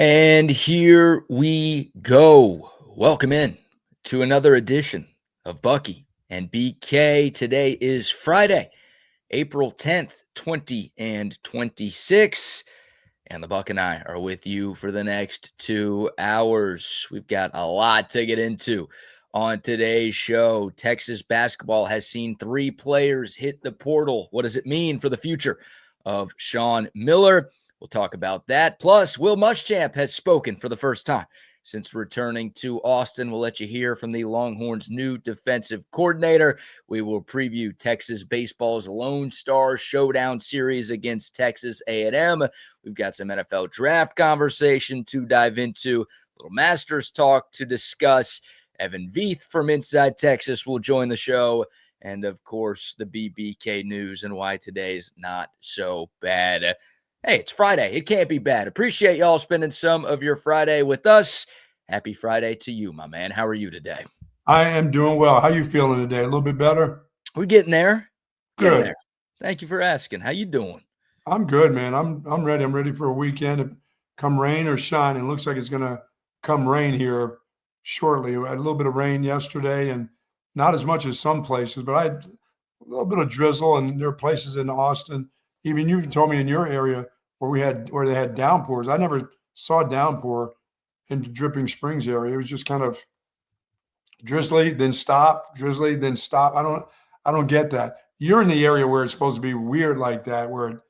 And here we go. Welcome in to another edition of Bucky and BK. Today is Friday, April 10th, 2026. And the Buck and I are with you for the next 2 hours. We've got a lot to get into on today's show. Texas basketball has seen 3 players hit the portal. What does it mean for the future of Sean Miller? We'll talk about that. Plus, Will Muschamp has spoken for the first time since returning to Austin. We'll let you hear from the Longhorns' new defensive coordinator. We will preview Texas baseball's Lone Star Showdown series against Texas A&M. We've got some NFL draft conversation to dive into, a little Masters talk to discuss. Evan Veith from Inside Texas will join the show. And, of course, the BBK news and why today's not so bad. Hey, it's Friday. It can't be bad. Appreciate y'all spending some of your Friday with us. Happy Friday to you, my man. How are you today? I am doing well. How you feeling today? A little bit better? We're getting there. Getting Good. there. Thank you for asking. How you doing? I'm good, man. I'm ready. I'm ready for a weekend. Come rain or shine. It looks like it's gonna come rain here shortly. We had a little bit of rain yesterday, and not as much as some places, but I had a little bit of drizzle. And there are places in Austin. Even you told me in your area where they had downpours. I never saw a downpour in the Dripping Springs area. It was just kind of drizzly, then stop, drizzly, then stop. I don't get that. You're in the area where it's supposed to be weird like that, where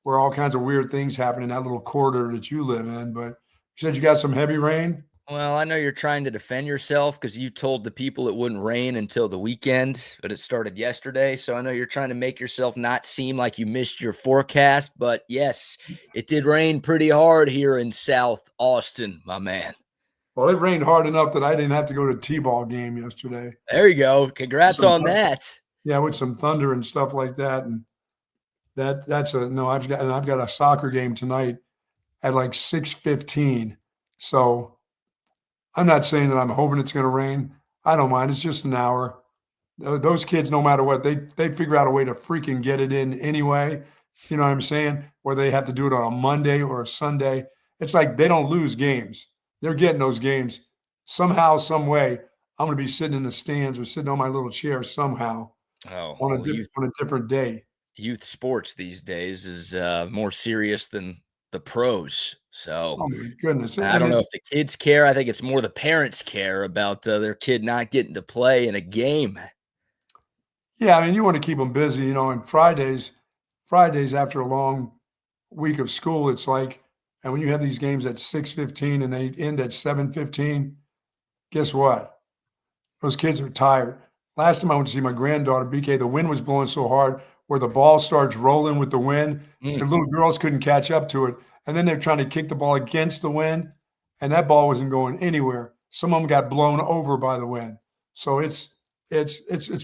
all kinds of weird things happen in that little corridor that you live in. But you said you got some heavy rain. Well, I know you're trying to defend yourself because you told the people it wouldn't rain until the weekend, but it started yesterday. So I know you're trying to make yourself not seem like you missed your forecast. But yes, it did rain pretty hard here in South Austin, my man. Well, it rained hard enough that I didn't have to go to a T-ball game yesterday. There you go. Congrats on that. Yeah, with some thunder and stuff like that. And that's a no. I've got a soccer game tonight at like 6:15. So I'm not saying that I'm hoping it's going to rain. I don't mind. It's just an hour. Those kids, no matter what, they figure out a way to freaking get it in anyway. You know what I'm saying? Or they have to do it on a Monday or a Sunday. It's like they don't lose games. They're getting those games somehow, some way. I'm going to be sitting in the stands or sitting on my little chair somehow on a different day. Youth sports these days is more serious than the pros. So, oh my goodness, I don't know if the kids care. I think it's more the parents care about their kid not getting to play in a game. Yeah, I mean, you want to keep them busy, and Fridays after a long week of school, it's like, and when you have these games at 6:15 and they end at 7:15, guess what? Those kids are tired. Last time I went to see my granddaughter, BK, the wind was blowing so hard where the ball starts rolling with the wind. The little girls couldn't catch up to it. And then they're trying to kick the ball against the wind, and that ball wasn't going anywhere. Some of them got blown over by the wind. So it's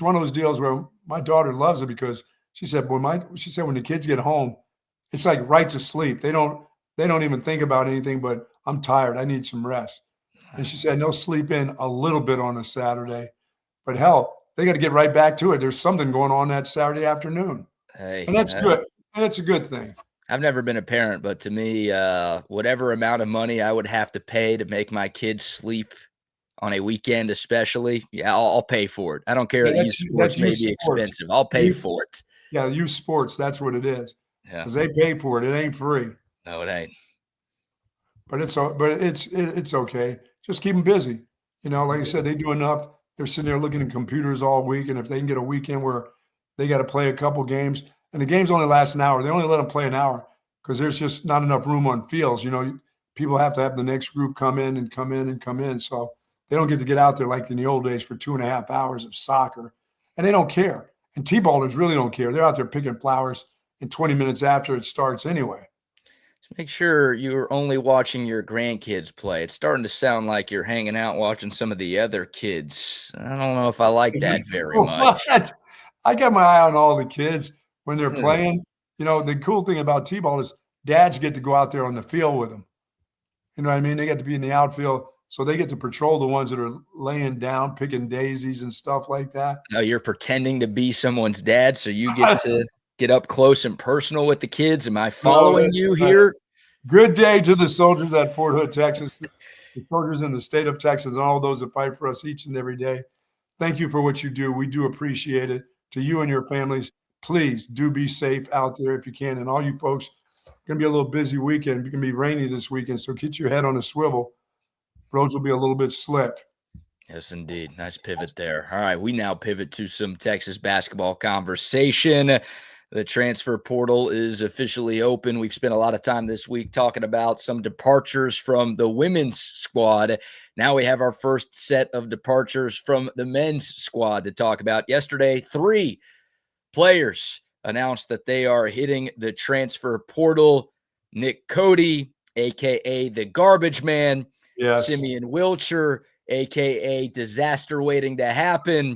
one of those deals where my daughter loves it because she said when the kids get home, it's like right to sleep. They don't even think about anything but I'm tired. I need some rest. And she said they'll sleep in a little bit on a Saturday, but hell, they got to get right back to it. There's something going on that Saturday afternoon, and that's good. And it's a good thing. I've never been a parent, but to me, whatever amount of money I would have to pay to make my kids sleep on a weekend, especially, yeah, I'll pay for it. I don't care that youth sports may be expensive. I'll pay for it. Yeah, youth sports, that's what it is. Because they pay for it. It ain't free. No, it ain't. But it's okay. Just keep them busy. Like I said, they do enough. They're sitting there looking at computers all week, and if they can get a weekend where they got to play a couple games, and the games only last an hour, they only let them play an hour because there's just not enough room on fields. People have to have the next group come in. So they don't get to get out there like in the old days for 2.5 hours of soccer, and they don't care. And T-ballers really don't care. They're out there picking flowers in 20 minutes after it starts anyway. Make sure you're only watching your grandkids play. It's starting to sound like you're hanging out watching some of the other kids. I don't know if I like that very much. I got my eye on all the kids when they're playing. The cool thing about T-ball is dads get to go out there on the field with them. You know what I mean? They get to be in the outfield, so they get to patrol the ones that are laying down, picking daisies and stuff like that. Now you're pretending to be someone's dad, so you get to get up close and personal with the kids. Am I following you here? Good day to the soldiers at Fort Hood, Texas, the soldiers in the state of Texas, and all those that fight for us each and every day. Thank you for what you do. We do appreciate it. To you and your families, please do be safe out there if you can. And all you folks, going to be a little busy weekend. It's going to be rainy this weekend, so get your head on a swivel. Roads will be a little bit slick. Yes, indeed. Nice pivot there. All right, we now pivot to some Texas basketball conversation. The transfer portal is officially open. We've spent a lot of time this week talking about some departures from the women's squad. Now we have our first set of departures from the men's squad to talk about. Yesterday, 3 players announced that they are hitting the transfer portal. Nick Cody, a.k.a. the Garbage Man. Yes. Simeon Wilcher, a.k.a. disaster waiting to happen.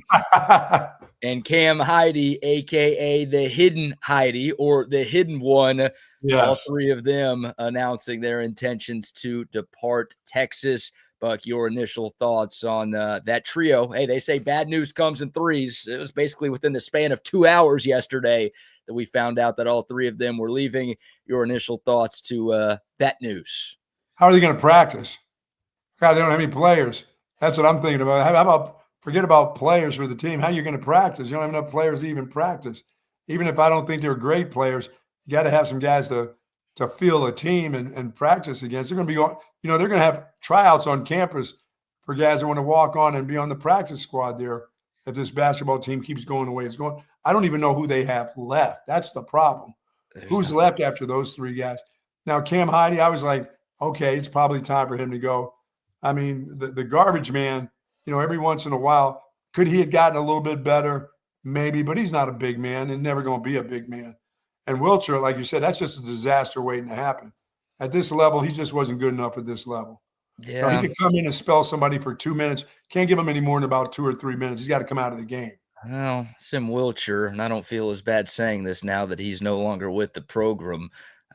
And Cam Heidi, a.k.a. the Hidden Heidi or the Hidden One. Yes. All 3 of them announcing their intentions to depart Texas. Buck, your initial thoughts on that trio? Hey, they say bad news comes in threes. It was basically within the span of 2 hours yesterday that we found out that all 3 of them were leaving. Your initial thoughts to that news? How are they going to practice? God, they don't have any players. That's what I'm thinking about. How about forget about players for the team? How are you going to practice? You don't have enough players to even practice. Even if I don't think they're great players, you got to have some guys to feel a team and practice against. They're going to be, they're going to have tryouts on campus for guys that want to walk on and be on the practice squad there if this basketball team keeps going the way it's going. I don't even know who they have left. That's the problem. Who's left after those 3 guys? Now, Cam Heidi, I was like, okay, it's probably time for him to go. I mean, the Garbage Man, every once in a while, could he have gotten a little bit better? Maybe, but he's not a big man and never going to be a big man. And Wilcher, like you said, that's just a disaster waiting to happen. At this level, he just wasn't good enough at this level. Yeah. He could come in and spell somebody for 2 minutes. Can't give him any more than about 2 or 3 minutes. He's got to come out of the game. Well, Sim Wilcher, and I don't feel as bad saying this now that he's no longer with the program.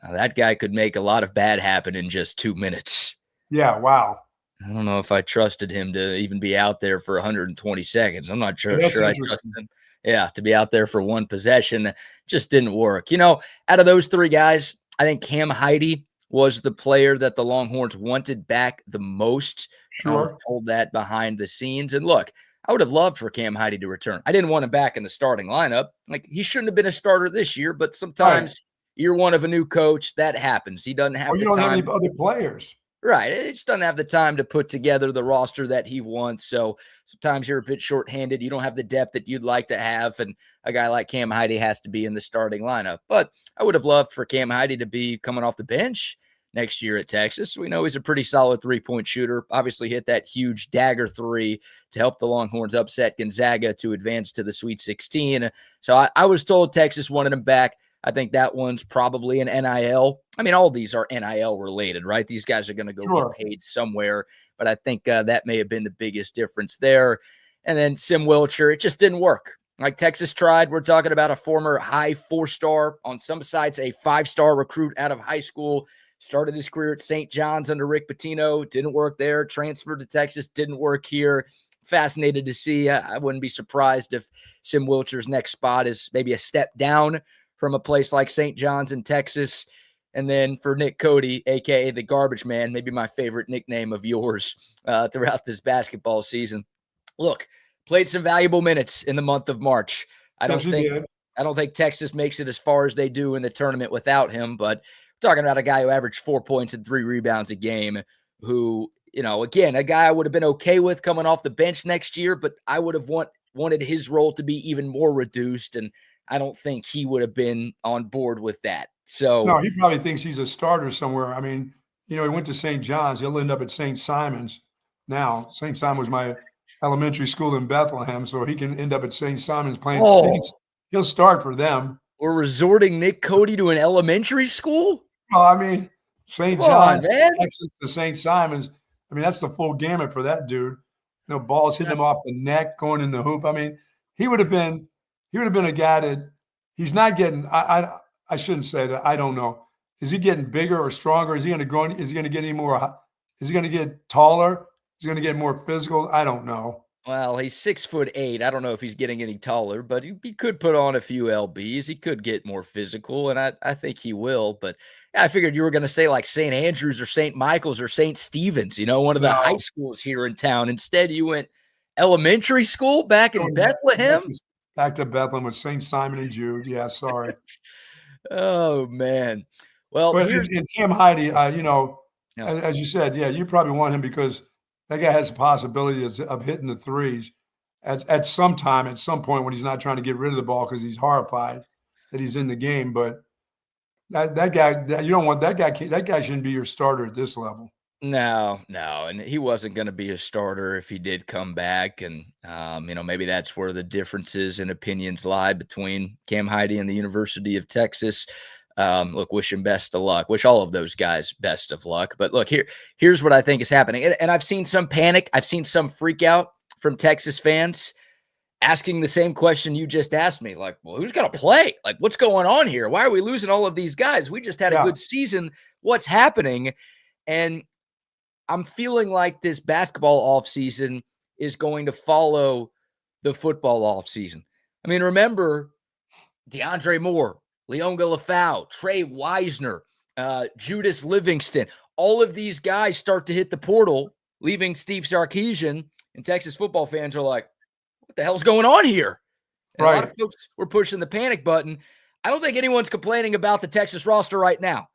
That guy could make a lot of bad happen in just 2 minutes. Yeah, wow. I don't know if I trusted him to even be out there for 120 seconds. I'm not sure I trusted him. Yeah, to be out there for 1 possession just didn't work. Out of those 3 guys, I think Cam Heidi was the player that the Longhorns wanted back the most. Sure. I was told that behind the scenes. And look, I would have loved for Cam Heidi to return. I didn't want him back in the starting lineup. Like, he shouldn't have been a starter this year, but sometimes year one of a new coach, that happens. He doesn't have the time. You don't have any other players. Right. It just doesn't have the time to put together the roster that he wants. So sometimes you're a bit shorthanded. You don't have the depth that you'd like to have. And a guy like Cam Heidi has to be in the starting lineup. But I would have loved for Cam Heidi to be coming off the bench next year at Texas. We know he's a pretty solid 3-point shooter. Obviously hit that huge dagger 3 to help the Longhorns upset Gonzaga to advance to the Sweet 16. So I was told Texas wanted him back. I think that one's probably an NIL. I mean, all these are NIL related, right? These guys are going to go get paid somewhere, but I think that may have been the biggest difference there. And then Sim Wilcher, it just didn't work. Like, Texas tried. We're talking about a former high 4-star, on some sites a 5-star recruit out of high school, started his career at St. John's under Rick Pitino, didn't work there, transferred to Texas, didn't work here. Fascinated to see. I wouldn't be surprised if Sim Wilcher's next spot is maybe a step down from a place like St. John's in Texas. And then for Nick Cody, a.k.a. the Garbage Man, maybe my favorite nickname of yours throughout this basketball season. Look, played some valuable minutes in the month of March. I don't think Texas makes it as far as they do in the tournament without him, but we're talking about a guy who averaged 4 points and 3 rebounds a game, who, again, a guy I would have been okay with coming off the bench next year, but I would have wanted his role to be even more reduced, and I don't think he would have been on board with that. So no, he probably thinks he's a starter somewhere. I mean, he went to St. John's. He'll end up at St. Simon's now. St. Simon was my elementary school in Bethlehem, so he can end up at St. Simon's playing States. He'll start for them. We're resorting Nick Cody to an elementary school? Well, I mean, St. John's to St. Simon's. I mean, that's the full gamut for that dude. Balls hitting him off the neck, going in the hoop. I mean, he would have been a guy that he's not getting. I shouldn't say that. I don't know. Is he getting bigger or stronger? Is he going to grow? Is he going to get any more? Is he going to get taller? Is he going to get more physical? I don't know. Well, he's 6'8". I don't know if he's getting any taller, but he could put on a few lbs. He could get more physical, and I think he will. But yeah, I figured you were going to say like St. Andrews or St. Michael's or St. Stephen's, one of the high No, schools here in town. Instead, you went elementary school back in going back Bethlehem. to Bethlehem with St. Simon and Jude. Yeah, sorry. Oh man. Well, But here's in Cam Heidi, no. as you said, yeah, you probably want him because that guy has the possibility of hitting the threes at some time, at some point when he's not trying to get rid of the ball because he's horrified that he's in the game. But that guy, you don't want that guy. That guy shouldn't be your starter at this level. No, no, and he wasn't gonna be a starter if he did come back, and, maybe that's where the differences in opinions lie between Cam Heidi and the University of Texas. Look, wish him best of luck. Wish all of those guys best of luck. But look, here's what I think is happening, and I've seen some panic. I've seen some freak out from Texas fans asking the same question you just asked me, like, "Well, who's gonna play? Like, what's going on here? Why are we losing all of these guys? We just had a Yeah, good season. What's happening?" And I'm feeling like this basketball offseason is going to follow the football offseason. I mean, remember DeAndre Moore, Leon Galafau, Trey Wisner, Judas Livingston. All of these guys start to hit the portal, leaving Steve Sarkisian, and Texas football fans are like, what the hell's going on here? And a lot right. of folks were pushing the panic button. I don't think anyone's complaining about the Texas roster right now.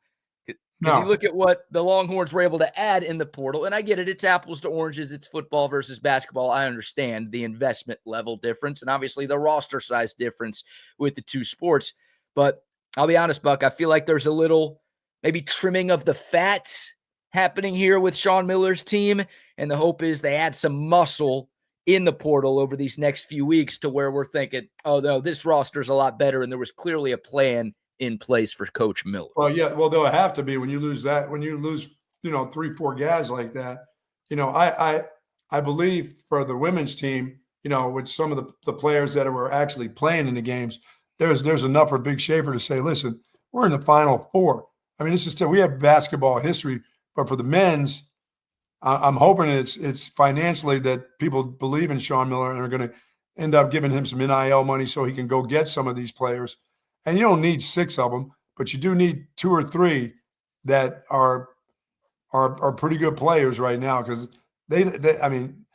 Because you No, look at what the Longhorns were able to add in the portal, and I get it. It's apples to oranges. It's football versus basketball. I understand the investment level difference and obviously the roster size difference with the two sports. But I'll be honest, Buck, I feel like there's a little maybe trimming of the fat happening here with Sean Miller's team. And the hope is they add some muscle in the portal over these next few weeks to where we're thinking, oh, no, this roster is a lot better. And there was clearly a plan in place for Coach Miller. well, yeah, well, they'll have to be when you lose that. When you lose, 3, 4 guys like that. I believe for the women's team, with some of the players that were actually playing in the games, there's enough for Big Schaefer to say, listen, we're in the Final Four. I mean, this is still we have basketball history, but for the men's, I'm hoping it's financially that people believe in Sean Miller and are going to end up giving him some NIL money so he can go get some of these players. And you don't need 6 of them, but you do need 2 or 3 that are pretty good players right now because I mean,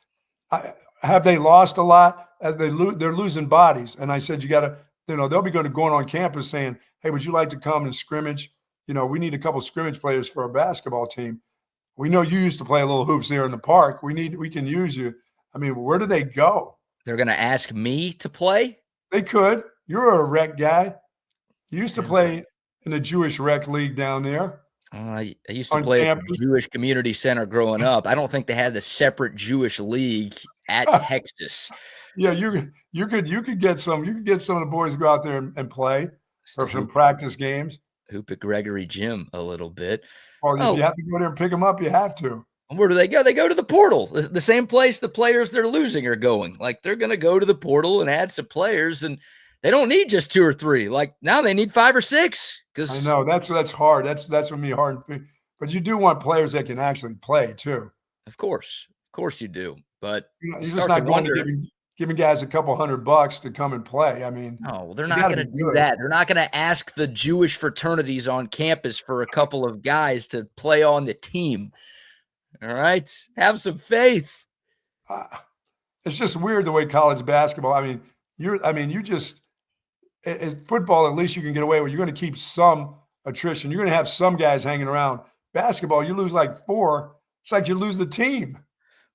have they lost a lot? They're losing bodies, and I said you got to, they'll be going on campus saying, "Hey, would you like to come and scrimmage? We need a couple scrimmage players for our basketball team. We know you used to play a little hoops there in the park. We can use you." I mean, where do they go? They're going to ask me to play? They could. You're a rec guy. You used to Yeah. play in the Jewish rec league down there I used to on play at the campus. Jewish Community Center growing up. I don't think they had the separate Jewish league at Texas. Yeah, you could get some of the boys to go out there and play Used to for some practice games. hoop at Gregory Gym a little bit. Or if you Oh, have to go there and pick them up, you have to. where do they go? They go to the portal, the same place the players they're losing are going. Like they're going to go to the portal and add some players, and they don't need just 2 or 3. Like now they need 5 or 6 I because, know that's hard. That's for me hard. But you do want players that can actually play too. of course you do. But you You're just start to not going to wonder. giving guys a couple $100 to come and play. I mean, No, well, they're you not got to gonna be do good. that. They're not gonna ask the Jewish fraternities on campus for a couple of guys to play on the team. All right? Have some faith. Uh, it's just weird the way college basketball. I mean, you just football. At least you can get away with. You're going to keep some attrition. You're going to have some guys hanging around. Basketball, you lose like 4. It's like you lose the team.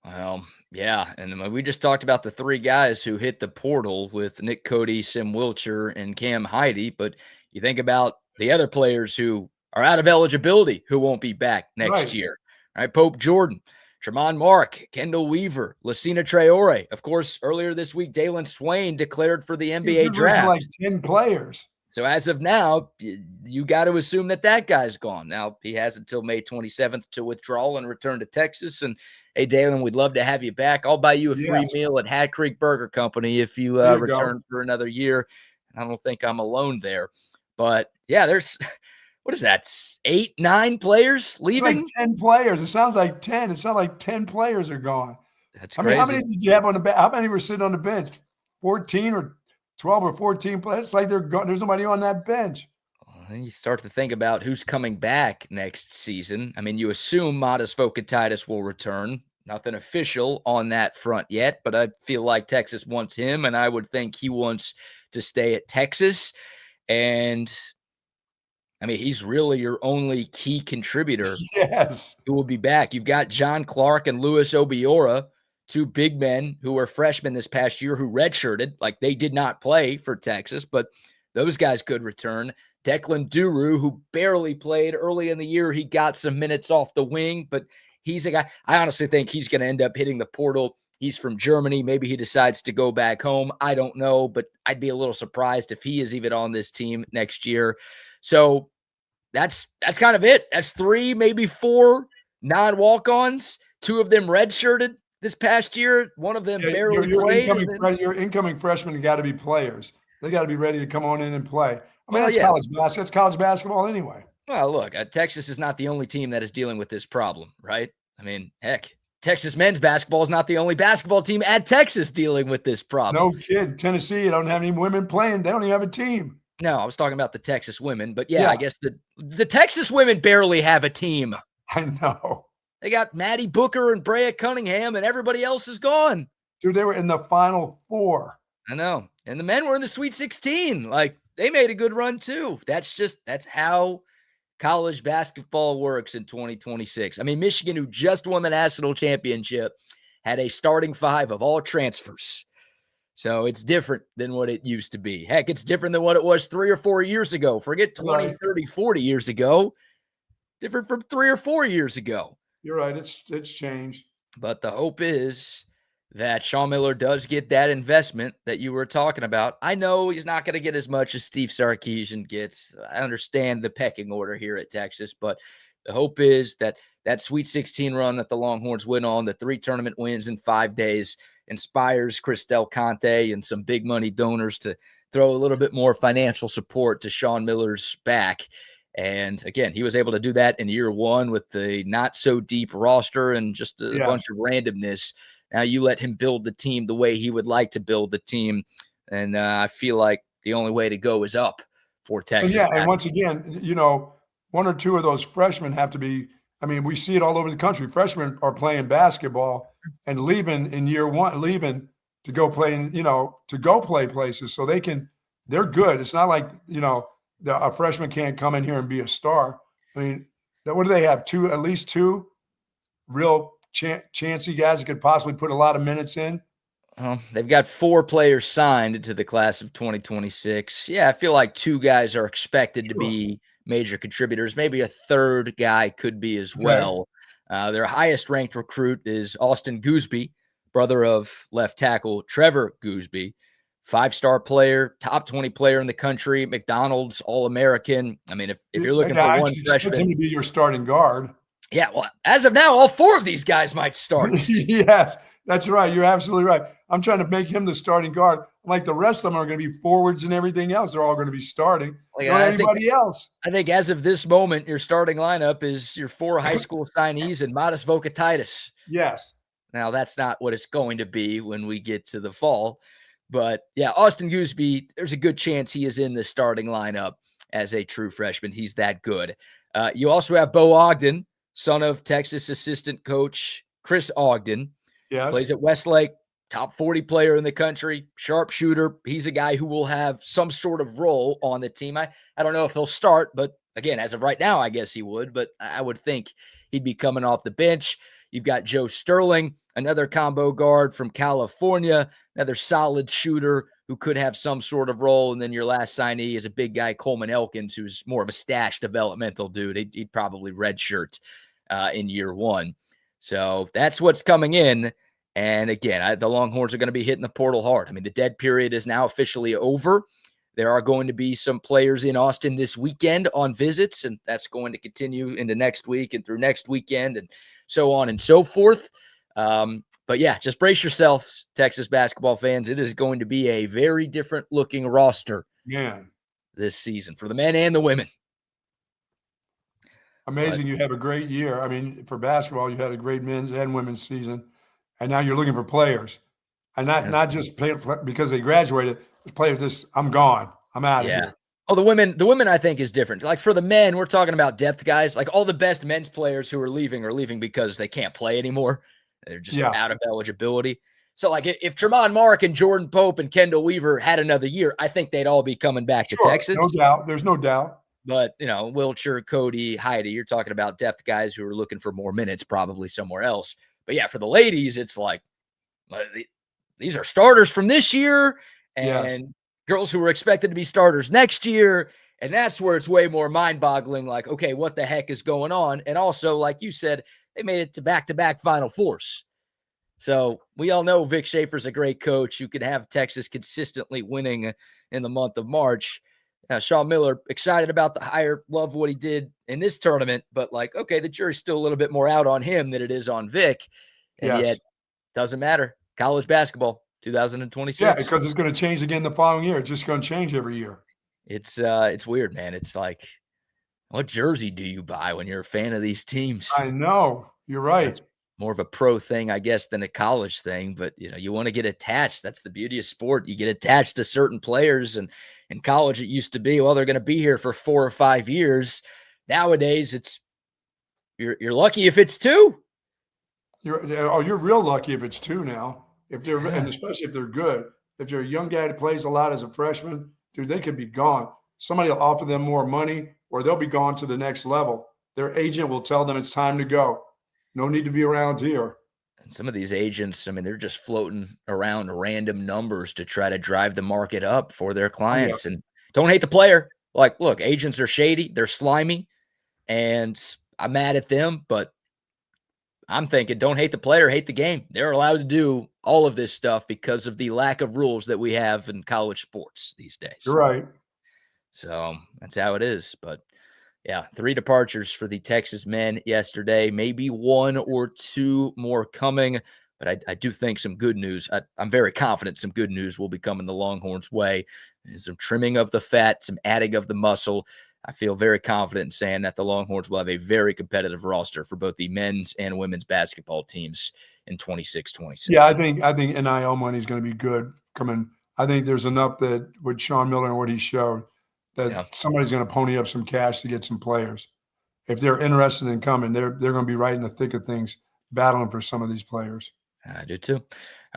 Well, yeah, and we just talked about the 3 guys who hit the portal with Nick Cody, Sim Wilcher, and Cam Heidi, but you think about the other players who are out of eligibility who won't be back next Right. year. All right, Pope Jordan, Tremont Mark, Kendall Weaver, Lucina Traore. Of course, earlier this week, Dalen Swain declared for the Dude, NBA you're losing like draft. 10 players. So as of now, you got to assume that guy's gone. Now, he has until May 27th to withdraw and return to Texas. And, hey, Dalen, we'd love to have you back. I'll buy you a free Yes. meal at Hat Creek Burger Company if you There you go. return for another year. I don't think I'm alone there. But, yeah, there's – what is that, 8, 9 players It's like leaving? 10 players. It sounds like 10. It sounds like 10 players are gone. That's I mean, how many crazy. did you have on the bench? How many were sitting on the bench? 14 or 12 or 14 players? It's like there's nobody on that bench. You start to think about who's coming back next season. I mean, you assume Modest Vocatitis will return. Nothing official on that front yet, but I feel like Texas wants him, and I would think he wants to stay at Texas. And I mean, he's really your only key contributor Yes. who will be back. You've got John Clark and Luis Obiora, two big men who were freshmen this past year who redshirted. Like, they did not play for Texas, but those guys could return. Declan Duru, who barely played early in the year, he got some minutes off the wing, but he's a guy. I honestly think he's going to end up hitting the portal. He's from Germany. Maybe he decides to go back home. I don't know, but I'd be a little surprised if he is even on this team next year. So that's kind of it. That's 3, maybe 4 non-walk-ons. 2 of them redshirted this past year. One of them Yeah, barely played. your incoming freshmen got to be players. They got to be ready to come on in and play. I mean, Well, that's yeah. college basketball. That's college basketball anyway. Well, look, Texas is not the only team that is dealing with this problem, right? I mean, heck, Texas men's basketball is not the only basketball team at Texas dealing with this problem. No kid. Tennessee, you don't have any women playing. They don't even have a team. No, I was talking about the Texas women, but yeah, Yeah. I guess the Texas women barely have a team. I know. They got Maddie Booker and Brea Cunningham, and everybody else is gone. Dude, they were in the Final Four. I know. And the men were in the Sweet 16. Like, they made a good run too. That's how college basketball works in 2026. I mean, Michigan, who just won the national championship, had a starting 5 of all transfers. So it's different than what it used to be. Heck, it's different than what it was 3 or 4 years ago. Forget 20, Right. 30, 40 years ago. Different from 3 or 4 years ago. You're right. It's changed. But the hope is that Sean Miller does get that investment that you were talking about. I know he's not going to get as much as Steve Sarkisian gets. I understand the pecking order here at Texas, but the hope is that that Sweet 16 run that the Longhorns went on, the 3 tournament wins in 5 days, inspires Chris Del Conte and some big money donors to throw a little bit more financial support to Sean Miller's back. And again, he was able to do that in year 1 with the not so deep roster and just a bunch of randomness. Now you let him build the team the way he would like to build the team. And I feel like the only way to go is up for Texas. And once again, 1 or 2 of those freshmen have to be, I mean, we see it all over the country. Freshmen are playing basketball and leaving in year 1, leaving to go play to go play places. So they're good. It's not like, a freshman can't come in here and be a star. I mean, what do they have? At least 2 real chancy guys that could possibly put a lot of minutes in. They've got 4 players signed to the class of 2026. Yeah, I feel like 2 guys are expected to be major contributors. Maybe a 3rd guy could be as well. Their highest ranked recruit is Austin Gooseby, brother of left tackle Trevor Gooseby. 5-star player, top 20 player in the country, McDonald's All-American. I mean, if you're looking for one freshman, him to be your starting guard. Yeah, well, as of now, all 4 of these guys might start. Yes, that's right. You're absolutely right. I'm trying to make him the starting guard. Like the rest of them are going to be forwards and everything else. They're all going to be starting. Not anybody else. I think as of this moment, your starting lineup is your 4 high school signees and Modest Vocatitis. Yes. Now, that's not what it's going to be when we get to the fall. But, yeah, Austin Gooseby, there's a good chance he is in the starting lineup as a true freshman. He's that good. You also have Bo Ogden, son of Texas assistant coach Chris Ogden. Yes. Plays at Westlake, top 40 player in the country, sharpshooter. He's a guy who will have some sort of role on the team. I don't know if he'll start, but again, as of right now, I guess he would. But I would think he'd be coming off the bench. You've got Joe Sterling, another combo guard from California, another solid shooter who could have some sort of role. And then your last signee is a big guy, Coleman Elkins, who's more of a stash developmental dude. He'd probably redshirt in year 1. So that's what's coming in. And again, the Longhorns are going to be hitting the portal hard. I mean, the dead period is now officially over. There are going to be some players in Austin this weekend on visits, and that's going to continue into next week and through next weekend and so on and so forth. But yeah, just brace yourselves, Texas basketball fans. It is going to be a very different looking roster this season for the men and the women. Amazing. You have a great year. I mean, for basketball, you had a great men's and women's season. and now you're looking for players, and not just play because they graduated. Play this. I'm gone. I'm out of Yeah. here. Oh, the women I think is different. Like for the men, we're talking about depth guys. Like all the best men's players who are leaving because they can't play anymore. They're just out of eligibility. So like if Tremont Mark and Jordan Pope and Kendall Weaver had another year, I think they'd all be coming back to Texas. No doubt. There's no doubt. But, Wilcher, Cody, Heidi, you're talking about depth guys who are looking for more minutes probably somewhere else. But yeah, for the ladies, it's like these are starters from this year and girls who were expected to be starters next year. And that's where it's way more mind-boggling, like, okay, what the heck is going on? And also, like you said, they made it to back-to-back Final Fours. So we all know Vic Schaefer's a great coach who can have Texas consistently winning in the month of March. Sean Miller, excited about the hire, love what he did in this tournament, but like, okay, the jury's still a little bit more out on him than it is on Vic. And yet, doesn't matter. College basketball, 2026. Yeah, because it's going to change again the following year. It's just going to change every year. It's weird, man. It's like, what jersey do you buy when you're a fan of these teams? I know. You're right. That's more of a pro thing, I guess, than a college thing. But, you want to get attached. That's the beauty of sport. You get attached to certain players. And in college, it used to be, well, they're going to be here for 4 or 5 years. Nowadays, it's you're lucky if it's 2. You're real lucky if it's 2 now. If they're and especially if they're good. If you're a young guy that plays a lot as a freshman, dude, they could be gone. Somebody will offer them more money, or they'll be gone to the next level. Their agent will tell them it's time to go. No need to be around here. And some of these agents, I mean, they're just floating around random numbers to try to drive the market up for their clients. And don't hate the player. Like, look, agents are shady. They're slimy. And I'm mad at them, but I'm thinking don't hate the player, hate the game. They're allowed to do all of this stuff because of the lack of rules that we have in college sports these days. You're right. So that's how it is. But yeah, 3 departures for the Texas men yesterday, maybe 1 or 2 more coming. But I do think some good news. I'm very confident some good news will be coming the Longhorns' way. Some trimming of the fat, some adding of the muscle. I feel very confident in saying that the Longhorns will have a very competitive roster for both the men's and women's basketball teams in 26-27. Yeah, I think NIL money is going to be good coming. I think there's enough that with Sean Miller and what he showed that somebody's going to pony up some cash to get some players. If they're interested in coming, they're going to be right in the thick of things, battling for some of these players. I do too.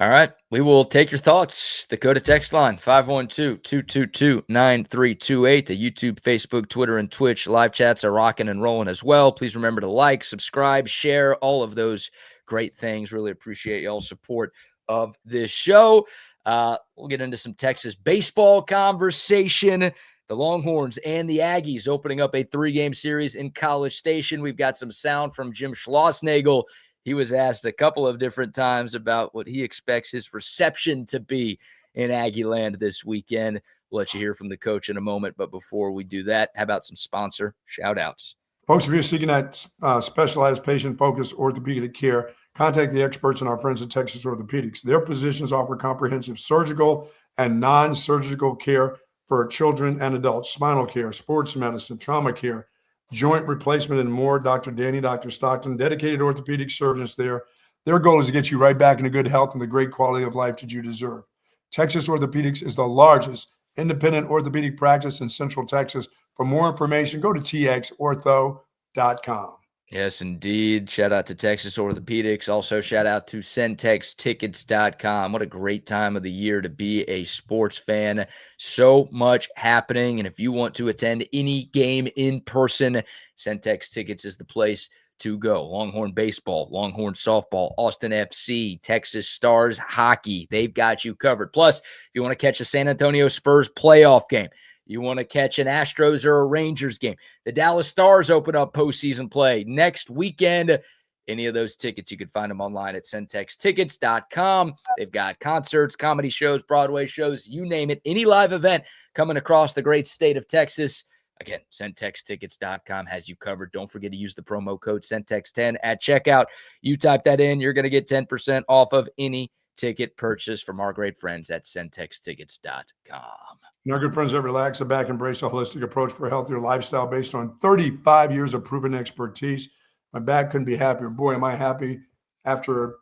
All right. We will take your thoughts. The Dakota text line, 512-222-9328. The YouTube, Facebook, Twitter, and Twitch live chats are rocking and rolling as well. Please remember to like, subscribe, share, all of those great things. Really appreciate y'all's support of this show. We'll get into some Texas baseball conversation. The Longhorns and the Aggies opening up a 3-game series in College Station. We've got some sound from Jim Schlossnagle. He was asked a couple of different times about what he expects his reception to be in Aggie Land this weekend. We'll let you hear from the coach in a moment. But before we do that, how about some sponsor shout-outs? Folks, if you're seeking that specialized patient-focused orthopedic care, contact the experts and our friends at Texas Orthopedics. Their physicians offer comprehensive surgical and non-surgical care for children and adults, spinal care, sports medicine, trauma care, joint replacement, and more. Dr. Danny, Dr. Stockton, dedicated orthopedic surgeons there. Their goal is to get you right back into good health and the great quality of life that you deserve. Texas Orthopedics is the largest independent orthopedic practice in Central Texas. For more information, go to txortho.com. Yes, indeed. Shout out to Texas Orthopedics. Also, shout out to centextickets.com. What a great time of the year to be a sports fan. So much happening. And if you want to attend any game in person, Centex Tickets is the place to go. Longhorn baseball, Longhorn softball, Austin FC, Texas Stars hockey. They've got you covered. Plus, if you want to catch a San Antonio Spurs playoff game, you want to catch an Astros or a Rangers game, the Dallas Stars open up postseason play next weekend. Any of those tickets, you can find them online at centextickets.com. They've got concerts, comedy shows, Broadway shows, you name it. Any live event coming across the great state of Texas. Again, centextickets.com has you covered. Don't forget to use the promo code CENTEX10 at checkout. You type that in, you're going to get 10% off of any ticket purchase from our great friends at centextickets.com. And our good friends at Relax Back embrace a holistic approach for a healthier lifestyle based on 35 years of proven expertise. My back couldn't be happier. Boy, am I happy after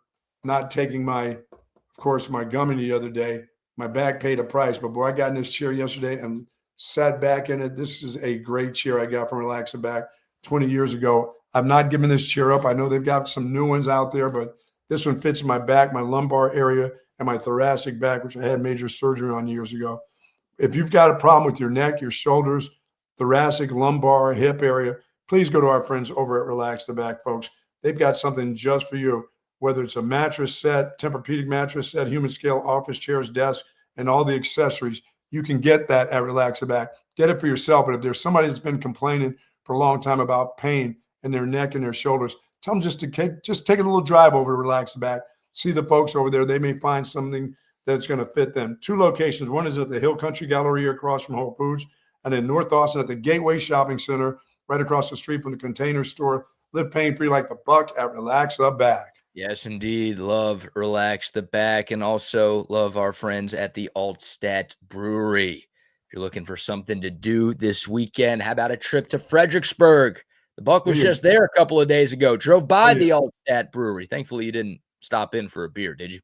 not taking of course, my gummy the other day. My back paid a price, but boy, I got in this chair yesterday and sat back in it. This is a great chair I got from Relax the Back 20 years ago. I've not given this chair up. I know they've got some new ones out there, but this one fits my back, my lumbar area, and my thoracic back, which I had major surgery on years ago. If you've got a problem with your neck, your shoulders, thoracic, lumbar, hip area, please go to our friends over at Relax the Back, folks. They've got something just for you, whether it's a mattress set, Tempur-Pedic mattress set, human scale office chairs, desk, and all the accessories. You can get that at Relax the Back. Get it for yourself. But if there's somebody that's been complaining for a long time about pain in their neck and their shoulders, tell them just take a little drive over to Relax the Back. See the folks over there. They may find something that's going to fit them. 2 locations. One is at the Hill Country Galleria across from Whole Foods, and in North Austin at the Gateway Shopping Center, right across the street from the Container Store. Live pain-free like the Buck at Relax the Back. Yes, indeed. Love Relax the Back, and also love our friends at the Altstadt Brewery. If you're looking for something to do this weekend, how about a trip to Fredericksburg? The Buck was just there a couple of days ago. Drove by the Altstadt Brewery. Thankfully, you didn't stop in for a beer, did you?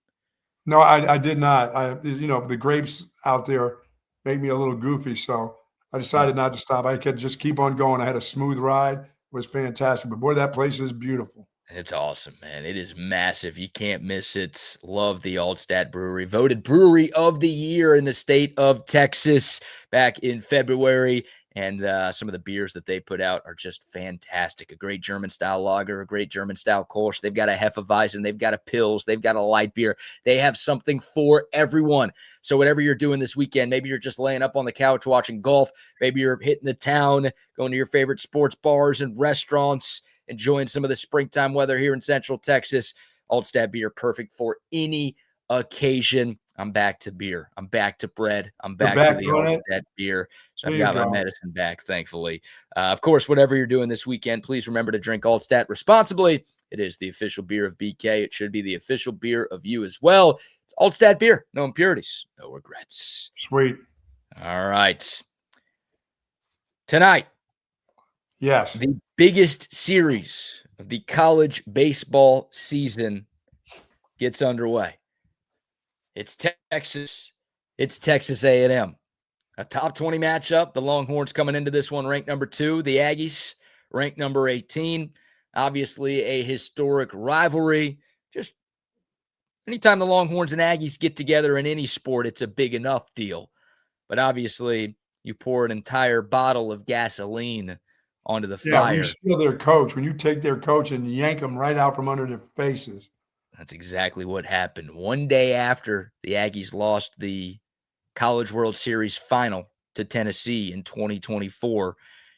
No, I did not. The grapes out there make me a little goofy, so I decided not to stop. I could just keep on going. I had a smooth ride. It was fantastic. But boy, that place is beautiful. It's awesome, man. It is massive. You can't miss it. Love the Altstadt Brewery. Voted Brewery of the Year in the state of Texas back in February. And some of the beers that they put out are just fantastic. A great German-style lager, a great German-style Kolsch. They've got a Hefeweizen. They've got a Pils. They've got a light beer. They have something for everyone. So whatever you're doing this weekend, maybe you're just laying up on the couch watching golf. Maybe you're hitting the town, going to your favorite sports bars and restaurants, enjoying some of the springtime weather here in Central Texas. Altstadt Beer, perfect for any occasion. I'm back to beer. I'm back to bread. I'm back to the Altstadt Beer. So I've got my medicine back, thankfully. Of course, whatever you're doing this weekend, please remember to drink Altstadt responsibly. It is the official beer of BK. It should be the official beer of you as well. It's Altstadt Beer. No impurities, no regrets. Sweet. All right. Tonight, yes, the biggest series of the college baseball season gets underway. It's Texas. It's Texas A&M. A top 20 matchup. The Longhorns coming into this one ranked number 2. The Aggies ranked number 18. Obviously a historic rivalry. Just anytime the Longhorns and Aggies get together in any sport, it's a big enough deal. But obviously you pour an entire bottle of gasoline onto the fire. When you steal their coach, when you take their coach and yank them right out from under their faces. That's exactly what happened. One day after the Aggies lost the College World Series final to Tennessee in 2024,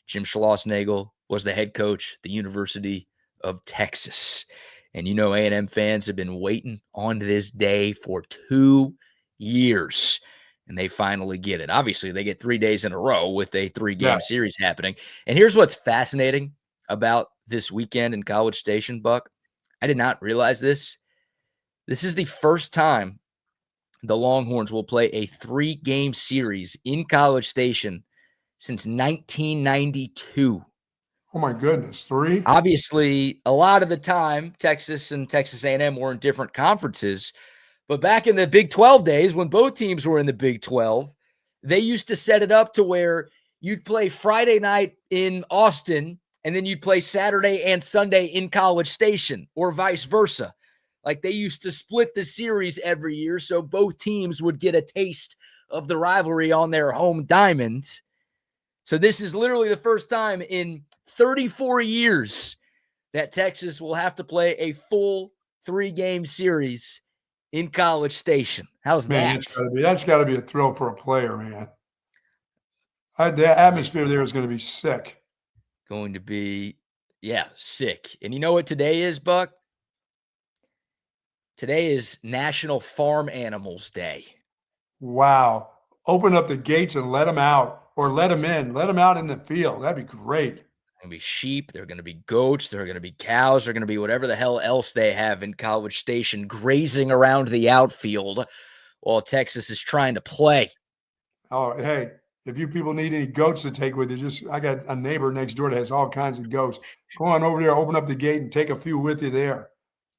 Jim Schlossnagle was the head coach at the University of Texas. And you know A&M fans have been waiting on this day for 2 years, and they finally get it. Obviously, they get 3 days in a row with a 3-game series happening. And here's what's fascinating about this weekend in College Station, Buck. I did not realize this. This is the first time the Longhorns will play a 3-game series in College Station since 1992. Oh, my goodness, 3? Obviously, a lot of the time, Texas and Texas A&M were in different conferences. But back in the Big 12 days, when both teams were in the Big 12, they used to set it up to where you'd play Friday night in Austin, and then you'd play Saturday and Sunday in College Station, or vice versa. Like they used to split the series every year so both teams would get a taste of the rivalry on their home diamond. So this is literally the first time in 34 years that Texas will have to play a full 3-game series in College Station. How's that? That's got to be a thrill for a player, man. The atmosphere there is going to be sick. Going to be, sick. And you know what today is, Buck? Today is National Farm Animals Day. Wow. Open up the gates and let them out, or let them in. Let them out in the field. That'd be great. Going to be sheep. There are going to be goats. There are going to be cows. There are going to be whatever the hell else they have in College Station grazing around the outfield while Texas is trying to play. Oh, hey, if you people need any goats to take with you, I got a neighbor next door that has all kinds of goats. Go on over there, open up the gate, and take a few with you there.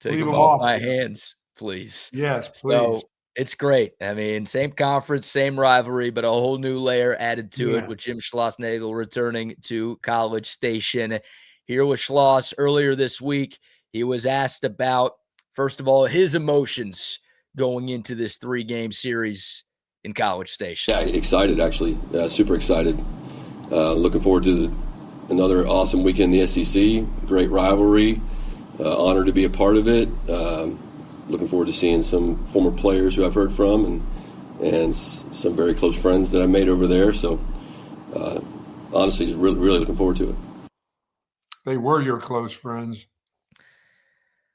Take them off my hands. please. Yes, please. So it's great. I mean, same conference, same rivalry, but a whole new layer added to it Yeah. with Jim Schlossnagle returning to College Station. Here with Schloss earlier this week, he was asked about, first of all, his emotions going into this 3-game series in College Station. Yeah, excited actually. Super excited. Looking forward to another awesome weekend in the SEC. Great rivalry. Honored to be a part of it. Looking forward to seeing some former players who I've heard from and some very close friends that I made over there. So honestly, just really looking forward to it. They were your close friends.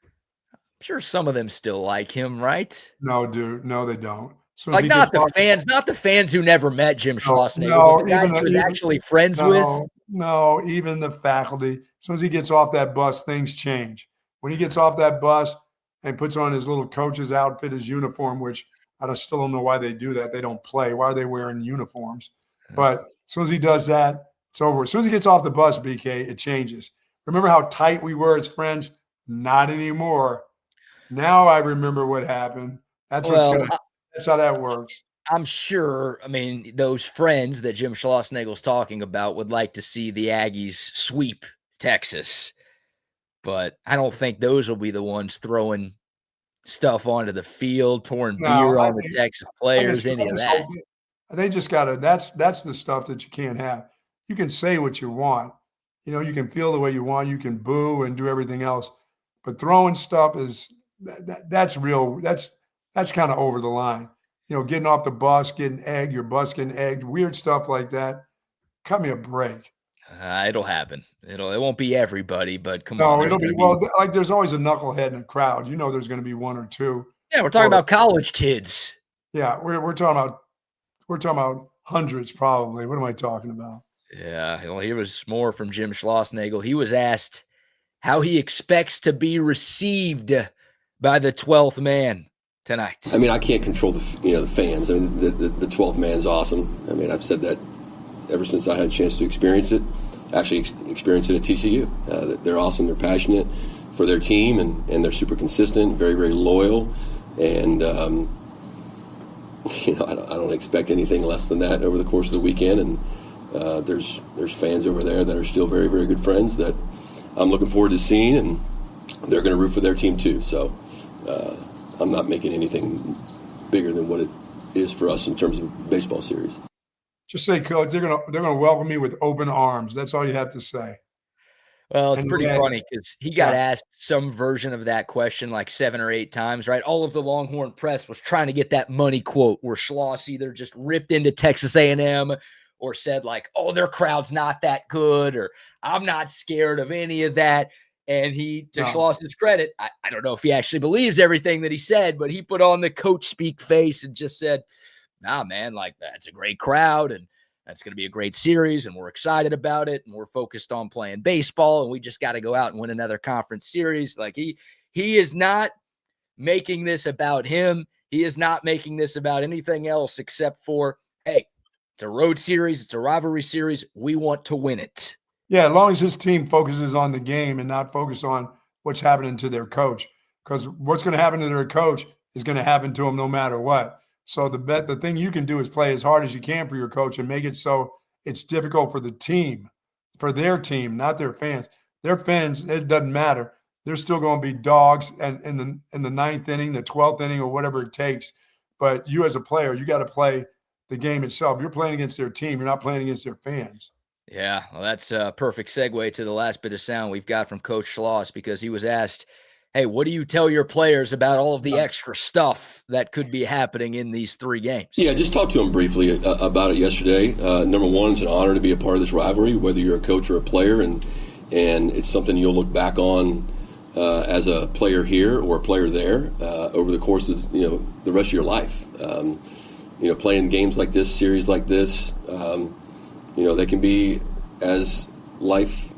I'm sure some of them still like him, right? No, dude. No, they don't. So Like, not the fans who never met Jim Schlossnagle, but the guys he was actually friends with. No, even the faculty. As soon as he gets off that bus, things change. When he gets off that bus and puts on his little coach's outfit, his uniform, which still don't know why they do that. They don't play. Why are they wearing uniforms? But as soon as he does that, it's over. As soon as he gets off the bus, BK, it changes. Remember how tight we were as friends? Not anymore. Now I remember what happened. That's how that works. I'm sure, I mean, those friends that Jim Schlossnagle's talking about would like to see the Aggies sweep Texas. But I don't think those will be the ones throwing stuff onto the field, pouring beer on the Texas players, any of that. They just got to – that's the stuff that you can't have. You can say what you want. You know, you can feel the way you want. You can boo and do everything else. But throwing stuff is that's real. That's kind of over the line. You know, getting off the bus, getting egged, your bus getting egged, weird stuff like that. Cut me a break. It'll happen. It won't be everybody, but come on. No, it'll be like there's always a knucklehead in a crowd. You know, there's going to be one or two. Yeah, we're talking about college kids. Yeah, we're talking about hundreds probably. What am I talking about? Yeah, well, here was more from Jim Schlossnagle. He was asked how he expects to be received by the 12th man tonight. I mean, I can't control the fans. I mean, the 12th man's awesome. I mean, I've said that ever since I had a chance to experience it. Actually experience it at TCU. They're awesome. They're passionate for their team, and they're super consistent, very, very loyal. And, I don't expect anything less than that over the course of the weekend. And there's fans over there that are still very, very good friends that I'm looking forward to seeing, and they're going to root for their team too. So I'm not making anything bigger than what it is for us in terms of baseball series. Just say, Coach, they're gonna welcome me with open arms. That's all you have to say. Well, it's pretty funny because he got asked some version of that question like 7 or 8 times, right? All of the Longhorn press was trying to get that money quote where Schloss either just ripped into Texas A&M or said like, oh, their crowd's not that good, or I'm not scared of any of that. And he, to Schloss's credit, I don't know if he actually believes everything that he said, but he put on the coach speak face and just said, nah, man, like that's a great crowd and that's going to be a great series and we're excited about it and we're focused on playing baseball and we just got to go out and win another conference series. Like he is not making this about him. He is not making this about anything else except for, hey, it's a road series. It's a rivalry series. We want to win it. Yeah, as long as his team focuses on the game and not focus on what's happening to their coach, because what's going to happen to their coach is going to happen to them no matter what. So the thing you can do is play as hard as you can for your coach and make it so it's difficult for the team, for their team, not their fans. Their fans, it doesn't matter. They're still going to be dogs and in the 9th inning, the 12th inning, or whatever it takes. But you as a player, you got to play the game itself. You're playing against their team. You're not playing against their fans. Yeah, well, that's a perfect segue to the last bit of sound we've got from Coach Schloss, because he was asked, hey, what do you tell your players about all of the extra stuff that could be happening in these 3 games? Yeah, just talked to him briefly about it yesterday. Number one, it's an honor to be a part of this rivalry, whether you're a coach or a player, and it's something you'll look back on as a player here or a player there over the course of the rest of your life. Playing games like this, series like this, they can be as life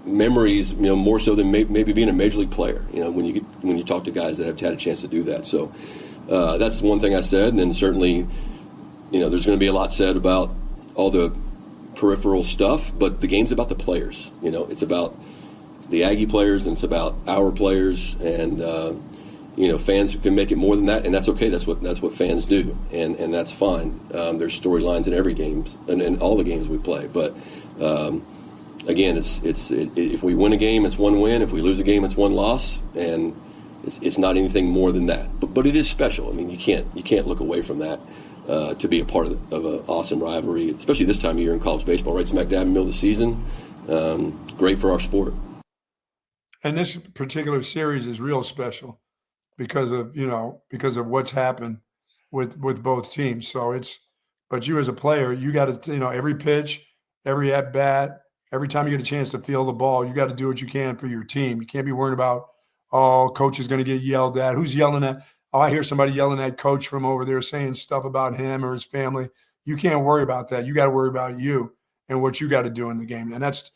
memories, more so than maybe being a major league player. When you talk to guys that have had a chance to do that. So that's one thing I said. And then certainly, there's going to be a lot said about all the peripheral stuff, but the game's about the players. It's about the Aggie players and it's about our players. And fans can make it more than that, and that's okay. That's what fans do, and that's fine. There's storylines in every game and in all the games we play. But again, if we win a game, it's one win. If we lose a game, it's one loss, and it's not anything more than that. But it is special. I mean, you can't look away from that to be a part of an awesome rivalry, especially this time of year in college baseball, right smack dab in the middle of the season. Great for our sport. And this particular series is real special because of what's happened with both teams. So but you as a player, you got to, every pitch, every at bat, every time you get a chance to feel the ball, you got to do what you can for your team. You can't be worried about, oh, coach is going to get yelled at. Who's yelling at? Oh, I hear somebody yelling at coach from over there saying stuff about him or his family. You can't worry about that. You got to worry about you and what you got to do in the game. And that's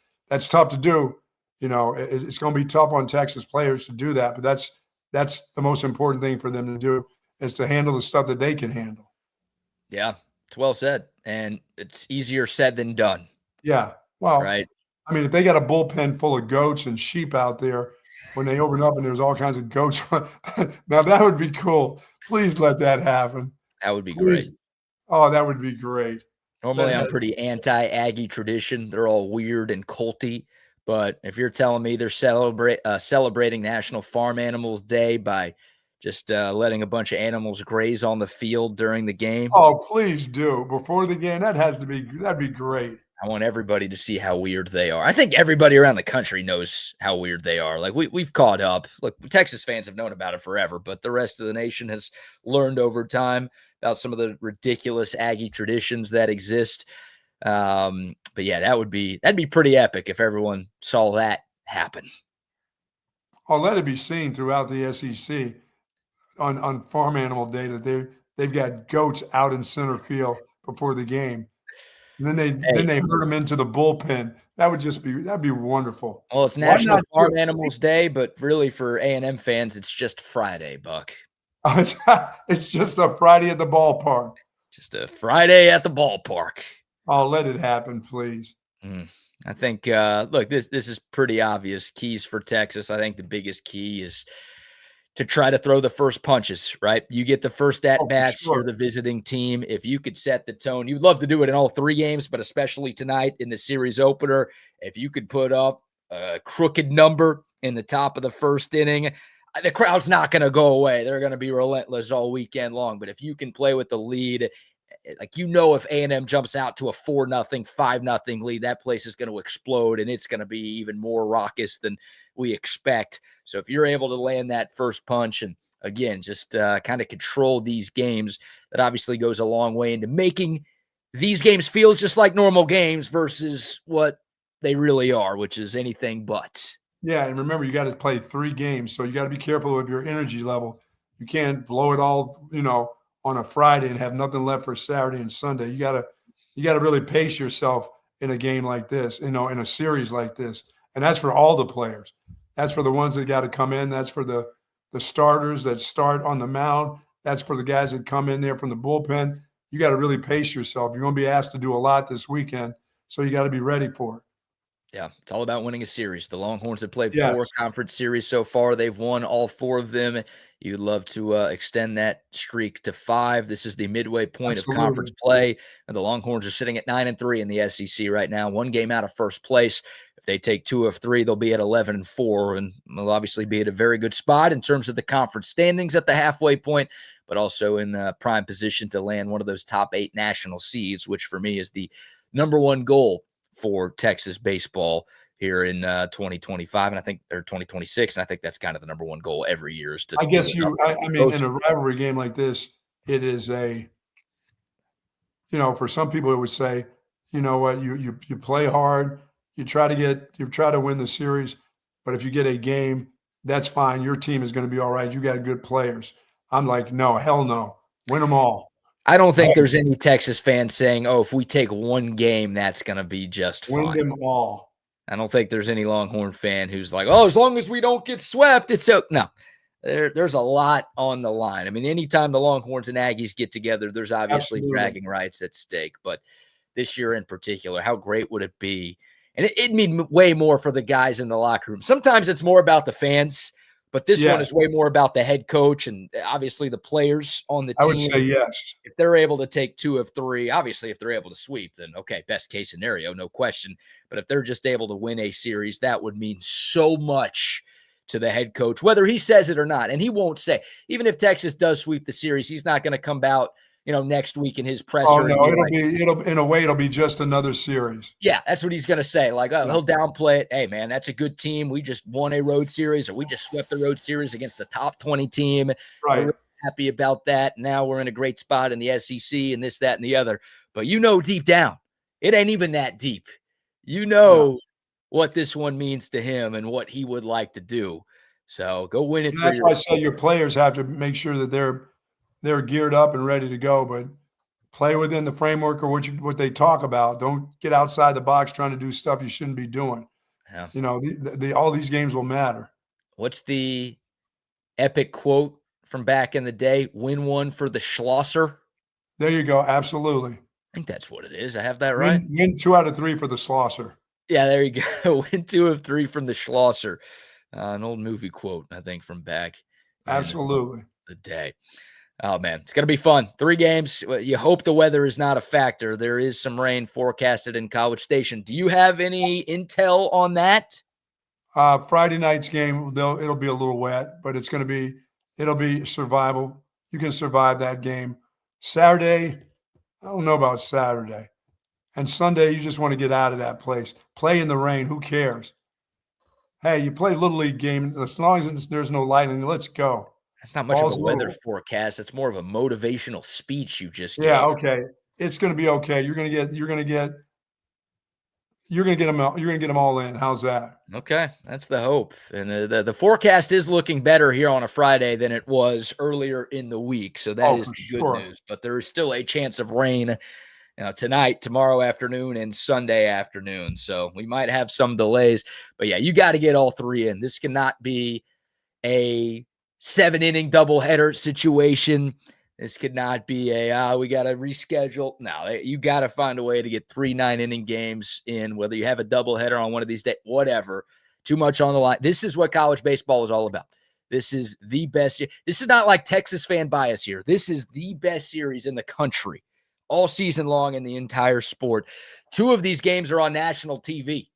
tough to do. It's going to be tough on Texas players to do that, but that's the most important thing for them to do, is to handle the stuff that they can handle. Yeah, it's well said. And it's easier said than done. Yeah. Well, right. I mean, if they got a bullpen full of goats and sheep out there when they open up and there's all kinds of goats, now that would be cool. Please let that happen. That would be great. Oh, that would be great. Normally, I'm pretty anti-Aggie tradition. They're all weird and culty. But if you're telling me they're celebrating National Farm Animals Day by just letting a bunch of animals graze on the field during the game. Oh, please do. Before the game, that'd be great. I want everybody to see how weird they are. I think everybody around the country knows how weird they are. Like we've caught up. Look, Texas fans have known about it forever, but the rest of the nation has learned over time about some of the ridiculous Aggie traditions that exist. But yeah, that'd be pretty epic if everyone saw that happen. I'll let it be seen throughout the SEC on Farm Animal Day that they've got goats out in center field before the game. And then they herd them into the bullpen. That'd be wonderful. Well, it's National Farm Animals Day, but really for A&M fans, it's just Friday, Buck. It's just a Friday at the ballpark. Just a Friday at the ballpark. Oh, let it happen, please. I think, look, this is pretty obvious. Keys for Texas. I think the biggest key is to try to throw the first punches, right? You get the first at-bats, you're the visiting team. If you could set the tone, you'd love to do it in all three games, but especially tonight in the series opener, if you could put up a crooked number in the top of the first inning, the crowd's not going to go away. They're going to be relentless all weekend long. But if you can play with the lead, like, if A&M jumps out to a 4-0, 5-0 lead, that place is going to explode, and it's going to be even more raucous than we expect. So if you're able to land that first punch and, again, just kind of control these games, that obviously goes a long way into making these games feel just like normal games versus what they really are, which is anything but. Yeah, and remember, you got to play 3 games, so you got to be careful of your energy level. You can't blow it all, on a Friday and have nothing left for Saturday and Sunday. You gotta really pace yourself in a game like this, in a series like this. And that's for all the players. That's for the ones that got to come in. That's for the starters that start on the mound. That's for the guys that come in there from the bullpen. You got to really pace yourself. You're going to be asked to do a lot this weekend, so you got to be ready for it. Yeah, it's all about winning a series. The Longhorns have played 4 conference series so far. They've won all 4 of them. You'd love to extend that streak to 5. This is the midway point of conference play. And the Longhorns are sitting at 9-3 in the SEC right now, 1 game out of first place. If they take 2 of 3, they'll be at 11-4, and they'll obviously be at a very good spot in terms of the conference standings at the halfway point, but also in prime position to land one of those top 8 national seeds, which for me is the number 1 goal for Texas baseball here in 2025, and I think, or 2026, and I think that's kind of the number 1 goal every year is to. I guess I mean, in a rivalry game like this, it is for some people it would say, you know what, you play hard, you try to win the series, but if you get a game, that's fine. Your team is going to be all right. You got good players. I'm like, no, hell no, win them all. I don't think there's any Texas fan saying, oh, if we take 1 game, that's going to be just fine. Win them all. I don't think there's any Longhorn fan who's like, oh, as long as we don't get swept, it's so. No, there's a lot on the line. I mean, anytime the Longhorns and Aggies get together, there's obviously bragging rights at stake. But this year in particular, how great would it be? And it'd mean way more for the guys in the locker room. Sometimes it's more about the fans, But this one Yes, is way more about the head coach and obviously the players on the I would say team. yes. If they're able to take 2 of 3, obviously, if they're able to sweep, then okay, best case scenario, no question. But if they're just able to win a series, that would mean so much to the head coach, whether he says it or not. And he won't say, even if Texas does sweep the series, he's not going to come out, next week in his Oh, presser and no, be like, in a way, it'll be just another series. yeah, that's what he's going to say. Like, Yeah. he'll downplay it. Hey, man, that's a good team. We just won a road series, or we just swept the road series against the top 20 team. We're Right. really happy about that. Now we're in a great spot in the SEC and this, that, and the other. But deep down, it ain't even that deep. Yeah. What this one means to him and what he would like to do. So go win it And for that's your. why I say your players have to make sure that they're geared up and ready to go, but play within the framework or what they talk about. Don't get outside the box trying to do stuff you shouldn't be doing. Yeah. All these games will matter. What's the epic quote from back in the day? Win one for the Schlosser. There you go. Absolutely. I think that's what it is. I have that right. Win 2 out of 3 for the Schlosser. Yeah, there you go. Win 2 of 3 from the Schlosser. An old movie quote, I think, from back in Absolutely. the day. Oh, man, it's going to be fun. 3 games. You hope the weather is not a factor. There is some rain forecasted in College Station. Do you have any intel on that? Friday night's game, it'll be a little wet, but it'll be survival. You can survive that game. Saturday, I don't know about Saturday. And Sunday, you just want to get out of that place. Play in the rain. Who cares? Hey, you play Little League game. As long as there's no lightning, let's go. That's not much of a Ball's weather moving. forecast. It's more of a motivational speech you just Yeah, gave. okay. It's going to be okay. You're going to get them all in. How's that? Okay, that's the hope. And the forecast is looking better here on a Friday than it was earlier in the week. So that is For the good sure. news. But there is still a chance of rain tonight, tomorrow afternoon, and Sunday afternoon. So we might have some delays. But yeah, you got to get all 3 in. This cannot be a 7-inning doubleheader situation. This could not be we got to reschedule. No, you got to find a way to get 3 9-inning games in, whether you have a doubleheader on one of these days, whatever. Too much on the line. This is what college baseball is all about. This is the best. This is not like Texas fan bias here. This is the best series in the country all season long in the entire sport. 2 of these games are on national TV.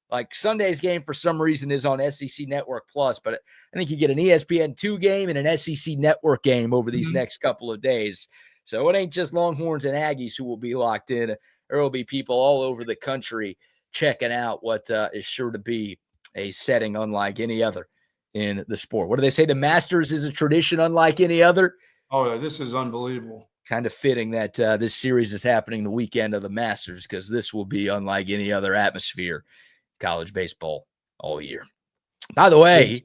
Like Sunday's game, for some reason, is on SEC Network Plus, but I think you get an ESPN2 game and an SEC Network game over these next couple of days. So it ain't just Longhorns and Aggies who will be locked in. There will be people all over the country checking out what is sure to be a setting unlike any other in the sport. What do they say? The Masters is a tradition unlike any other. Oh, yeah, this is unbelievable. Kind of fitting that this series is happening the weekend of the Masters, because this will be unlike any other atmosphere college baseball all year. By the way,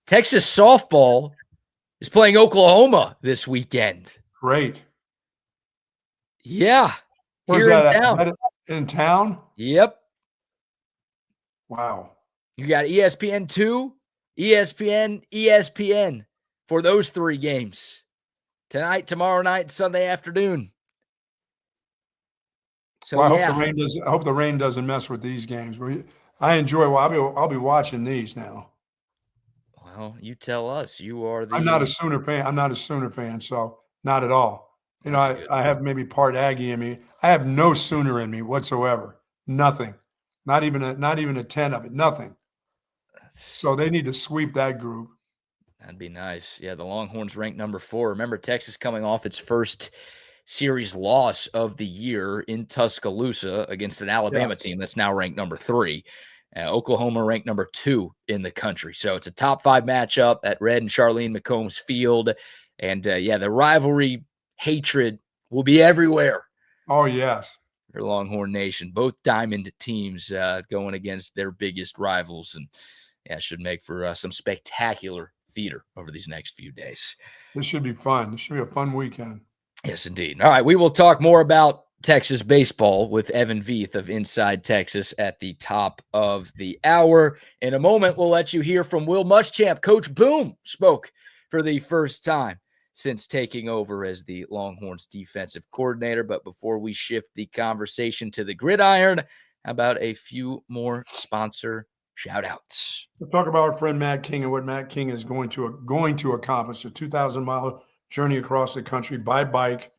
Texas softball is playing Oklahoma this weekend. Great. Yeah. Where's here that in at? town. Is that in town? Yep. Wow. You got ESPN2, ESPN for those 3 games. Tonight, tomorrow night, Sunday afternoon. So Well, yeah. I hope the rain doesn't mess with these games. I enjoy. Well, I'll be watching these now. Well, you tell us. You are the. I'm not a Sooner fan, so not at all. I have maybe part Aggie in me. I have no Sooner in me whatsoever. Nothing. Not even a 10 of it. Nothing. So they need to sweep that group. That'd be nice. Yeah, the Longhorns ranked number 4. Remember, Texas coming off its first series loss of the year in Tuscaloosa against an Alabama team that's now ranked number 3. Oklahoma ranked number 2 in the country. So it's a top 5 matchup at Red and Charlene McCombs Field. And the rivalry hatred will be everywhere. Oh, yes. For Longhorn Nation. Both diamond teams going against their biggest rivals. And should make for some spectacular theater over these next few days. This should be fun. This should be a fun weekend. Yes, indeed. All right, we will talk more about Texas baseball with Evan Veith of Inside Texas at the top of the hour. In a moment, we'll let you hear from Will Muschamp. Coach Boom spoke for the first time since taking over as the Longhorns defensive coordinator. But before we shift the conversation to the gridiron, how about a few more sponsor shout-outs. Let's talk about our friend Matt King and what Matt King is going to accomplish. A 2,000-mile journey across the country by bike,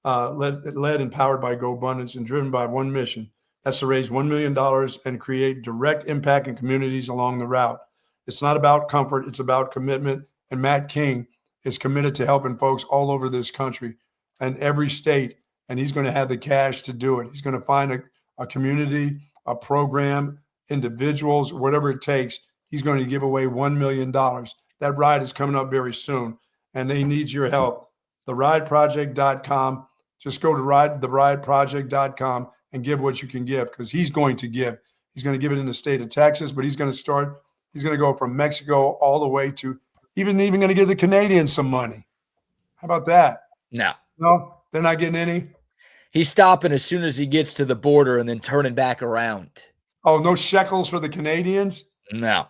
led and powered by Gobundance and driven by one mission. That's to raise $1 million and create direct impact in communities along the route. It's not about comfort. It's about commitment. And Matt King is committed to helping folks all over this country and every state. And he's going to have the cash to do it. He's going to find a community, a program, individuals, whatever it takes. He's going to give away $1 million. That ride is coming up very soon, and he needs your help. TheRideProject.com. Just go to TheRideProject.com and give what you can give, because he's going to give. He's going to give it in the state of Texas, but he's going to go from Mexico all the way to even going to give the Canadians some money. How about that? No, they're not getting any. He's stopping as soon as he gets to the border and then turning back around. Oh, no shekels for the Canadians? No.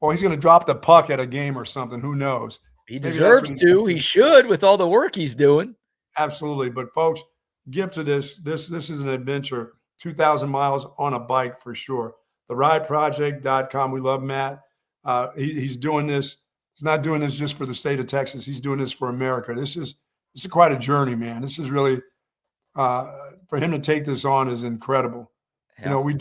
Oh, he's going to drop the puck at a game or something. Who knows? He deserves to. He should, with all the work he's doing. Absolutely. But, folks, give to this. This is an adventure. 2,000 miles on a bike for sure. TheRideProject.com. We love Matt. He's doing this. He's not doing this just for the state of Texas. He's doing this for America. This is quite a journey, man. This is really for him to take this on is incredible. Yeah. You know, we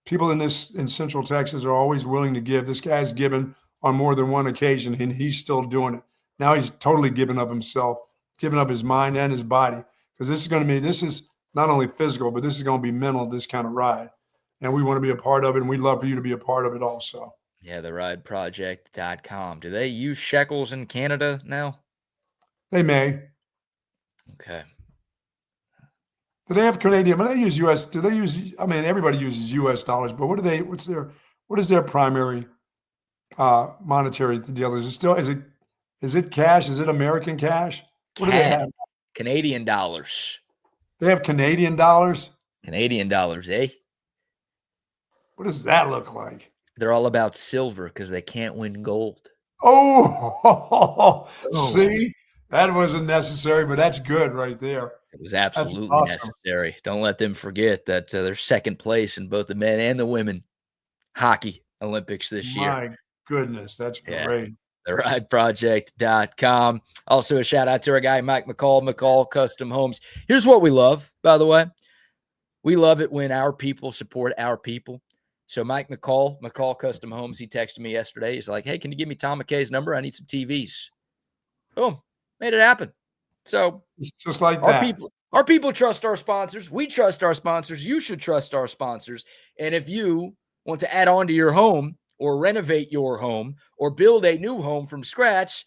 people in Central Texas are always willing to give. This guy's given on more than one occasion, and he's still doing it. Now he's totally given up himself, given up his mind and his body, because this is not only physical, but this is going to be mental, this kind of ride. And we want to be a part of it, and we'd love for you to be a part of it also. Yeah, TheRideProject.com. Do they use shekels in Canada now? They may. Okay. Do they have Canadian? But they use U.S. Do they use? I mean, everybody uses U.S. dollars, but what is their primary monetary deal? Is it cash? Is it American cash? What do they have? Canadian dollars. They have Canadian dollars? Canadian dollars, eh? What does that look like? They're all about silver because they can't win gold. Oh, see? That wasn't necessary, but that's good right there. It was absolutely necessary. Don't let them forget that they're second place in both the men and the women hockey Olympics this year. My goodness, that's great. TheRideProject.com. Also, a shout out to our guy, Mike McCall Custom Homes. Here's what we love, by the way. We love it when our people support our people. So Mike McCall Custom Homes, he texted me yesterday. He's like, hey, can you give me Tom McKay's number? I need some TVs. Boom. Made it happen. So it's just like that. Our people trust our sponsors. We trust our sponsors. You should trust our sponsors. And if you want to add on to your home or renovate your home or build a new home from scratch,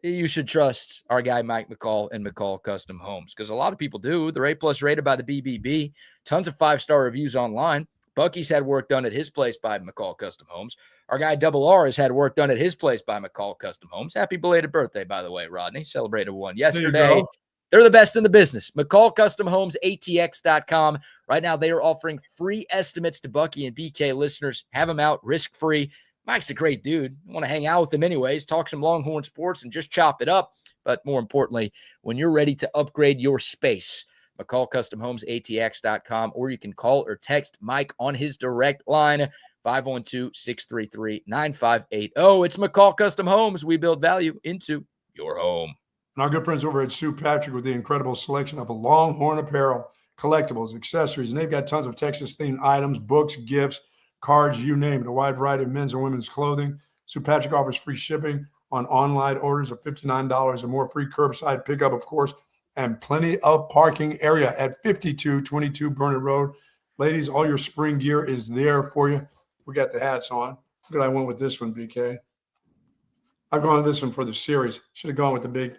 you should trust our guy, Mike McCall and McCall Custom Homes, because a lot of people do. They're A+ rated by the BBB. Tons of 5-star reviews online. Bucky's had work done at his place by McCall Custom Homes. Our guy Double R has had work done at his place by McCall Custom Homes. Happy belated birthday, by the way, Rodney. Celebrated one yesterday. They're the best in the business. McCall Custom Homes, ATX.com. Right now, they are offering free estimates to Bucky and BK listeners. Have them out risk-free. Mike's a great dude. I want to hang out with him anyways, talk some Longhorn sports and just chop it up. But more importantly, when you're ready to upgrade your space, McCall Custom Homes, ATX.com, or you can call or text Mike on his direct line, 512-633-9580. It's McCall Custom Homes. We build value into your home. And our good friends over at Sue Patrick with the incredible selection of Longhorn apparel, collectibles, accessories, and they've got tons of Texas-themed items, books, gifts, cards, you name it, a wide variety of men's and women's clothing. Sue Patrick offers free shipping on online orders of $59 or more, free curbside pickup, of course, and plenty of parking area at 5222 Burnett Road. Ladies, all your spring gear is there for you. We got the hats on. Look at I went with this one, BK. I've gone with this one for the series. Should have gone with the big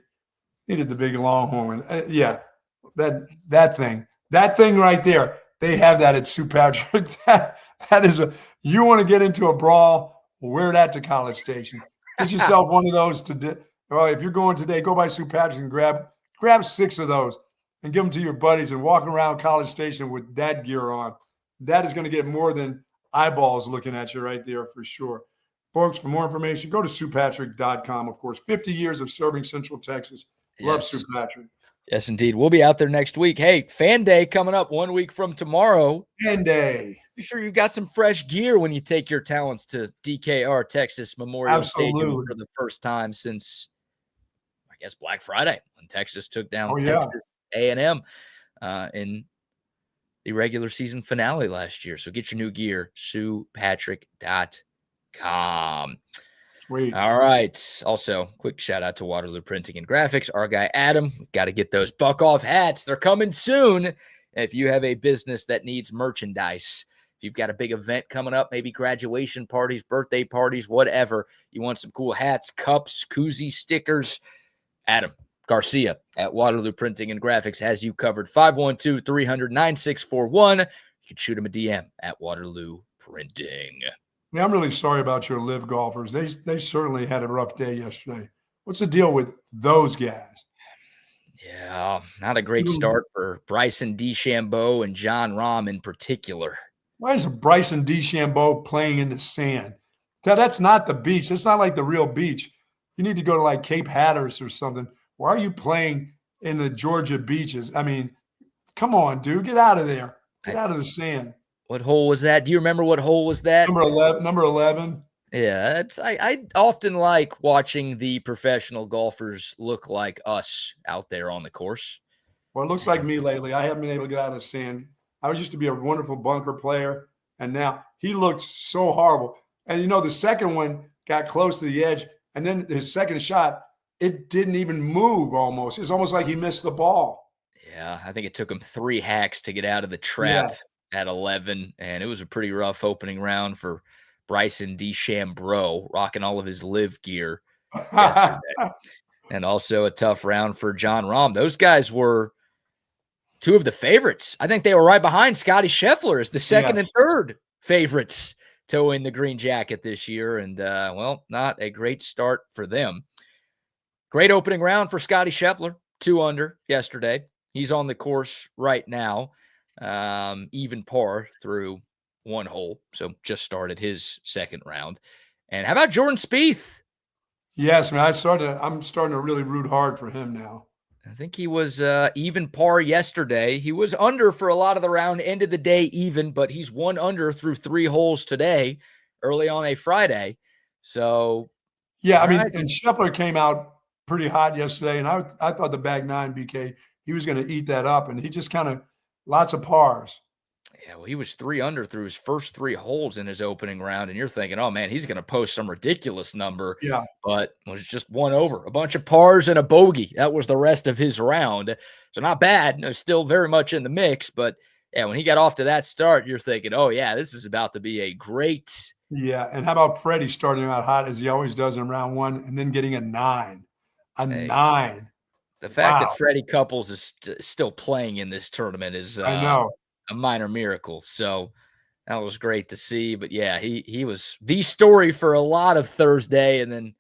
Longhorn. Yeah, that thing right there. They have that at Sue Patrick. That is you want to get into a brawl, wear that to College Station. Get yourself one of those today. Well, if you're going today, go by Sue Patrick and grab 6 of those and give them to your buddies and walk around College Station with that gear on. That is going to get more than eyeballs looking at you right there for sure. Folks, for more information, go to SuePatrick.com. Of course, 50 years of serving Central Texas. Love Sue Patrick. Yes, indeed. We'll be out there next week. Hey, Fan Day coming up 1 week from tomorrow. Fan Day. be sure you've got some fresh gear when you take your talents to DKR Texas Memorial Stadium Absolutely. for the first time since, I guess, Black Friday when Texas took down Oh, yeah. Texas A&M in the regular season finale last year. So get your new gear, SuePatrick.com. Sweet. All right. Also, quick shout out to Waterloo Printing and Graphics. Our guy Adam, we've got to get those buck off hats. They're coming soon. If you have a business that needs merchandise, if you've got a big event coming up, maybe graduation parties, birthday parties, whatever, you want some cool hats, cups, koozies, stickers, Adam Garcia at Waterloo Printing and Graphics has you covered. 512-300-9641. You can shoot him a DM at Waterloo Printing. Yeah, I'm really sorry about your live golfers. They certainly had a rough day yesterday. What's the deal with those guys? Yeah, not a great start for Bryson DeChambeau and John Rahm in particular. Why is Bryson DeChambeau playing in the sand? That's not the beach. That's not like the real beach. You need to go to like Cape Hatteras or something. Why are you playing in the Georgia beaches? I mean, come on, dude. Get out of there. Get out of the sand. What hole was that? Do you remember what hole was that? Number 11. Yeah, I often like watching the professional golfers look like us out there on the course. Well, it looks like me lately. I haven't been able to get out of the sand. I used to be a wonderful bunker player, and now he looks so horrible. And, you know, the second one got close to the edge, and then his second shot, it didn't even move almost. It's almost like he missed the ball. Yeah, I think it took him 3 hacks to get out of the trap at 11, and it was a pretty rough opening round for Bryson DeChambeau, rocking all of his live gear yesterday. And also a tough round for John Rahm. Those guys were 2 of the favorites. I think they were right behind Scotty Scheffler as the second and third favorites to win the green jacket this year. And, well, not a great start for them. Great opening round for Scotty Scheffler, 2 under yesterday. He's on the course right now, even par through 1 hole. So just started his second round. And how about Jordan Spieth? Yes, man. I'm starting to really root hard for him now. I think he was even par yesterday. He was under for a lot of the round, end of the day even, but he's 1 under through 3 holes today, early on a Friday. So, yeah, I mean, and Scheffler came out pretty hot yesterday, and I thought the bag 9 BK, he was going to eat that up, and he just kind of lots of pars. Yeah, well, he was 3 under through his first 3 holes in his opening round, and you're thinking, oh, man, he's going to post some ridiculous number. Yeah. But was just 1 over. A bunch of pars and a bogey. That was the rest of his round. So not bad. No, still very much in the mix. But, yeah, when he got off to that start, you're thinking, oh, yeah, this is about to be a great. Yeah, and how about Freddie starting out hot as he always does in round 1 and then getting a 9? A 9. The fact that Freddie Couples is still playing in this tournament is I know. A minor miracle. So that was great to see. But yeah, he was the story for a lot of Thursday and then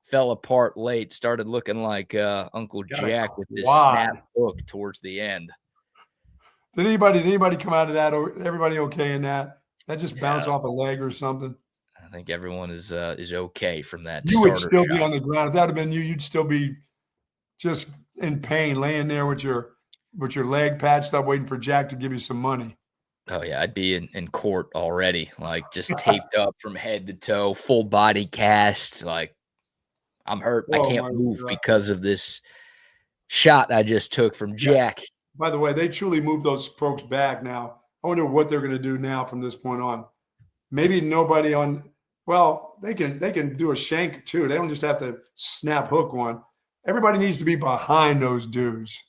fell apart late, started looking like Uncle Jack with this snap hook towards the end. Did anybody come out of that? Everybody okay in that? That just bounced off a leg or something? I think everyone is okay from that. You would still be on the ground. If that had been you, you'd still be just in pain, laying there with your leg patched up, waiting for Jack to give you some money. Oh, yeah, I'd be in court already, like just taped up from head to toe, full body cast. Like, I'm hurt. I can't move because of this shot I just took from Jack. By the way, they truly moved those folks back now. I wonder what they're going to do now from this point on. Maybe nobody on – well, they can do a shank too. They don't just have to snap hook one. Everybody needs to be behind those dudes.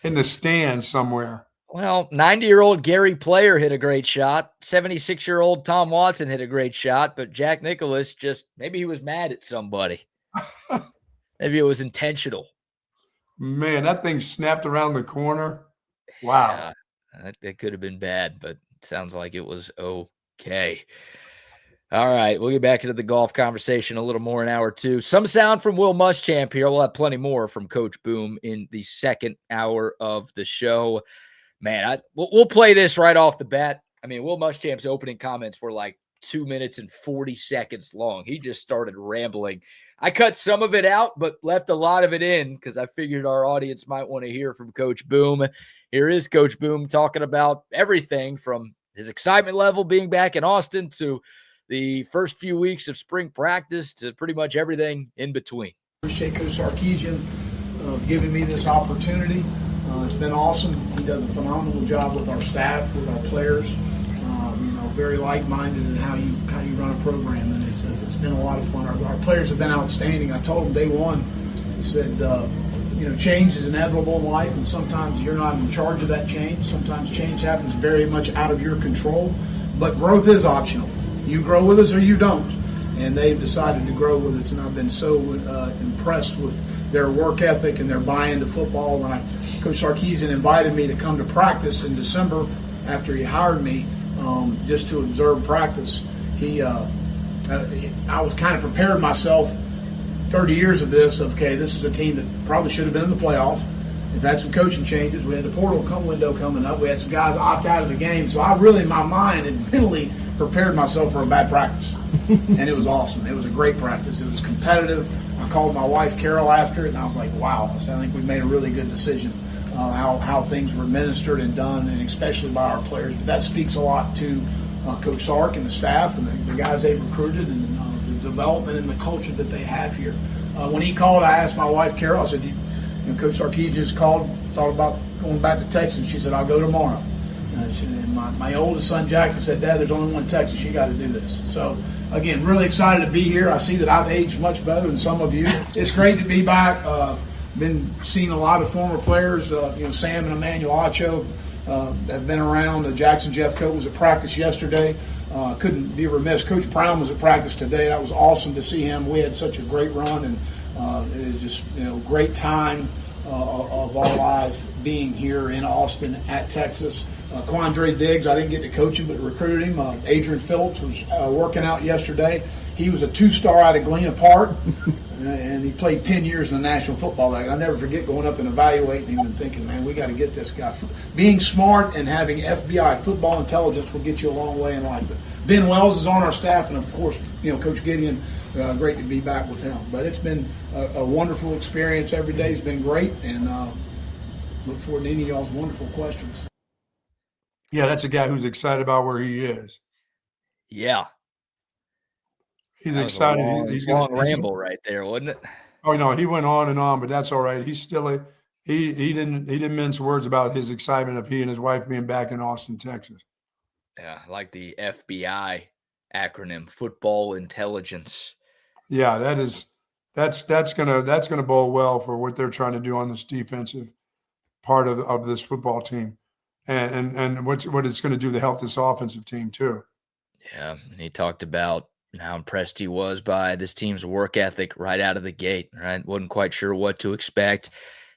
In the stand somewhere. Well, 90-year-old Gary Player hit a great shot. 76-year-old Tom Watson hit a great shot, but Jack Nicklaus maybe he was mad at somebody. Maybe it was intentional. Man, that thing snapped around the corner. Wow. Yeah, that could have been bad, but it sounds like it was okay. All right, we'll get back into the golf conversation a little more in hour 2. Some sound from Will Muschamp here. We'll have plenty more from Coach Boom in the second hour of the show. Man, we'll play this right off the bat. I mean, Will Muschamp's opening comments were like 2 minutes and 40 seconds long. He just started rambling. I cut some of it out, but left a lot of it in because I figured our audience might want to hear from Coach Boom. Here is Coach Boom talking about everything from his excitement level being back in Austin to the first few weeks of spring practice to pretty much everything in between. Appreciate Coach Sarkisian giving me this opportunity. It's been awesome. He does a phenomenal job with our staff, with our players. Very like-minded in how you run a program, and it's been a lot of fun. Our players have been outstanding. I told them day one, I said, change is inevitable in life, and sometimes you're not in charge of that change. Sometimes change happens very much out of your control, but growth is optional. You grow with us or you don't, and they've decided to grow with us, and I've been so impressed with their work ethic and their buy-in to football. When Coach Sarkisian invited me to come to practice in December after he hired me, just to observe practice, I was kind of prepared myself 30 years of this. Okay, this is a team that probably should have been in the playoff. They've had some coaching changes. We had the portal window coming up. We had some guys opt out of the game. So I really, in my mind, had mentally prepared myself for a bad practice. And it was awesome. It was a great practice. It was competitive. I called my wife, Carol, after it, and I was like, wow. I think we made a really good decision. How things were administered and done, and especially by our players. But that speaks a lot to Coach Sark and the staff and the guys they've recruited, and the development and the culture that they have here. When he called, I asked my wife, Carol, I said, Coach Sarkisian just called, thought about going back to Texas. She said, I'll go tomorrow. And my oldest son, Jackson, said, Dad, there's only one Texas. You got to do this. So, again, really excited to be here. I see that I've aged much better than some of you. It's great to be back. Been seeing a lot of former players. Sam and Emmanuel Acho have been around. Jackson Jeffcoat was at practice yesterday. Couldn't be remiss. Coach Brown was at practice today. That was awesome to see him. We had such a great run, and it was just great time of our life being here in Austin at Texas. Quandre Diggs, I didn't get to coach him, but recruited him. Adrian Phillips was working out yesterday. He was a 2-star out of Galena Park. And he played 10 years in the National Football League. I never forget going up and evaluating him and thinking, man, we got to get this guy. Being smart and having FBI football intelligence will get you a long way in life. But Ben Wells is on our staff, and of course, Coach Gideon. Great to be back with him. But it's been a wonderful experience. Every day's been great, and look forward to any of y'all's wonderful questions. Yeah, that's a guy who's excited about where he is. Yeah. He's excited. He's going to ramble right there, wasn't it? Oh no, he went on and on, but that's all right. He's still he didn't mince words about his excitement of he and his wife being back in Austin, Texas. Yeah, I like the FBI acronym, football intelligence. Yeah, that's gonna bode well for what they're trying to do on this defensive part of this football team, and what it's going to do to help this offensive team too. Yeah, and he talked about how impressed he was by this team's work ethic right out of the gate, right? Wasn't quite sure what to expect.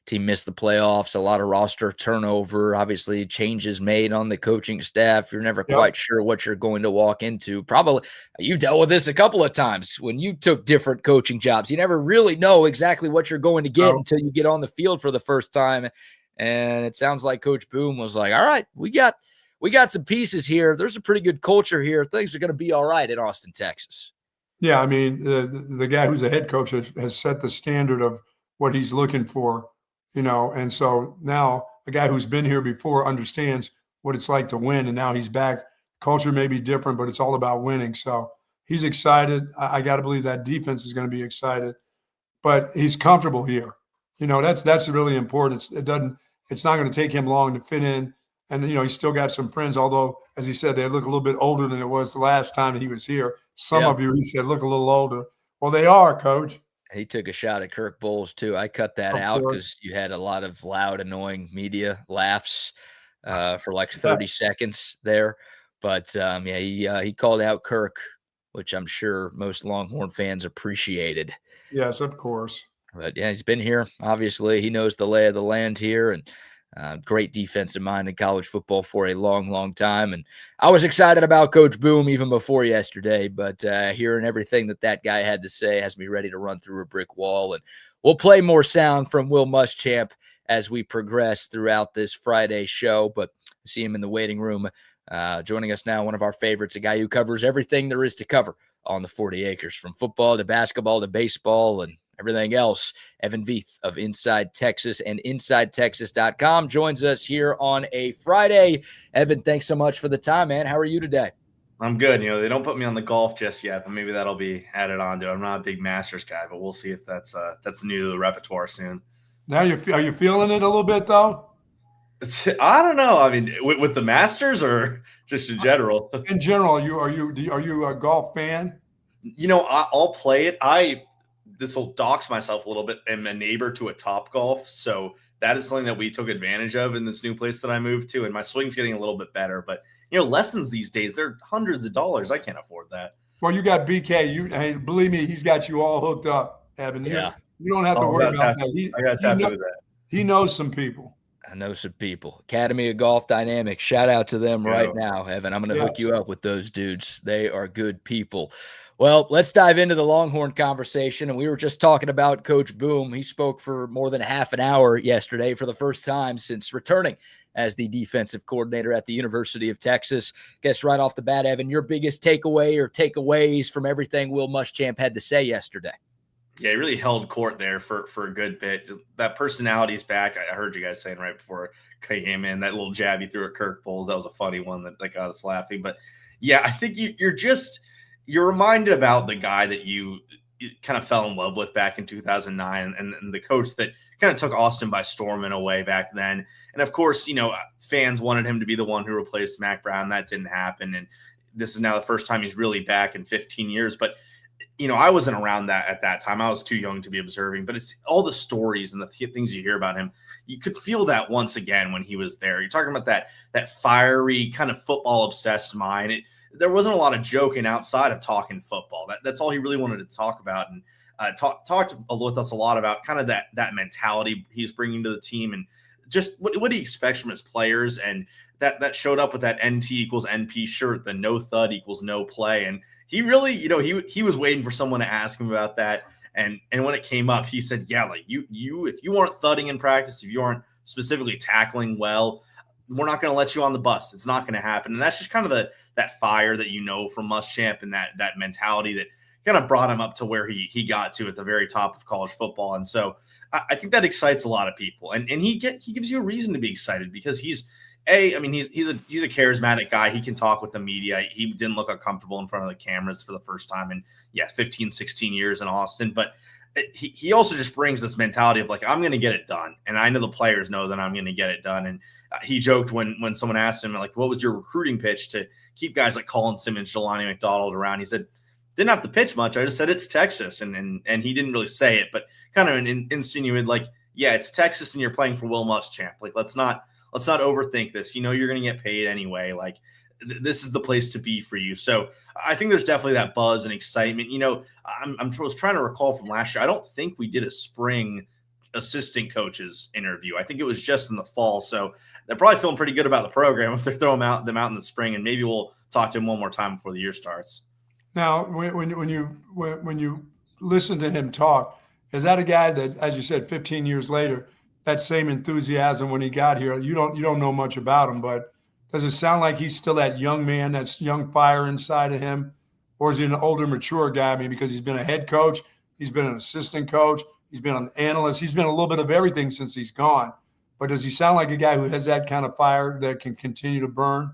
Team missed the playoffs, a lot of roster turnover, obviously changes made on the coaching staff. You're never quite sure what you're going to walk into. Probably you dealt with this a couple of times when you took different coaching jobs. You never really know exactly what you're going to get until you get on the field for the first time. And it sounds like Coach Boom was like, all right, we got some pieces here. There's a pretty good culture here. Things are going to be all right in Austin, Texas. Yeah, I mean, the guy who's a head coach has set the standard of what he's looking for, and so now a guy who's been here before understands what it's like to win, and now he's back. Culture may be different, but it's all about winning. So he's excited. I got to believe that defense is going to be excited, but he's comfortable here. That's really important. It's not going to take him long to fit in. And, he's still got some friends, although, as he said, they look a little bit older than it was the last time he was here. Some of you, he said, look a little older. Well, they are, Coach. He took a shot at Kirk Bowles, too. I cut that out because you had a lot of loud, annoying media laughs for like 30 seconds there. But, he called out Kirk, which I'm sure most Longhorn fans appreciated. Yes, of course. But, yeah, he's been here. Obviously, he knows the lay of the land here, and great defensive mind in college football for a long, long time. And I was excited about Coach Boom even before yesterday, but hearing everything that guy had to say has me ready to run through a brick wall. And we'll play more sound from Will Muschamp as we progress throughout this Friday show, but see him in the waiting room. Joining us now, one of our favorites, a guy who covers everything there is to cover on the 40 acres, from football to basketball to baseball and everything else. Evan Veith of Inside Texas and InsideTexas.com joins us here on a Friday. Evan, thanks so much for the time, man. How are you today? I'm good. They don't put me on the golf just yet, but maybe that'll be added on to it. I'm not a big Masters guy, but we'll see if that's new to the repertoire soon. Now are you feeling it a little bit though? I don't know. I mean, with the Masters or just in general? In general, are you a golf fan? I'll play it. This will dox myself a little bit. I'm a neighbor to a Top Golf, so that is something that we took advantage of in this new place that I moved to, and my swing's getting a little bit better. But lessons these days, they're hundreds of dollars. I can't afford that. Well, you got BK. Believe me, he's got you all hooked up, Evan. Yeah. You don't have to worry about that. I got to tap into that. He knows some people. I know some people. Academy of Golf Dynamics. Shout out to them right now, Evan. I'm going to hook you up with those dudes. They are good people. Well, let's dive into the Longhorn conversation. And we were just talking about Coach Boom. He spoke for more than half an hour yesterday for the first time since returning as the defensive coordinator at the University of Texas. Guess right off the bat, Evan, your biggest takeaway or takeaways from everything Will Muschamp had to say yesterday? Yeah, he really held court there for a good bit. That personality's back. I heard you guys saying right before he came in, that little jab he threw at Kirk Bowles. That was a funny one that got us laughing. But yeah, I think you're reminded about the guy that you kind of fell in love with back in 2009 and the coach that kind of took Austin by storm in a way back then. And of course, fans wanted him to be the one who replaced Mac Brown. That didn't happen. And this is now the first time he's really back in 15 years. But I wasn't around that at that time. I was too young to be observing, but it's all the stories and the things you hear about him. You could feel that once again when he was there. You're talking about that fiery kind of football obsessed mind. There wasn't a lot of joking outside of talking football. That's all he really wanted to talk about. And talked with us a lot about kind of that mentality he's bringing to the team and just what he expects from his players. And that showed up with that NT equals NP shirt, the no thud equals no play. And he really, he was waiting for someone to ask him about that. And when it came up, he said, yeah, like you, if you aren't thudding in practice, if you aren't specifically tackling well, we're not going to let you on the bus. It's not going to happen. And that's just kind of that fire that from Muschamp and that mentality that kind of brought him up to where he got to at the very top of college football. And so I think that excites a lot of people. And he gives you a reason to be excited because he's a charismatic guy. He can talk with the media. He didn't look uncomfortable in front of the cameras for the first time in 15, 16 years in Austin. But he also just brings this mentality of like, I'm going to get it done. And I know the players know that I'm going to get it done. And he joked when someone asked him, like, what was your recruiting pitch to keep guys like Colin Simmons, Jelani McDonald around? He said, didn't have to pitch much. I just said it's Texas. And he didn't really say it, but kind of insinuated like, yeah, it's Texas and you're playing for Will Muschamp. Like, let's not overthink this. You're going to get paid anyway. Like, this is the place to be for you. So I think there's definitely that buzz and excitement. I was trying to recall from last year. I don't think we did a spring assistant coaches interview. I think it was just in the fall. So they're probably feeling pretty good about the program if they're throwing them out in the spring. And maybe we'll talk to him one more time before the year starts. Now, when you listen to him talk, is that a guy that, as you said, 15 years later, that same enthusiasm when he got here? You don't know much about him, but does it sound like he's still that young man, that's young fire inside of him? Or is he an older, mature guy? I mean, because he's been a head coach, he's been an assistant coach, he's been an analyst, he's been a little bit of everything since he's gone. But does he sound like a guy who has that kind of fire that can continue to burn?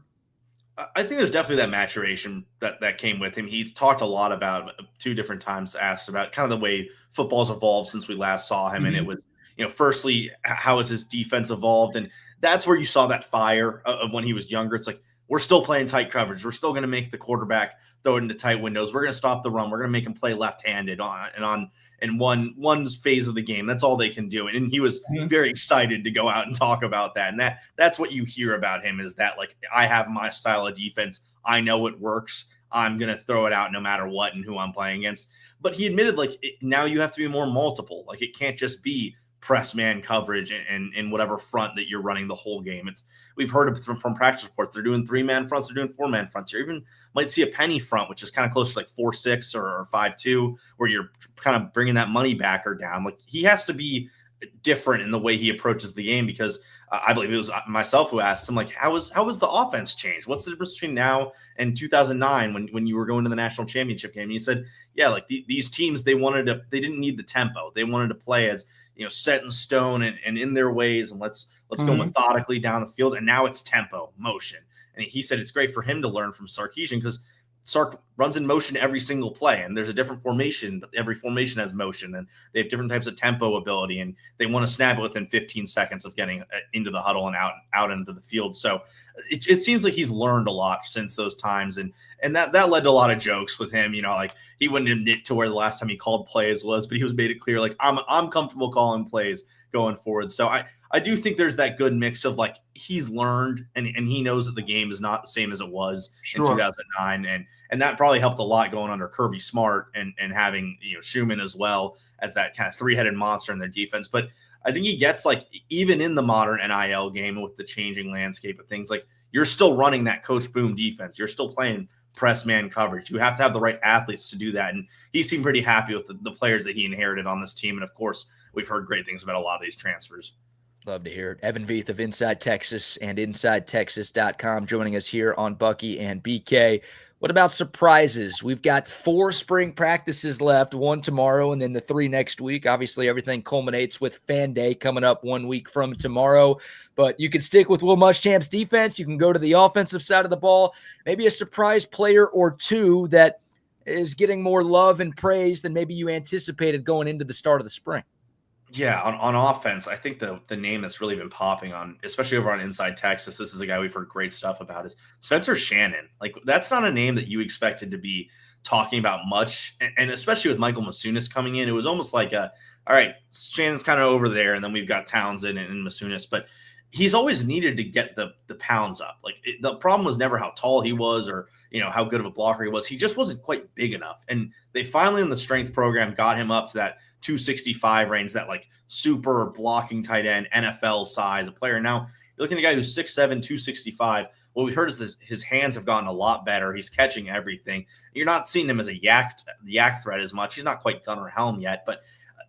I think there's definitely that maturation that came with him. He's talked a lot about, 2 different times asked about kind of the way football's evolved since we last saw him. Mm-hmm. And it was, firstly, how has his defense evolved? And that's where you saw that fire of when he was younger. It's like, we're still playing tight coverage. We're still going to make the quarterback throw it into tight windows. We're going to stop the run. We're going to make him play left-handed in one phase of the game. That's all they can do. And he was very excited to go out and talk about that. And that's what you hear about him is that, like, I have my style of defense. I know it works. I'm going to throw it out no matter what and who I'm playing against. But he admitted, like, now you have to be more multiple. Like, it can't just be press man coverage and whatever front that you're running the whole game. We've heard it from practice reports. They're doing 3-man fronts. They're doing 4-man fronts. You even might see a penny front, which is kind of close to like 4-6 or 5-2, where you're kind of bringing that money backer down. Like, he has to be different in the way he approaches the game, because I believe it was myself who asked him, like, how was the offense changed? What's the difference between now and 2009 when you were going to the national championship game? And he said, yeah, like these teams, they didn't need the tempo. They wanted to play as, set in stone and in their ways, and let's go methodically down the field. And now it's tempo, motion. And he said it's great for him to learn from Sarkisian, because Sark runs in motion every single play, and there's a different formation, but every formation has motion, and they have different types of tempo ability, and they want to snap it within 15 seconds of getting into the huddle and out into the field. So it seems like he's learned a lot since those times, and that led to a lot of jokes with him. Like, he wouldn't admit to where the last time he called plays was, but he was made it clear, like, I'm comfortable calling plays going forward. So I do think there's that good mix of, like, he's learned and he knows that the game is not the same as it was in 2009. And that probably helped a lot going under Kirby Smart and having, Schumann as well as that kind of three-headed monster in their defense. But I think he gets, like, even in the modern NIL game with the changing landscape of things, like, you're still running that Coach Boom defense. You're still playing press man coverage. You have to have the right athletes to do that. And he seemed pretty happy with the players that he inherited on this team. And of course, we've heard great things about a lot of these transfers. Love to hear it. Evan Veith of Inside Texas and InsideTexas.com joining us here on Bucky and BK. What about surprises? We've got 4 spring practices left, 1 tomorrow and then the 3 next week. Obviously, everything culminates with Fan Day coming up 1 week from tomorrow. But you can stick with Will Muschamp's defense. You can go to the offensive side of the ball. Maybe a surprise player or two that is getting more love and praise than maybe you anticipated going into the start of the spring. Yeah, on offense, I think the name that's really been popping on, especially over on Inside Texas, this is a guy we've heard great stuff about, is Spencer Shannon. Like, that's not a name that you expected to be talking about much, and especially with Michael Masunis coming in, it was almost like all right, Shannon's kind of over there, and then we've got Townsend and Masunis, but he's always needed to get the pounds up. Like, the problem was never how tall he was or how good of a blocker he was. He just wasn't quite big enough, and they finally in the strength program got him up to that 265 range, that like super blocking tight end, NFL size of player. Now you're looking at a guy who's 6'7", 265. What we heard is his hands have gotten a lot better. He's catching everything. You're not seeing him as a yak threat as much. He's not quite Gunnar Helm yet, but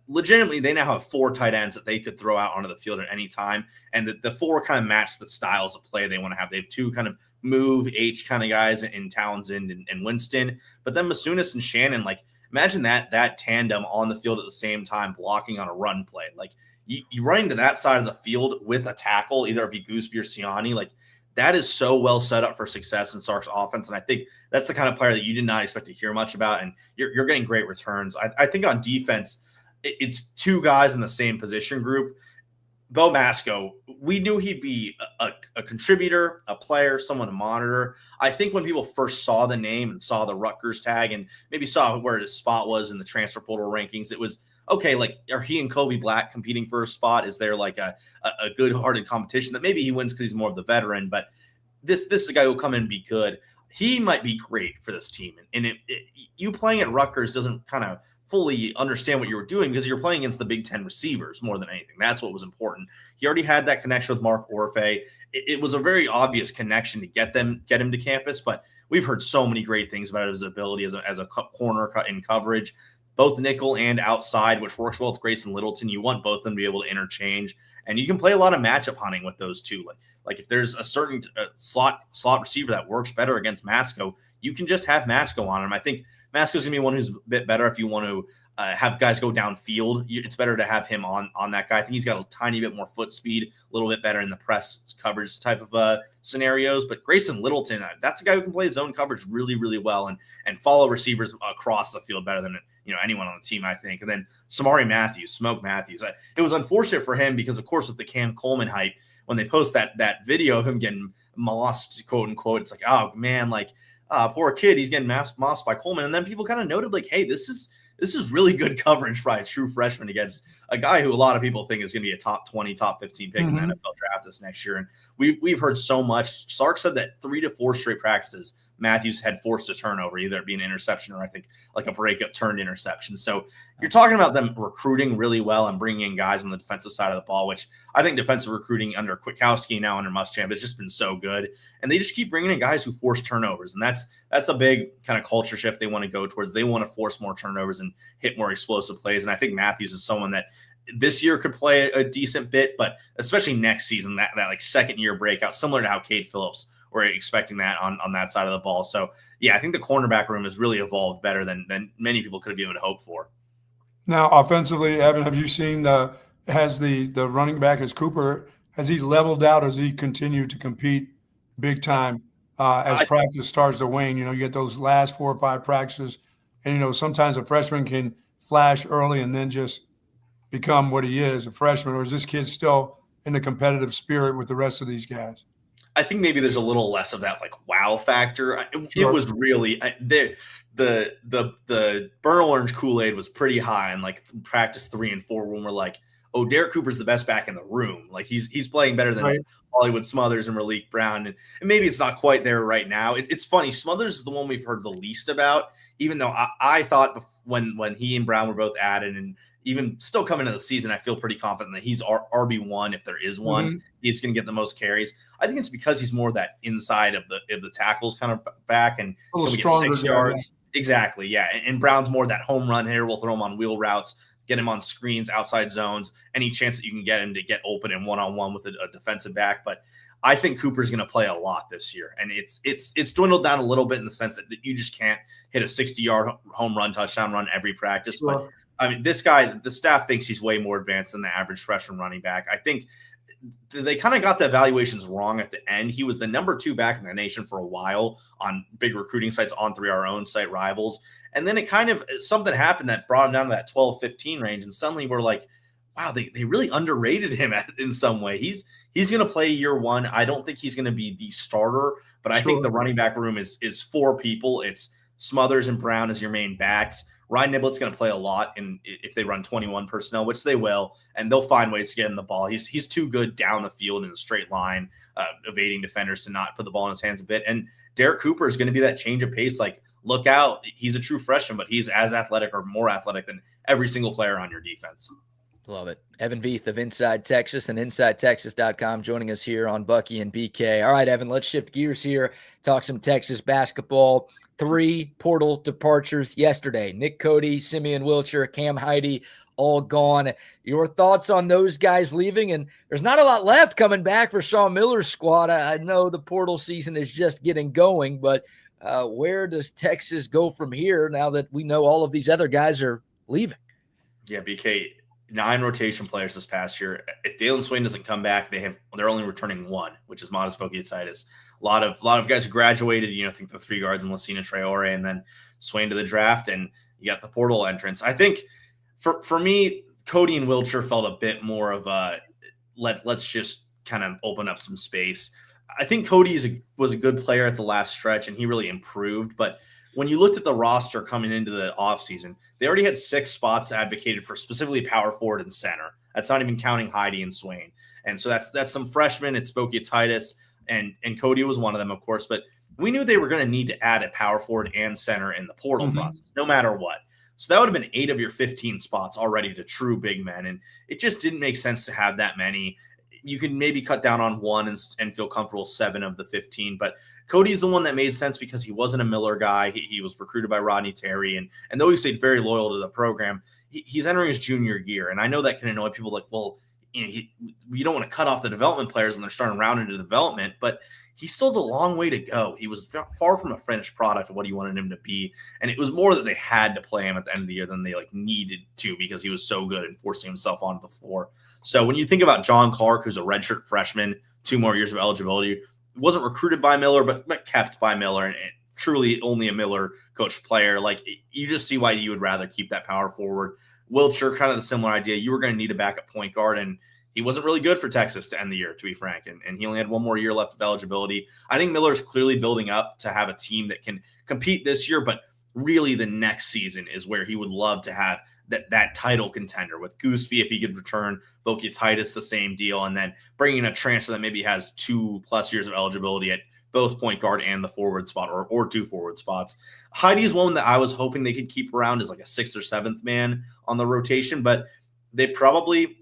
legitimately they now have 4 tight ends that they could throw out onto the field at any time. And the 4 kind of match the styles of play they want to have. They have 2 kind of move H kind of guys in Townsend and Winston, but then Masunis and Shannon, like, imagine that tandem on the field at the same time blocking on a run play. Like, you run into that side of the field with a tackle, either it be Gooseby or Siani. Like, that is so well set up for success in Sark's offense. And I think that's the kind of player that you did not expect to hear much about. And you're getting great returns. I think on defense, it's 2 guys in the same position group. Bo Masco, we knew he'd be a contributor, a player, someone to monitor. I think when people first saw the name and saw the Rutgers tag and maybe saw where his spot was in the transfer portal rankings, it was, okay, like, are he and Kobe Black competing for a spot? Is there like a good-hearted competition that maybe he wins because he's more of the veteran? But this is a guy who will come in and be good. He might be great for this team. And you playing at Rutgers doesn't kind of fully understand what you were doing because you're playing against the Big Ten receivers more than anything. That's what was important. He already had that connection with Mark Orfe. It was a very obvious connection to get him to campus, but we've heard so many great things about his ability as a corner in coverage, both nickel and outside, which works well with Grayson Littleton. You want both of them to be able to interchange, and you can play a lot of matchup hunting with those two. Like if there's a certain slot receiver that works better against Masco, you can just have Masco on him. I think Masco's going to be one who's a bit better if you want to have guys go downfield. It's better to have him on that guy. I think he's got a tiny bit more foot speed, a little bit better in the press coverage type of scenarios. But Grayson Littleton, that's a guy who can play his own coverage really, really well and follow receivers across the field better than anyone on the team, I think. And then Smoke Matthews. It was unfortunate for him because, of course, with the Cam Coleman hype, when they post that video of him getting mossed, quote unquote, it's like, oh man, like poor kid, he's getting mossed by Coleman. And then people kind of noted like, hey, this is really good coverage by a true freshman against a guy who a lot of people think is going to be a top 20, top 15 pick in the NFL draft this next year. And we've heard so much. Sark said that 3 to 4 straight practices, Matthews had forced a turnover, either it be an interception or I think like a breakup turned interception. So you're talking about them recruiting really well and bringing in guys on the defensive side of the ball, which I think defensive recruiting under Kwiatkowski, now under Muschamp, has just been so good. And they just keep bringing in guys who force turnovers. And that's a big kind of culture shift they want to go towards. They want to force more turnovers and hit more explosive plays. And I think Matthews is someone that this year could play a decent bit, but especially next season, that like second year breakout, similar to how Cade Phillips, we're expecting that on that side of the ball. So yeah, I think the cornerback room has really evolved better than many people could have even hoped for. Now, offensively, Evan, have you seen has the running back as Cooper, has he leveled out? Has he continued to compete big time as practice starts to wane? You get those last 4 or 5 practices, and sometimes a freshman can flash early and then just become what he is, a freshman. Or is this kid still in the competitive spirit with the rest of these guys? I think maybe there's a little less of that like wow factor. It was really the burnt orange Kool-Aid was pretty high in like practice 3 and 4 when we're like, oh, Derek Cooper's the best back in the room. Like he's playing better than Hollywood Smothers and Malik Brown. And maybe it's not quite there right now. It's funny. Smothers is the one we've heard the least about, even though I thought when he and Brown were both added, and even still coming into the season, I feel pretty confident that he's RB1 if there is one. Mm-hmm. He's going to get the most carries. I think it's because he's more that inside of the tackles kind of back, and a little stronger 6 yards. Exactly, yeah. And Brown's more that home run hitter. We'll throw him on wheel routes, get him on screens, outside zones, any chance that you can get him to get open and one-on-one with a defensive back. But I think Cooper's going to play a lot this year, and it's dwindled down a little bit in the sense that you just can't hit a 60-yard home run, touchdown run every practice. Sure. But I mean, this guy, the staff thinks he's way more advanced than the average freshman running back. I think they kind of got the evaluations wrong at the end. He was the number 2 back in the nation for a while on big recruiting sites, on 3 our own site Rivals. And then it kind of something happened that brought him down to that 12-15 range. And suddenly we're like, wow, they really underrated him in some way. He's going to play year 1. I don't think he's going to be the starter, but I think the running back room is 4 people. It's Smothers and Brown as your main backs. Ryan Niblett's going to play a lot if they run 21 personnel, which they will, and they'll find ways to get him the ball. He's too good down the field in a straight line, evading defenders to not put the ball in his hands a bit. And Derek Cooper is going to be that change of pace. Like, look out. He's a true freshman, but he's as athletic or more athletic than every single player on your defense. Love it. Evan Veith of Inside Texas and InsideTexas.com joining us here on Bucky and BK. All right, Evan, let's shift gears here. Talk some Texas basketball. 3 portal departures yesterday. Nick Cody, Simeon Wilcher, Cam Heide, all gone. Your thoughts on those guys leaving? And there's not a lot left coming back for Sean Miller's squad. I know the portal season is just getting going, but where does Texas go from here now that we know all of these other guys are leaving? Yeah, BK, 9 rotation players this past year. If Dalen Swain doesn't come back, they're only returning 1, which is Modest Vokietitis. A lot of guys graduated. I think the 3 guards and Lucina Traore, and then Swain to the draft, and you got the portal entrance. I think for me, Cody and Wilcher felt a bit more of a let's just kind of open up some space. I think Cody was a good player at the last stretch, and he really improved. But when you looked at the roster coming into the offseason, they already had 6 spots advocated for, specifically power forward and center. That's not even counting Heide and Swain. And so that's some freshmen. It's Vokietitis, and Cody was one of them, of course. But we knew they were going to need to add a power forward and center in the portal process, no matter what. So that would have been 8 of your 15 spots already to true big men. And it just didn't make sense to have that many. You can maybe cut down on 1 and feel comfortable 7 of the 15. But Cody's the one that made sense because he wasn't a Miller guy. He was recruited by Rodney Terry. And though he stayed very loyal to the program, he's entering his junior year. And I know that can annoy people like, well, you don't want to cut off the development players when they're starting round into development. But he still had a long way to go. He was far from a finished product of what he wanted him to be. And it was more that they had to play him at the end of the year than they needed to, because he was so good and forcing himself onto the floor. So when you think about John Clark, who's a redshirt freshman, 2 more years of eligibility, wasn't recruited by Miller, but kept by Miller, and truly only a Miller coached player. Like, you just see why you would rather keep that power forward. Wilcher, kind of the similar idea. You were going to need a backup point guard, and he wasn't really good for Texas to end the year, to be frank, and he only had 1 more year left of eligibility. I think Miller's clearly building up to have a team that can compete this year, but really the next season is where he would love to have that title contender with Gooseby, if he could return, Vokietitis, the same deal, and then bringing a transfer that maybe has 2+ years of eligibility at both point guard and the forward spot, or 2 forward spots. Heide is one that I was hoping they could keep around as like a 6th or 7th man on the rotation, but they probably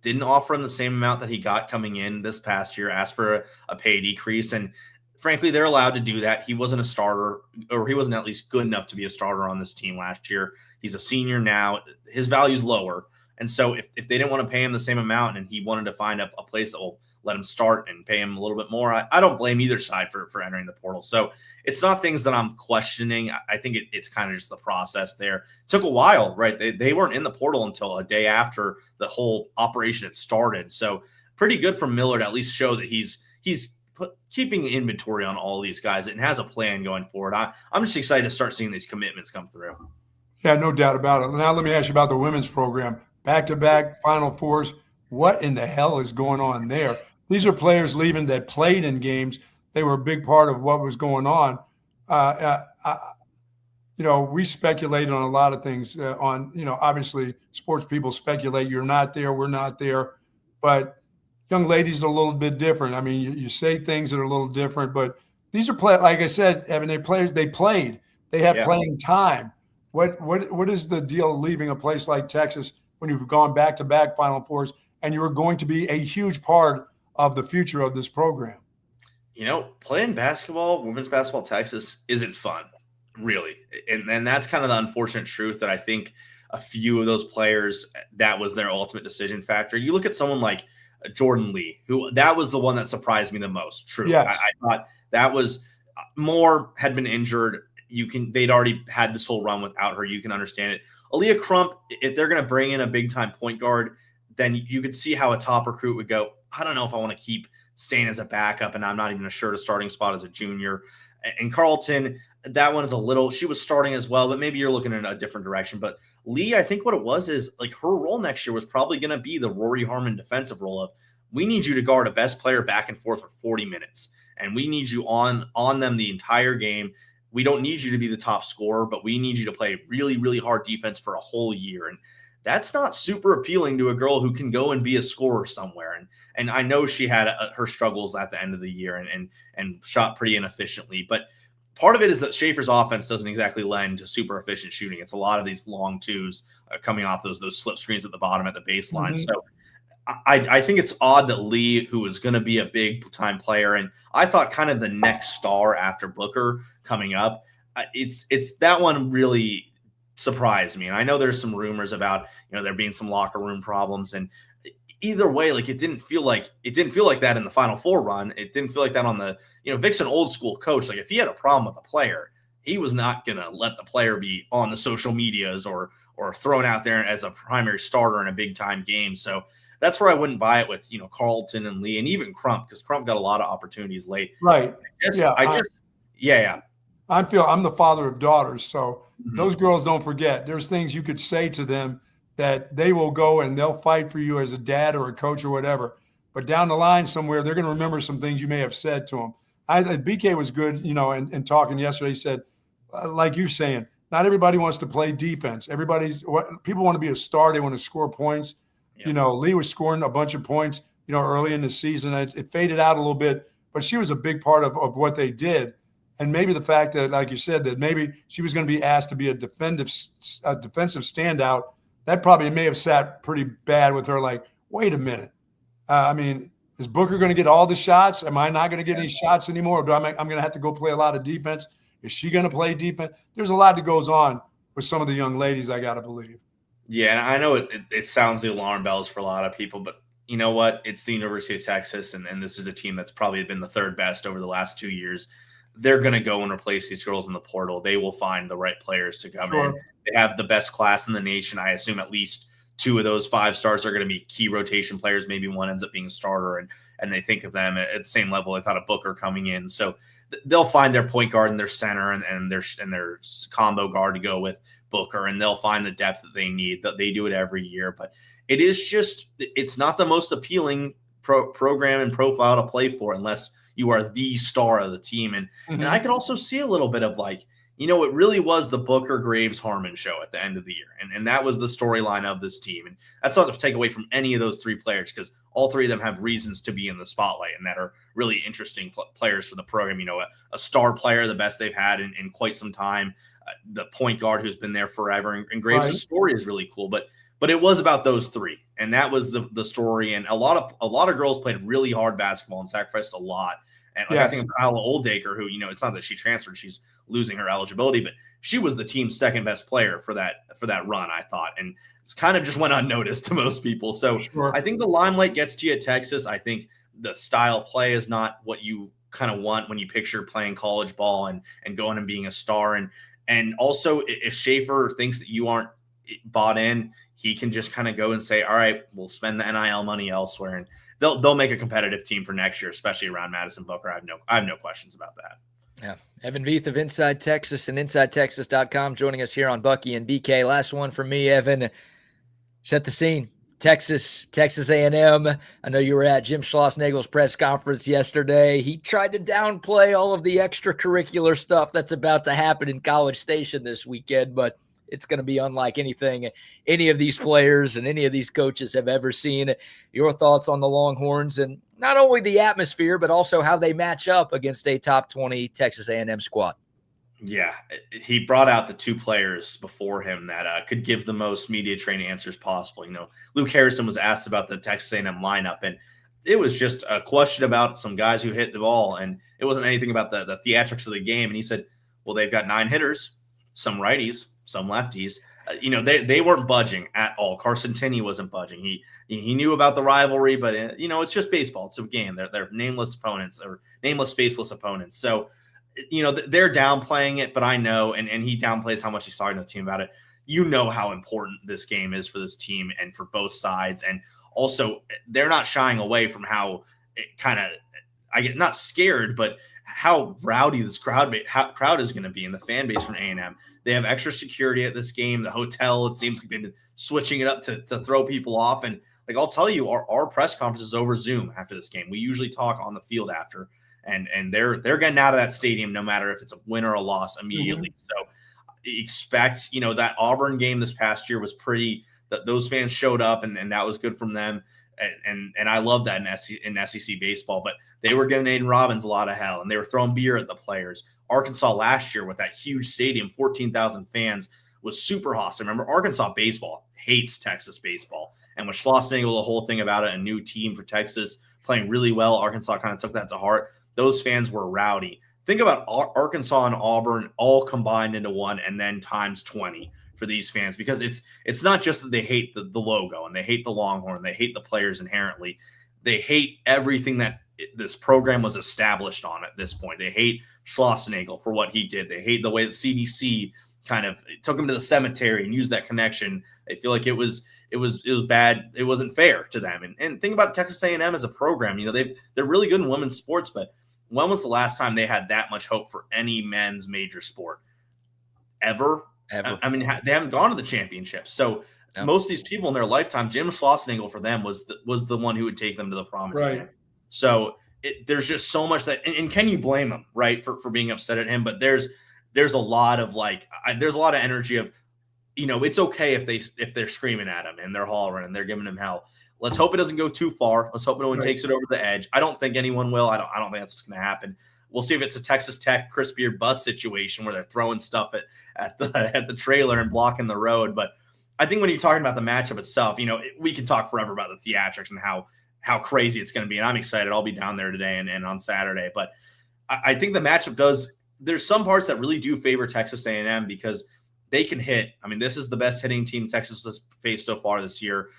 didn't offer him the same amount that he got coming in this past year, asked for a pay decrease. And frankly, they're allowed to do that. He wasn't a starter, or he wasn't at least good enough to be a starter on this team last year. He's a senior now. His value's lower. And so if they didn't want to pay him the same amount and he wanted to find a place that will let him start and pay him a little bit more, I don't blame either side for entering the portal. So it's not things that I'm questioning. I think it's kind of just the process there. It took a while, right? They weren't in the portal until a day after the whole operation had started. So pretty good from Miller to at least show that he's keeping inventory on all these guys and has a plan going forward. I'm just excited to start seeing these commitments come through. Yeah, no doubt about it. Now let me ask you about the women's program. Back-to-back Final Fours. What in the hell is going on there? These are players leaving that played in games. They were a big part of what was going on. We speculate on a lot of things obviously sports people speculate. You're not there. We're not there. But young ladies are a little bit different. I mean, you say things that are a little different, but these are like I said, Evan, they played. They have playing time. What is the deal leaving a place like Texas when you've gone back-to-back Final Fours and you're going to be a huge part of the future of this program? Playing basketball, women's basketball, Texas isn't fun, really. And that's kind of the unfortunate truth that I think a few of those players, that was their ultimate decision factor. You look at someone like Jordan Lee, who that was the one that surprised me the most. True. Yes. I thought that was Moore had been injured. They'd already had this whole run without her. You can understand it. Aaliyah Crump, if they're going to bring in a big time point guard, then you could see how a top recruit would go, I don't know if I want to keep Sane as a backup, and I'm not even sure a starting spot as a junior. And Carlton, that one is she was starting as well, but maybe you're looking in a different direction. But Lee, I think what it was is like her role next year was probably going to be the Rory Harmon defensive role of, we need you to guard a best player back and forth for 40 minutes. And we need you on them the entire game. We don't need you to be the top scorer, but we need you to play really, really hard defense for a whole year. And that's not super appealing to a girl who can go and be a scorer somewhere. And I know she had her struggles at the end of the year and shot pretty inefficiently. But part of it is that Schaefer's offense doesn't exactly lend to super efficient shooting. It's a lot of these long twos coming off those slip screens at the bottom at the baseline. Mm-hmm. So I think it's odd that Lee, who is going to be a big-time player, and I thought kind of the next star after Booker coming up, it's that one really surprised me. And I know there's some rumors about there being some locker room problems, and either way, like it didn't feel like that in the Final Four run. It didn't feel like that on the Vic's an old school coach. Like if he had a problem with a player, he was not going to let the player be on the social medias or thrown out there as a primary starter in a big-time game. So that's where I wouldn't buy it with, Carlton and Lee and even Crump, because Crump got a lot of opportunities late. Right. I'm the father of daughters. So those girls don't forget. There's things you could say to them that they will go and they'll fight for you as a dad or a coach or whatever. But down the line somewhere, they're going to remember some things you may have said to them. BK was good, in talking yesterday. He said, like you're saying, not everybody wants to play defense. People want to be a star. They want to score points. Yeah. Lee was scoring a bunch of points, early in the season. It faded out a little bit, but she was a big part of what they did. And maybe the fact that, like you said, that maybe she was going to be asked to be a defensive standout, that probably may have sat pretty bad with her. Like, wait a minute. Is Booker going to get all the shots? Am I not going to get any shots anymore? Or I'm going to have to go play a lot of defense? Is she going to play defense? There's a lot that goes on with some of the young ladies, I got to believe. Yeah, and I know it sounds the alarm bells for a lot of people, but you know what? It's the University of Texas, and this is a team that's probably been the third best over the last 2 years. They're going to go and replace these girls in the portal. They will find the right players to come in. They have the best class in the nation. I assume at least 2 of those 5 stars are going to be key rotation players. Maybe one ends up being a starter, and they think of them at the same level they thought of Booker coming in. So they'll find their point guard and their center and their combo guard to go with Booker, and they'll find the depth that they need. That they do it every year, but it's not the most appealing program and profile to play for unless you are the star of the team. And I could also see a little bit of like, it really was the Booker Graves Harmon show at the end of the year. And that was the storyline of this team. And that's not to take away from any of those 3 players, because all 3 of them have reasons to be in the spotlight and that are really interesting players for the program. A star player, the best they've had in quite some time, the point guard who's been there forever. And Graves' story is really cool, but it was about those 3. And that was the story. And a lot of girls played really hard basketball and sacrificed a lot. And like, I think of Kyla Oldacre, who, it's not that she transferred, she's losing her eligibility, but she was the team's second best player for that run, I thought. And it's kind of just went unnoticed to most people. So I think the limelight gets to you at Texas. I think the style of play is not what you kind of want when you picture playing college ball and going and being a star. And also, if Schaefer thinks that you aren't bought in, he can just kind of go and say, all right, we'll spend the NIL money elsewhere. And they'll make a competitive team for next year, especially around Madison Booker. I have no questions about that. Yeah. Evan Veith of Inside Texas and InsideTexas.com joining us here on Bucky and BK. Last one from me, Evan. Set the scene. Texas A&M. I know you were at Jim Schlossnagel's press conference yesterday. He tried to downplay all of the extracurricular stuff that's about to happen in College Station this weekend, but it's going to be unlike anything any of these players and any of these coaches have ever seen. Your thoughts on the Longhorns and not only the atmosphere, but also how they match up against a top 20 Texas A&M squad? Yeah, he brought out the two players before him that could give the most media trained answers possible. Luke Harrison was asked about the Texas A&M lineup, and it was just a question about some guys who hit the ball, and it wasn't anything about the theatrics of the game. And he said, well, they've got 9 hitters, some righties, some lefties. They weren't budging at all. Carson Tinney wasn't budging. He knew about the rivalry, but it's just baseball. It's a game. They're nameless opponents or nameless, faceless opponents. So, they're downplaying it, but I know, and he downplays how much he's talking to the team about it. How important this game is for this team and for both sides. And also, they're not shying away from how it kind of, I get not scared, but how rowdy this crowd is going to be in the fan base from A&M. They have extra security at this game. The hotel, it seems like they've been switching it up to throw people off. And like, I'll tell you, our press conference is over Zoom after this game. We usually talk on the field after. And they're getting out of that stadium no matter if it's a win or a loss immediately. Mm-hmm. So expect, that Auburn game this past year was pretty – that those fans showed up and that was good from them. And I love that in SEC baseball. But they were giving Aiden Robbins a lot of hell, and they were throwing beer at the players. Arkansas last year with that huge stadium, 14,000 fans, was super hostile. Remember, Arkansas baseball hates Texas baseball. And with Schlossnagel, the whole thing about it, a new team for Texas playing really well, Arkansas kind of took that to heart. Those fans were rowdy. Think about Arkansas and Auburn all combined into one and then times 20 for these fans, because it's not just that they hate the logo and they hate the Longhorn, they hate the players inherently. They hate everything that this program was established on at this point. They hate Schlossnagel for what he did. They hate the way the CDC kind of took him to the cemetery and used that connection. They feel like it was bad. It wasn't fair to them. And think about Texas A&M as a program. They're really good in women's sports, but when was the last time they had that much hope for any men's major sport? Ever? I mean, they haven't gone to the championship. So most of these people in their lifetime, Jim Schlossnagel for them was the one who would take them to the promised land. So there's just so much that, and can you blame them, right, for being upset at him? But there's a lot of there's a lot of energy of, it's okay if they're screaming at him and they're hollering and they're giving him hell. Let's hope it doesn't go too far. Let's hope no one takes it over the edge. I don't think anyone will. I don't think that's what's going to happen. We'll see if it's a Texas Tech Chris Beard bus situation where they're throwing stuff at the trailer and blocking the road. But I think when you're talking about the matchup itself, we can talk forever about the theatrics and how crazy it's going to be. And I'm excited. I'll be down there today and on Saturday. But I think the matchup there's some parts that really do favor Texas A&M because they can hit. I mean, this is the best hitting team Texas has faced so far this year.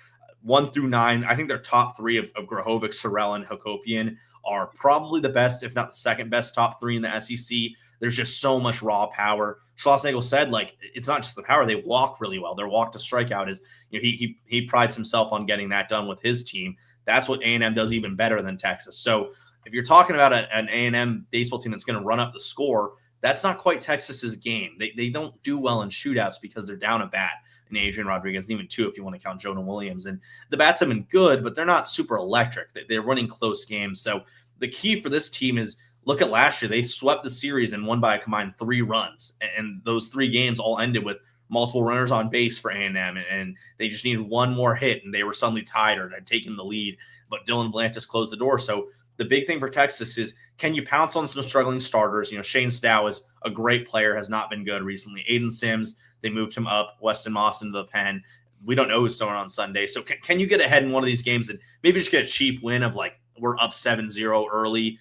1 through 9, I think their top 3 of Grahovic, Sorrell, and Hakopian are probably the best, if not the second best top 3 in the SEC. There's just so much raw power. Schlossnagel said, it's not just the power. They walk really well. Their walk to strikeout is, he prides himself on getting that done with his team. That's what A&M does even better than Texas. So if you're talking about an A&M baseball team that's going to run up the score, that's not quite Texas's game. They don't do well in shootouts because they're down a bat. And Adrian Rodriguez, and even 2 if you want to count Jonah Williams. And the bats have been good, but they're not super electric. They're running close games. So the key for this team is look at last year. They swept the series and won by a combined 3 runs. And those 3 games all ended with multiple runners on base for A&M. And they just needed one more hit, and they were suddenly tied or had taken the lead. But Dylan Vlantis closed the door. So the big thing for Texas is, can you pounce on some struggling starters? Shane Stow is a great player, has not been good recently. Aiden Sims, they moved him up. Weston Moss into the pen. We don't know who's throwing on Sunday. So can you get ahead in one of these games and maybe just get a cheap win of we're up 7-0 early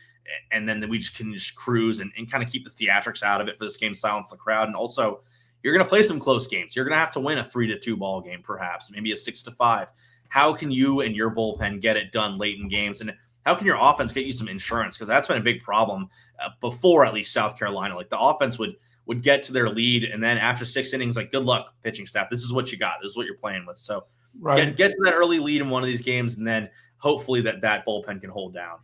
and then we can just cruise and kind of keep the theatrics out of it for this game, silence the crowd. And also, you're going to play some close games. You're going to have to win a 3-2 ball game, perhaps, maybe a 6-5. How can you and your bullpen get it done late in games? And how can your offense get you some insurance? Because that's been a big problem before, at least South Carolina. Like, the offense would get to their lead, and then after 6 innings, like, good luck, pitching staff. This is what you got. This is what you're playing with. So get to that early lead in one of these games, and then hopefully that bullpen can hold down.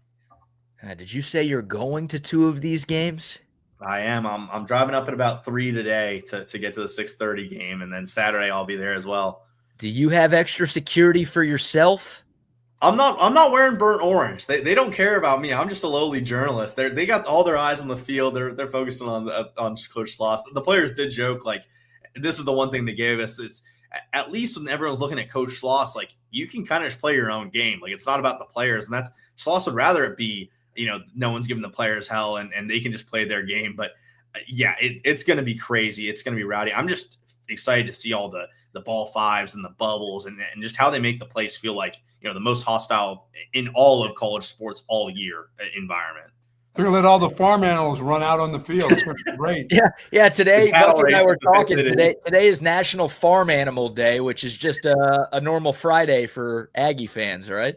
Did you say you're going to 2 of these games? I am. I'm driving up at about 3 today to get to the 6:30 game, and then Saturday I'll be there as well. Do you have extra security for yourself? I'm not wearing burnt orange. They don't care about me. I'm just a lowly journalist. They got all their eyes on the field. They're focusing on Coach Sloss. The players did joke, like, this is the one thing they gave us. It's at least when everyone's looking at Coach Sloss, like, you can kind of just play your own game. Like, it's not about the players, and that's Sloss would rather it be, no one's giving the players hell and they can just play their game. But it's going to be crazy. It's going to be rowdy. I'm just excited to see all the ball fives and the bubbles and just how they make the place feel like, the most hostile in all of college sports all year environment. They're going to let all the farm animals run out on the field. It's going to be great. Yeah. Today, Bucky and I were talking. Today is National Farm Animal Day, which is just a normal Friday for Aggie fans, right?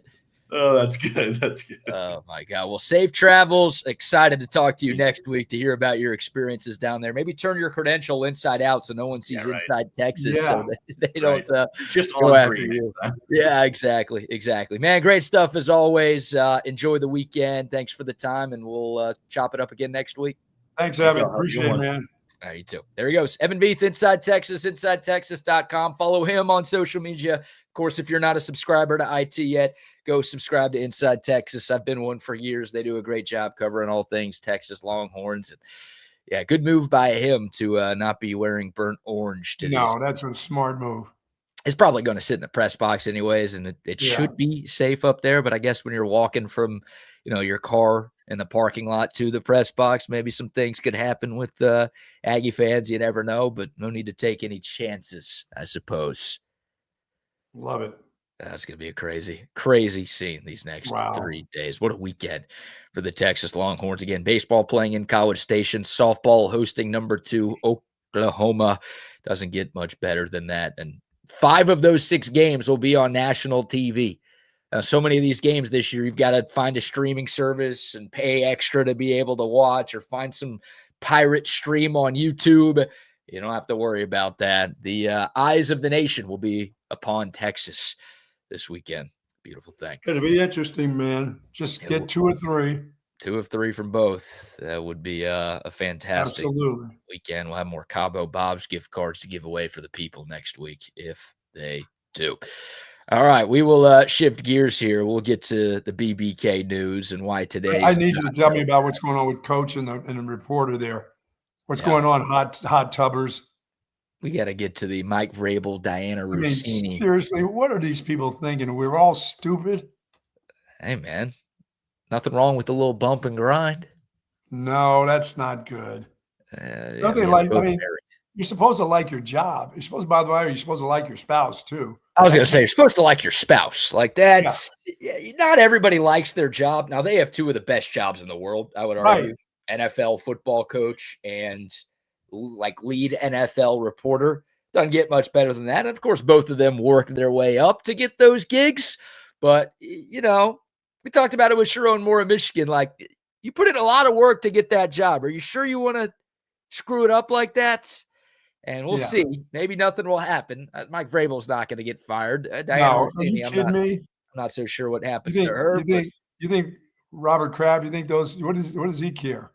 Oh, that's good. That's good. Oh, my God. Well, safe travels. Excited to talk to you next week to hear about your experiences down there. Maybe turn your credential inside out so no one sees inside Texas. So they don't just go after green. You. Yeah, exactly. Man, great stuff as always. Enjoy the weekend. Thanks for the time, and we'll chop it up again next week. Thanks, Evan. Appreciate it, man. All right, you too. There he goes. Evan Beath, Inside Texas, InsideTexas.com. Follow him on social media. Of course, if you're not a subscriber to IT yet, go subscribe to Inside Texas. I've been one for years. They do a great job covering all things Texas Longhorns. And yeah, good move by him to not be wearing burnt orange today. No, that's a smart move. It's probably going to sit in the press box anyways, and it should be safe up there. But I guess when you're walking from, your car in the parking lot to the press box, maybe some things could happen with Aggie fans. You never know, but no need to take any chances, I suppose. Love it. That's going to be a crazy scene these next 3 days. What a weekend for the Texas Longhorns. Again, baseball playing in College Station, softball hosting number 2, Oklahoma. Doesn't get much better than that. And 5 of those 6 games will be on national TV. So many of these games this year, you've got to find a streaming service and pay extra to be able to watch, or find some pirate stream on YouTube. You don't have to worry about that. The eyes of the nation will be upon Texas this weekend. Beautiful thing. It'll be interesting, man. Just get 2 or 3. 2 of 3 from both. That would be a fantastic weekend. We'll have more Cabo Bob's gift cards to give away for the people next week if they do. All right, we will shift gears here. We'll get to the BBK news and why today. I need you to tell me about what's going on with Coach and the reporter there. What's going on, hot tubbers? We got to get to the Mike Vrabel, Diana Rossini. Seriously, what are these people thinking? We're all stupid. Hey, man, nothing wrong with a little bump and grind. No, that's not good. Don't they like? I mean, you're supposed to like your job. You're supposed, by the way, you're supposed to like your spouse too. I was going to say, you're supposed to like your spouse. Like that's not everybody likes their job. Now they have 2 of the best jobs in the world, I would argue. NFL football coach and like lead NFL reporter. Doesn't get much better than that. And of course, both of them worked their way up to get those gigs. But, we talked about it with Sharon Moore in Michigan. Like, you put in a lot of work to get that job. Are you sure you want to screw it up like that? And we'll see. Maybe nothing will happen. Mike Vrabel's not going to get fired. Diana Rossini, I'm not so sure what happens to her. You think Robert Kraft? You think those? What does he care?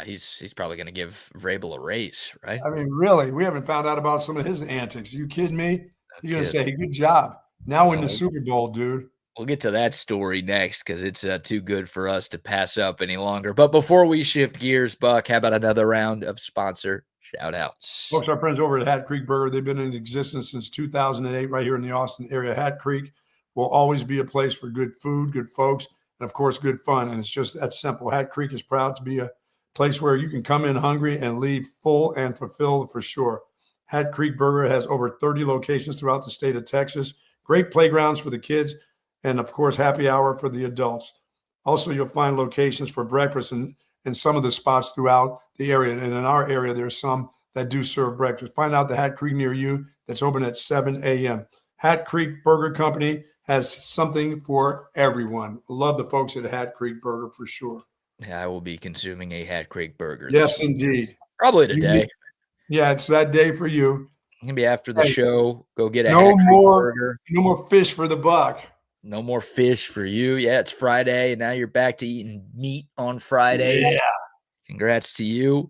He's probably going to give Vrabel a raise, right? I mean, really, we haven't found out about some of his antics. Are you kidding me? He's going to say, "Good job." Now in the Super Bowl, dude. We'll get to that story next because it's too good for us to pass up any longer. But before we shift gears, Buck, how about another round of sponsor shout-outs? Folks, our friends over at Hat Creek Burger, they've been in existence since 2008 right here in the Austin area. Hat Creek will always be a place for good food, good folks, and, of course, good fun. And it's just that simple. Hat Creek is proud to be a place where you can come in hungry and leave full and fulfilled for sure. Hat Creek Burger has over 30 locations throughout the state of Texas. Great playgrounds for the kids and, of course, happy hour for the adults. Also, you'll find locations for breakfast in some of the spots throughout the area. And in our area, there's some that do serve breakfast. Find out the Hat Creek near you that's open at 7 a.m. Hat Creek Burger Company has something for everyone. Love the folks at Hat Creek Burger for sure. Yeah, I will be consuming a Hat Creek burger. Yes, indeed. Probably today. Yeah, it's that day for you. Maybe after the show, go get a no Hat Creek more burger. No more fish for the buck. No more fish for you. Yeah, it's Friday, and now you're back to eating meat on Fridays. Yeah. Congrats to you.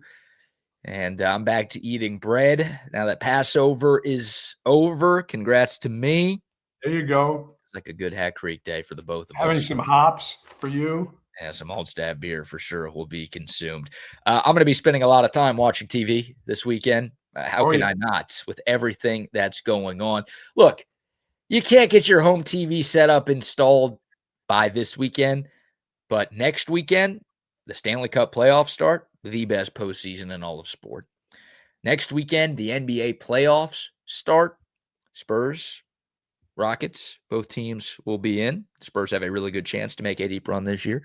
And I'm back to eating bread. Now that Passover is over, congrats to me. There you go. It's like a good Hat Creek day for the both of us. Having some hops for you. Yeah, some Altstadt beer for sure will be consumed. I'm going to be spending a lot of time watching TV this weekend. How can I not with everything that's going on? Look, you can't get your home TV setup installed by this weekend, but next weekend, the Stanley Cup playoffs start, the best postseason in all of sport. Next weekend, the NBA playoffs start. Spurs, Rockets, both teams will be in. Spurs have a really good chance to make a deep run this year.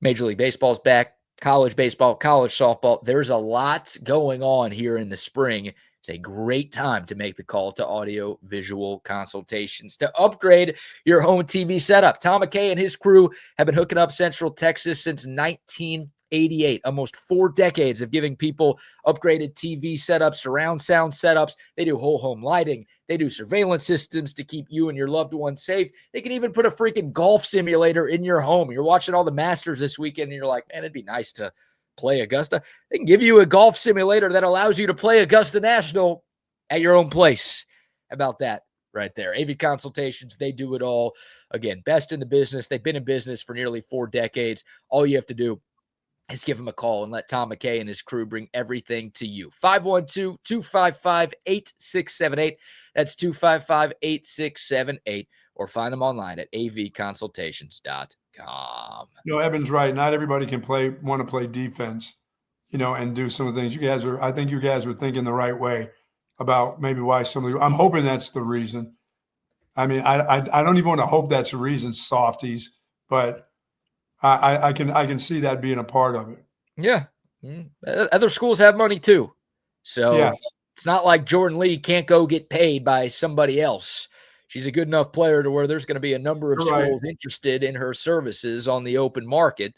Major League Baseball's back. College baseball, college softball. There's a lot going on here in the spring. It's a great time to make the call to audio visual consultations to upgrade your home TV setup. Tom McKay and his crew have been hooking up Central Texas since 1988, almost 4 decades of giving people upgraded TV setups, surround sound setups. They do whole home lighting. They do surveillance systems to keep you and your loved ones safe. They can even put a freaking golf simulator in your home. You're watching all the Masters this weekend and you're like, man, it'd be nice to play Augusta. They can give you a golf simulator that allows you to play Augusta National at your own place. How about that right there? AV Consultations, they do it all. Again, best in the business. They've been in business for nearly 4 decades. All you have to do is give him a call and let Tom McKay and his crew bring everything to you. 512-255-8678. That's 255-8678. Or find them online at avconsultations.com. Evan's right. Not everybody can want to play defense, and do some of the things. I think you guys are thinking the right way about maybe why some of you. I'm hoping that's the reason. I mean, I don't even want to hope that's the reason, softies, but I can see that being a part of it. Yeah. Other schools have money too. So yes. It's not like Jordan Lee can't go get paid by somebody else. She's a good enough player to where there's going to be a number of schools interested in her services on the open market.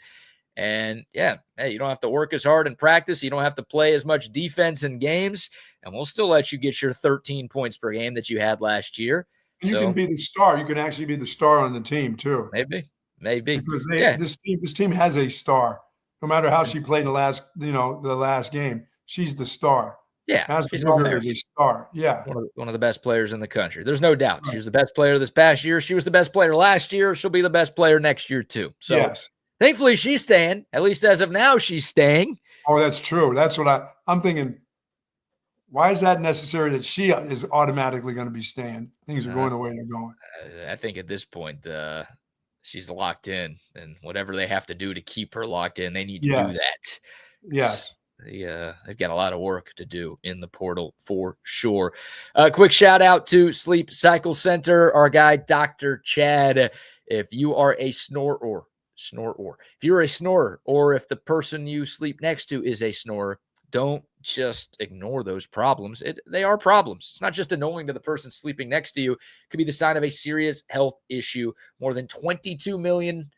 And yeah, hey, you don't have to work as hard in practice. You don't have to play as much defense in games, and we'll still let you get your 13 points per game that you had last year. You can be the star. You can actually be the star on the team too. Maybe. Because this team has a star. No matter how she played in the last game, she's the star. Yeah, she's a star. Yeah, one of the best players in the country. There's no doubt. Right. She was the best player this past year. She was the best player last year. She'll be the best player next year too. So thankfully she's staying. At least as of now, she's staying. Oh, that's true. That's what I'm thinking. Why is that necessary that she is automatically going to be staying? Things are going the way they're going. I think at this point, she's locked in, and whatever they have to do to keep her locked in, they need to do that. Yes. They've got a lot of work to do in the portal for sure. Quick shout out to Sleep Cycle Center, our guy, Dr. Chad. If you are a snorer, if you're a snorer, or if the person you sleep next to is a snorer, don't just ignore those problems. They are problems. It's not just annoying to the person sleeping next to you. It could be the sign of a serious health issue. More than 22 million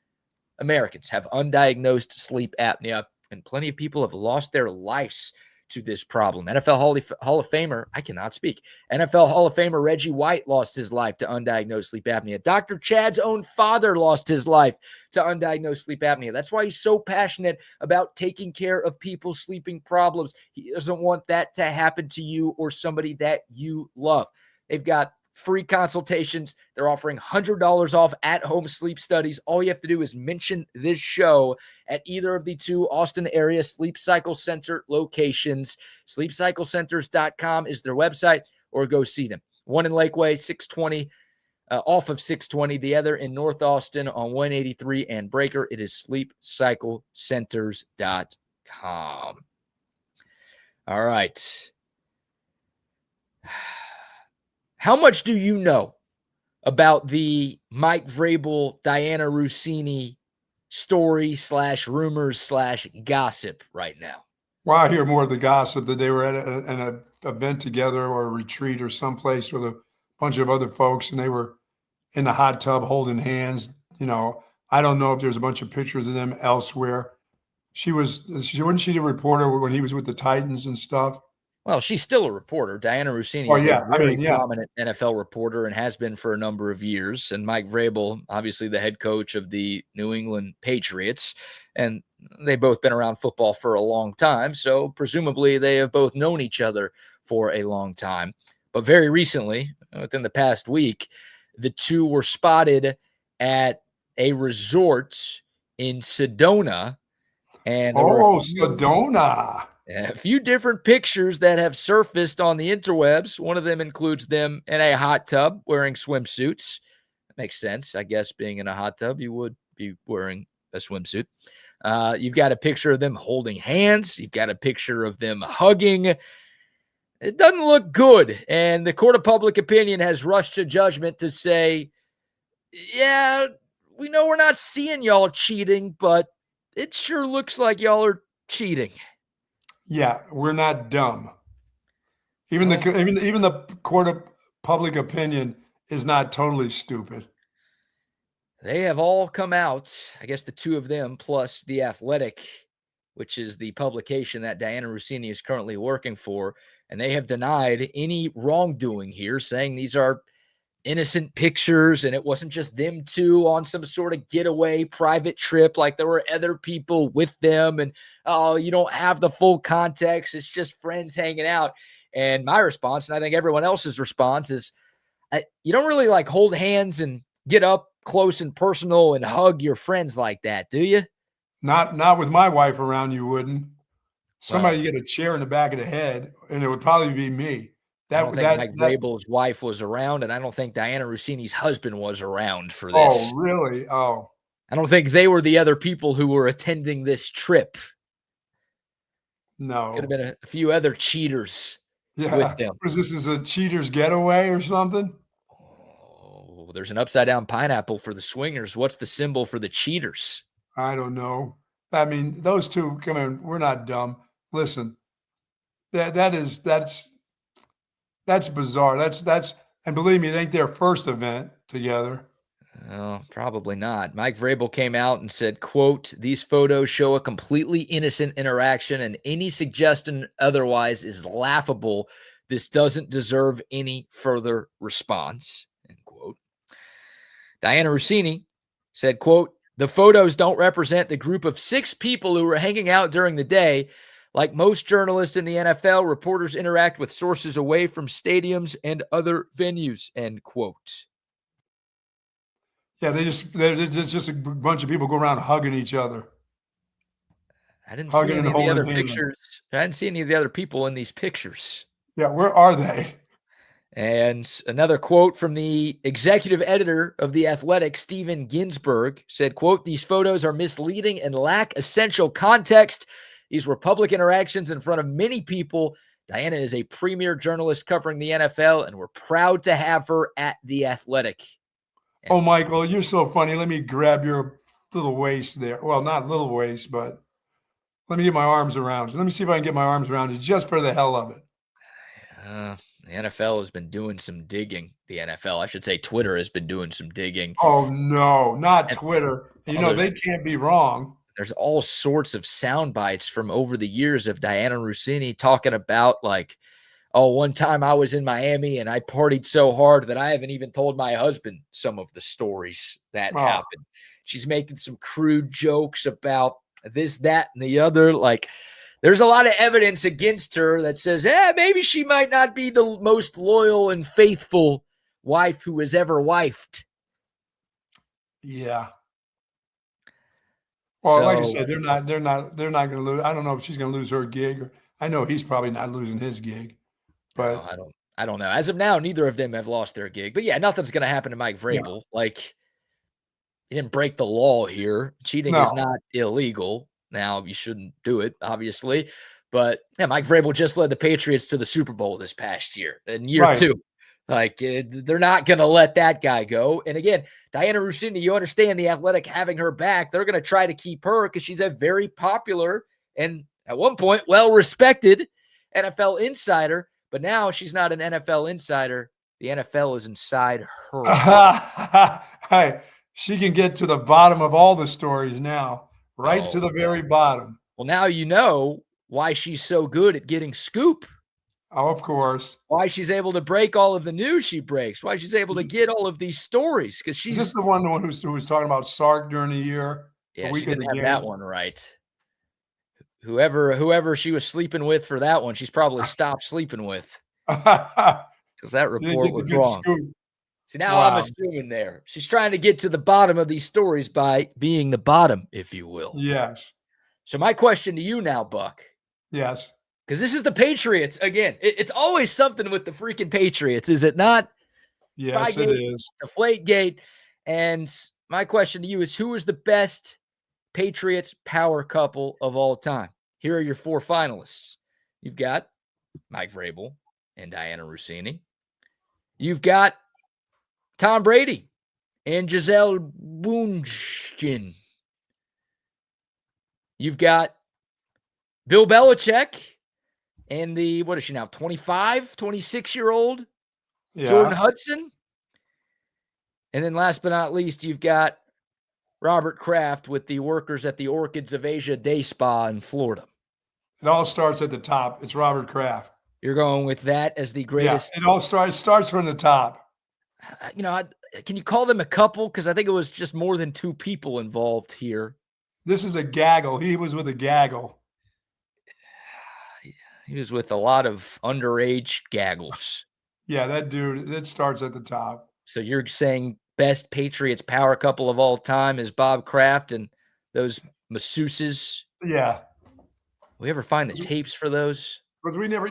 Americans have undiagnosed sleep apnea, and plenty of people have lost their lives to this problem. NFL Hall of Famer, I cannot speak. NFL Hall of Famer Reggie White lost his life to undiagnosed sleep apnea. Dr. Chad's own father lost his life to undiagnosed sleep apnea. That's why he's so passionate about taking care of people's sleeping problems. He doesn't want that to happen to you or somebody that you love. They've got free consultations. They're offering $100 off at-home sleep studies. All you have to do is mention this show at either of the 2 Austin area Sleep Cycle Center locations. SleepCyclecenters.com is their website, or go see them. One in Lakeway, 620, off of 620. The other in North Austin on 183 and Breaker. It is SleepCyclecenters.com. All right. How much do you know about the Mike Vrabel, Diana Rossini story / rumors / gossip right now? Well, I hear more of the gossip that they were at an event together or a retreat or someplace with a bunch of other folks, and they were in the hot tub holding hands. I don't know if there's a bunch of pictures of them elsewhere. Wasn't she the reporter when he was with the Titans and stuff? Well, she's still a reporter. Diana Rossini Oh, is yeah. a very Yeah. prominent NFL reporter and has been for a number of years. And Mike Vrabel, obviously the head coach of the New England Patriots, and they've both been around football for a long time. So presumably they have both known each other for a long time. But very recently, within the past week, the two were spotted at a resort in Sedona. And there were Sedona. a few different pictures that have surfaced on the interwebs. One of them includes them in a hot tub wearing swimsuits. That makes sense. I guess being in a hot tub, you would be wearing a swimsuit. You've got a picture of them holding hands. You've got a picture of them hugging. It doesn't look good. And the court of public opinion has rushed to judgment to say, yeah, we know we're not seeing y'all cheating, but it sure looks like y'all are cheating. Yeah, we're not dumb. Even the court of public opinion is not totally stupid. They have all come out, I guess the two of them, plus The Athletic, which is the publication that Diana Rossini is currently working for, and they have denied any wrongdoing here, saying these are innocent pictures and it wasn't just them two on some sort of getaway private trip, like there were other people with them, and you don't have the full context, it's just friends hanging out. And my response, and I think everyone else's response, is you don't really like hold hands and get up close and personal and hug your friends like that, do you? Not with my wife around, you wouldn't. Somebody get a chair in the back of the head, and it would probably be me. I don't think Mike Vrabel's wife was around, and I don't think Diana Rossini's husband was around for this. Oh, really? Oh. I don't think they were the other people who were attending this trip. No. Could have been a few other cheaters with them. Was this is a cheater's getaway or something? Oh, there's an upside-down pineapple for the swingers. What's the symbol for the cheaters? I don't know. I mean, those two, come on, we're not dumb. Listen, that's bizarre. That's and believe me, it ain't their first event together. Oh, probably not. Mike Vrabel came out and said, quote, "These photos show a completely innocent interaction and any suggestion otherwise is laughable. This doesn't deserve any further response," end quote. Diana Rossini said, quote, "The photos don't represent the group of 6 people who were hanging out during the day. Like most journalists in the NFL, reporters interact with sources away from stadiums and other venues," end quote. Yeah, they're just a bunch of people go around hugging each other. I didn't see any of the other pictures. I didn't see any of the other people in these pictures. Yeah, where are they? And another quote from the executive editor of The Athletic, Steven Ginsburg, said, quote, "These photos are misleading and lack essential context. These were public interactions in front of many people. Diana is a premier journalist covering the NFL, and we're proud to have her at The Athletic." Oh, Michael, you're so funny. Let me grab your little waist there. Well, not little waist, but let me get my arms around you. Let me see if I can get my arms around you just for the hell of it. The NFL has been doing some digging. The NFL, I should say Twitter has been doing some digging. Oh, no, not Twitter. You know, they can't be wrong. There's all sorts of sound bites from over the years of Diana Rossini talking about like, oh, one time I was in Miami and I partied so hard that I haven't even told my husband some of the stories that happened. She's making some crude jokes about this, that, and the other. Like, there's a lot of evidence against her that says, maybe she might not be the most loyal and faithful wife who has ever wifed. Yeah. Well, like I said, they're not going to lose. I don't know if she's going to lose her gig. I know he's probably not losing his gig. But no, I don't know. As of now, neither of them have lost their gig. But yeah, nothing's going to happen to Mike Vrabel. Yeah. Like, he didn't break the law here. Cheating is not illegal. Now, you shouldn't do it, obviously. But yeah, Mike Vrabel just led the Patriots to the Super Bowl this past year, in year 2. Like, they're not going to let that guy go. And again, Diana Rossini, you understand the Athletic having her back. They're going to try to keep her because she's a very popular and at one point well-respected NFL insider. But now she's not an NFL insider. The NFL is inside her. Hey, she can get to the bottom of all the stories now, right to the very bottom. Well, now you know why she's so good at getting scoop. Oh, of course. Why she's able to break all of the news she breaks. Why she's able to get all of these stories. Because she's just the one who was talking about Sark during the year. Yeah, the week she didn't of the have game. that one right. Whoever she was sleeping with for that one, she's probably stopped sleeping with. Because that report was wrong. Scoop. See, now I'm assuming there. She's trying to get to the bottom of these stories by being the bottom, if you will. Yes. So my question to you now, Buck. Yes. Because this is the Patriots. Again, it's always something with the freaking Patriots, is it not? Yes, it is. Deflategate. And my question to you is, who is the best Patriots power couple of all time? Here are your 4 finalists. You've got Mike Vrabel and Diana Rossini. You've got Tom Brady and Gisele Bündchen. You've got Bill Belichick and the, what is she now, 26-year-old Jordan Hudson. And then last but not least, you've got Robert Kraft with the workers at the Orchids of Asia Day Spa in Florida. It all starts at the top. It's Robert Kraft. You're going with that as the greatest. Yeah, it all starts from the top. Can you call them a couple? Because I think it was just more than 2 people involved here. This is a gaggle. He was with a gaggle. He was with a lot of underage gaggles. Yeah, that dude, it starts at the top. So you're saying best Patriots power couple of all time is Bob Kraft and those masseuses? Yeah. We ever find the tapes for those? Because we never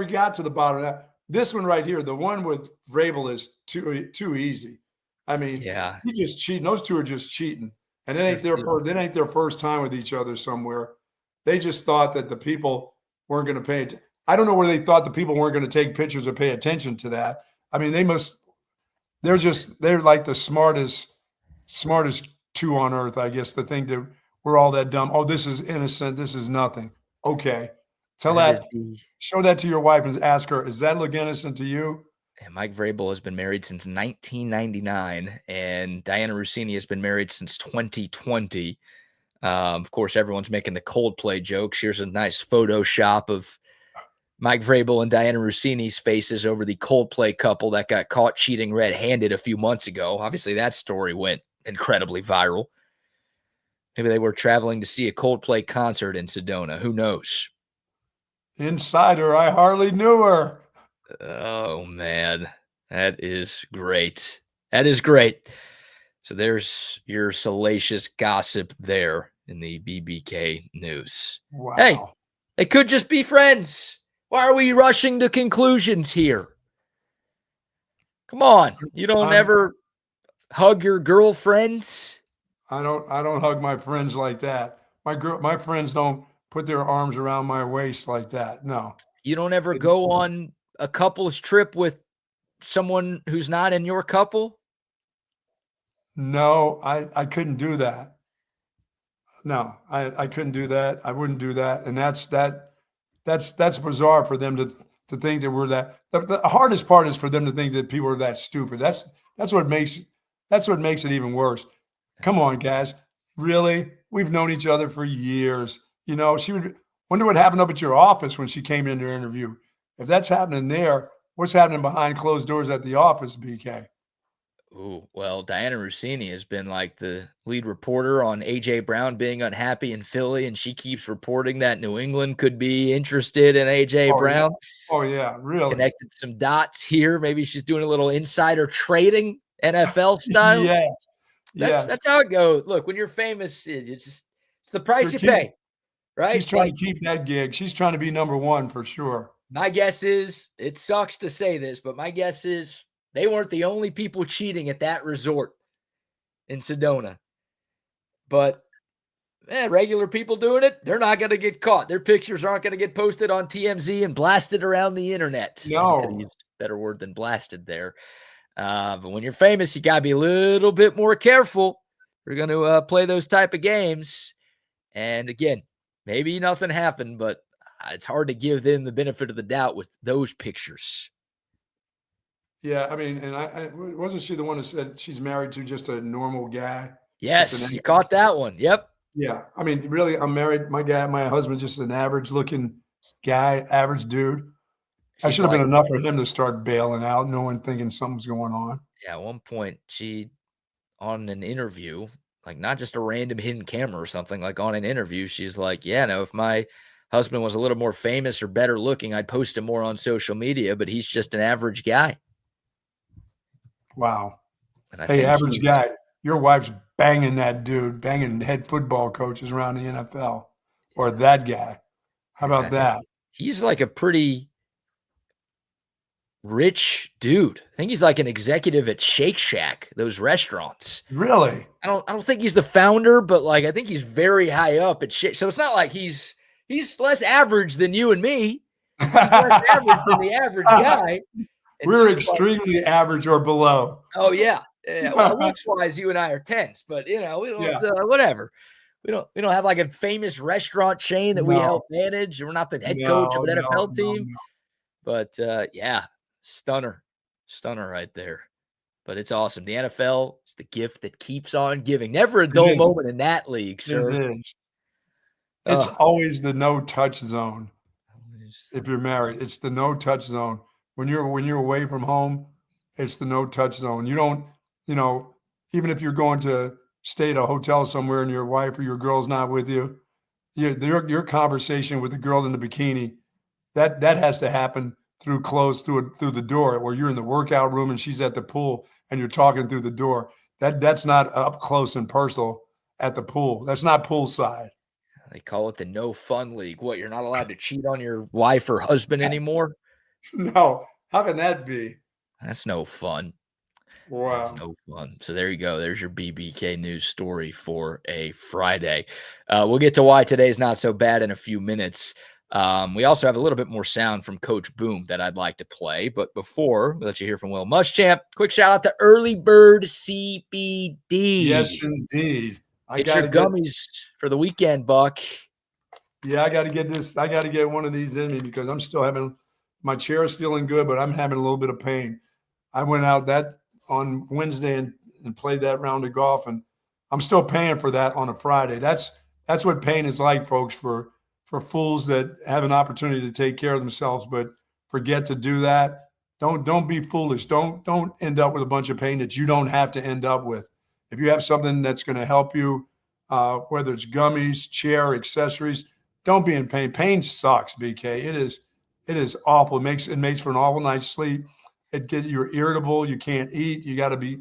got to the bottom of that. This one right here, the one with Vrabel is too easy. I mean, yeah, he's just cheating. Those two are just cheating. And it ain't their first time with each other somewhere. They just thought that the people weren't going to pay it. I don't know where they thought the people weren't going to take pictures or pay attention to that. I mean, they're like the smartest 2 on earth, I guess, to think that we're all that dumb. Oh, this is innocent. This is nothing. Okay. Show that to your wife and ask her, does that look innocent to you? And Mike Vrabel has been married since 1999, and Diana Rossini has been married since 2020. Of course, everyone's making the Coldplay jokes. Here's a nice Photoshop of Mike Vrabel and Diana Rossini's faces over the Coldplay couple that got caught cheating red-handed a few months ago. Obviously, that story went incredibly viral. Maybe they were traveling to see a Coldplay concert in Sedona. Who knows? Insider, I hardly knew her. Oh, man. That is great. That is great. So there's your salacious gossip there in the BBK news. Wow. Hey, they could just be friends. Why are we rushing to conclusions here? Come on. You don't ever hug your girlfriends? I don't hug my friends like that. My friends don't put their arms around my waist like that. No. You don't ever go on a couple's trip with someone who's not in your couple? No, I couldn't do that. No, I couldn't do that. I wouldn't do that. And that's bizarre for them to think that we're that. The hardest part is for them to think that people are that stupid. That's what makes it even worse. Come on, guys. Really? We've known each other for years. You know, she would wonder what happened up at your office when she came in to interview. If that's happening there, what's happening behind closed doors at the office, BK? Ooh, well, Diana Rossini has been like the lead reporter on A.J. Brown being unhappy in Philly, and she keeps reporting that New England could be interested in A.J. Brown. Yeah. Oh, yeah, really? Connected some dots here. Maybe she's doing a little insider trading, NFL style. Yes. That's how it goes. Look, when you're famous, it's the price you pay, right? She's trying to keep that gig. She's trying to be number one for sure. My guess is, it sucks to say this, but my guess is they weren't the only people cheating at that resort in Sedona. But regular people doing it, they're not going to get caught. Their pictures aren't going to get posted on TMZ and blasted around the internet. No, better word than blasted there. But when you're famous, you got to be a little bit more careful. We're going to play those type of games. And again, maybe nothing happened, but it's hard to give them the benefit of the doubt with those pictures. Yeah, I mean, and I wasn't she the one that said she's married to just a normal guy? Yes, you caught that one. Yep. Yeah, I mean, really, I'm married. My husband's just an average-looking guy, average dude. I should have been enough for him to start bailing out, no one thinking something's going on. Yeah, at one point, she, on an interview, like not just a random hidden camera or something, like on an interview, she's like, yeah, no, if my husband was a little more famous or better looking, I'd post him more on social media, but he's just an average guy. Wow. Hey, average guy, your wife's banging that dude, banging head football coaches around the NFL, or that guy. How about that? He's like a pretty rich dude. I think he's like an executive at Shake Shack, those restaurants. Really? I don't think he's the founder, but like I think he's very high up at Shake. So it's not like he's less average than you and me. He's less average than the average guy. We're extremely average or below. Oh yeah. Well, looks wise, you and I are tense, but we don't. Whatever. We don't have like a famous restaurant chain that we help manage. We're not the head coach of an NFL team. But stunner right there. But it's awesome. The NFL is the gift that keeps on giving. Never a dull moment in that league, sir. It is. It's always the no-touch zone. If you're married, it's the no-touch zone. When you're away from home, it's the no-touch zone. You don't, even if you're going to stay at a hotel somewhere and your wife or your girl's not with you, your conversation with the girl in the bikini, that has to happen through the door, where you're in the workout room and she's at the pool and you're talking through the door. That's not up close and personal at the pool. That's not poolside. They call it the no fun league. What, you're not allowed to cheat on your wife or husband anymore? No. How can that be? That's no fun. Wow. That's no fun. So there you go. There's your BBK news story for a Friday. We'll get to why today's not so bad in a few minutes. We also have a little bit more sound from Coach Boom that I'd like to play. But before we let you hear from Will Muschamp, quick shout out to Early Bird CBD. Yes, indeed. Get your gummies for the weekend, Buck. Yeah, I got to get this. I got to get one of these in me because I'm still having my chair is feeling good, but I'm having a little bit of pain. I went out on Wednesday and played that round of golf, and I'm still paying for that on a Friday. That's what pain is like, folks, for fools that have an opportunity to take care of themselves but forget to do that. Don't be foolish. Don't end up with a bunch of pain that you don't have to end up with. If you have something that's going to help you, whether it's gummies, chair, accessories, don't be in pain. Pain sucks, BK. It is awful. It makes for an awful night's sleep. You're irritable. You can't eat. You got to be,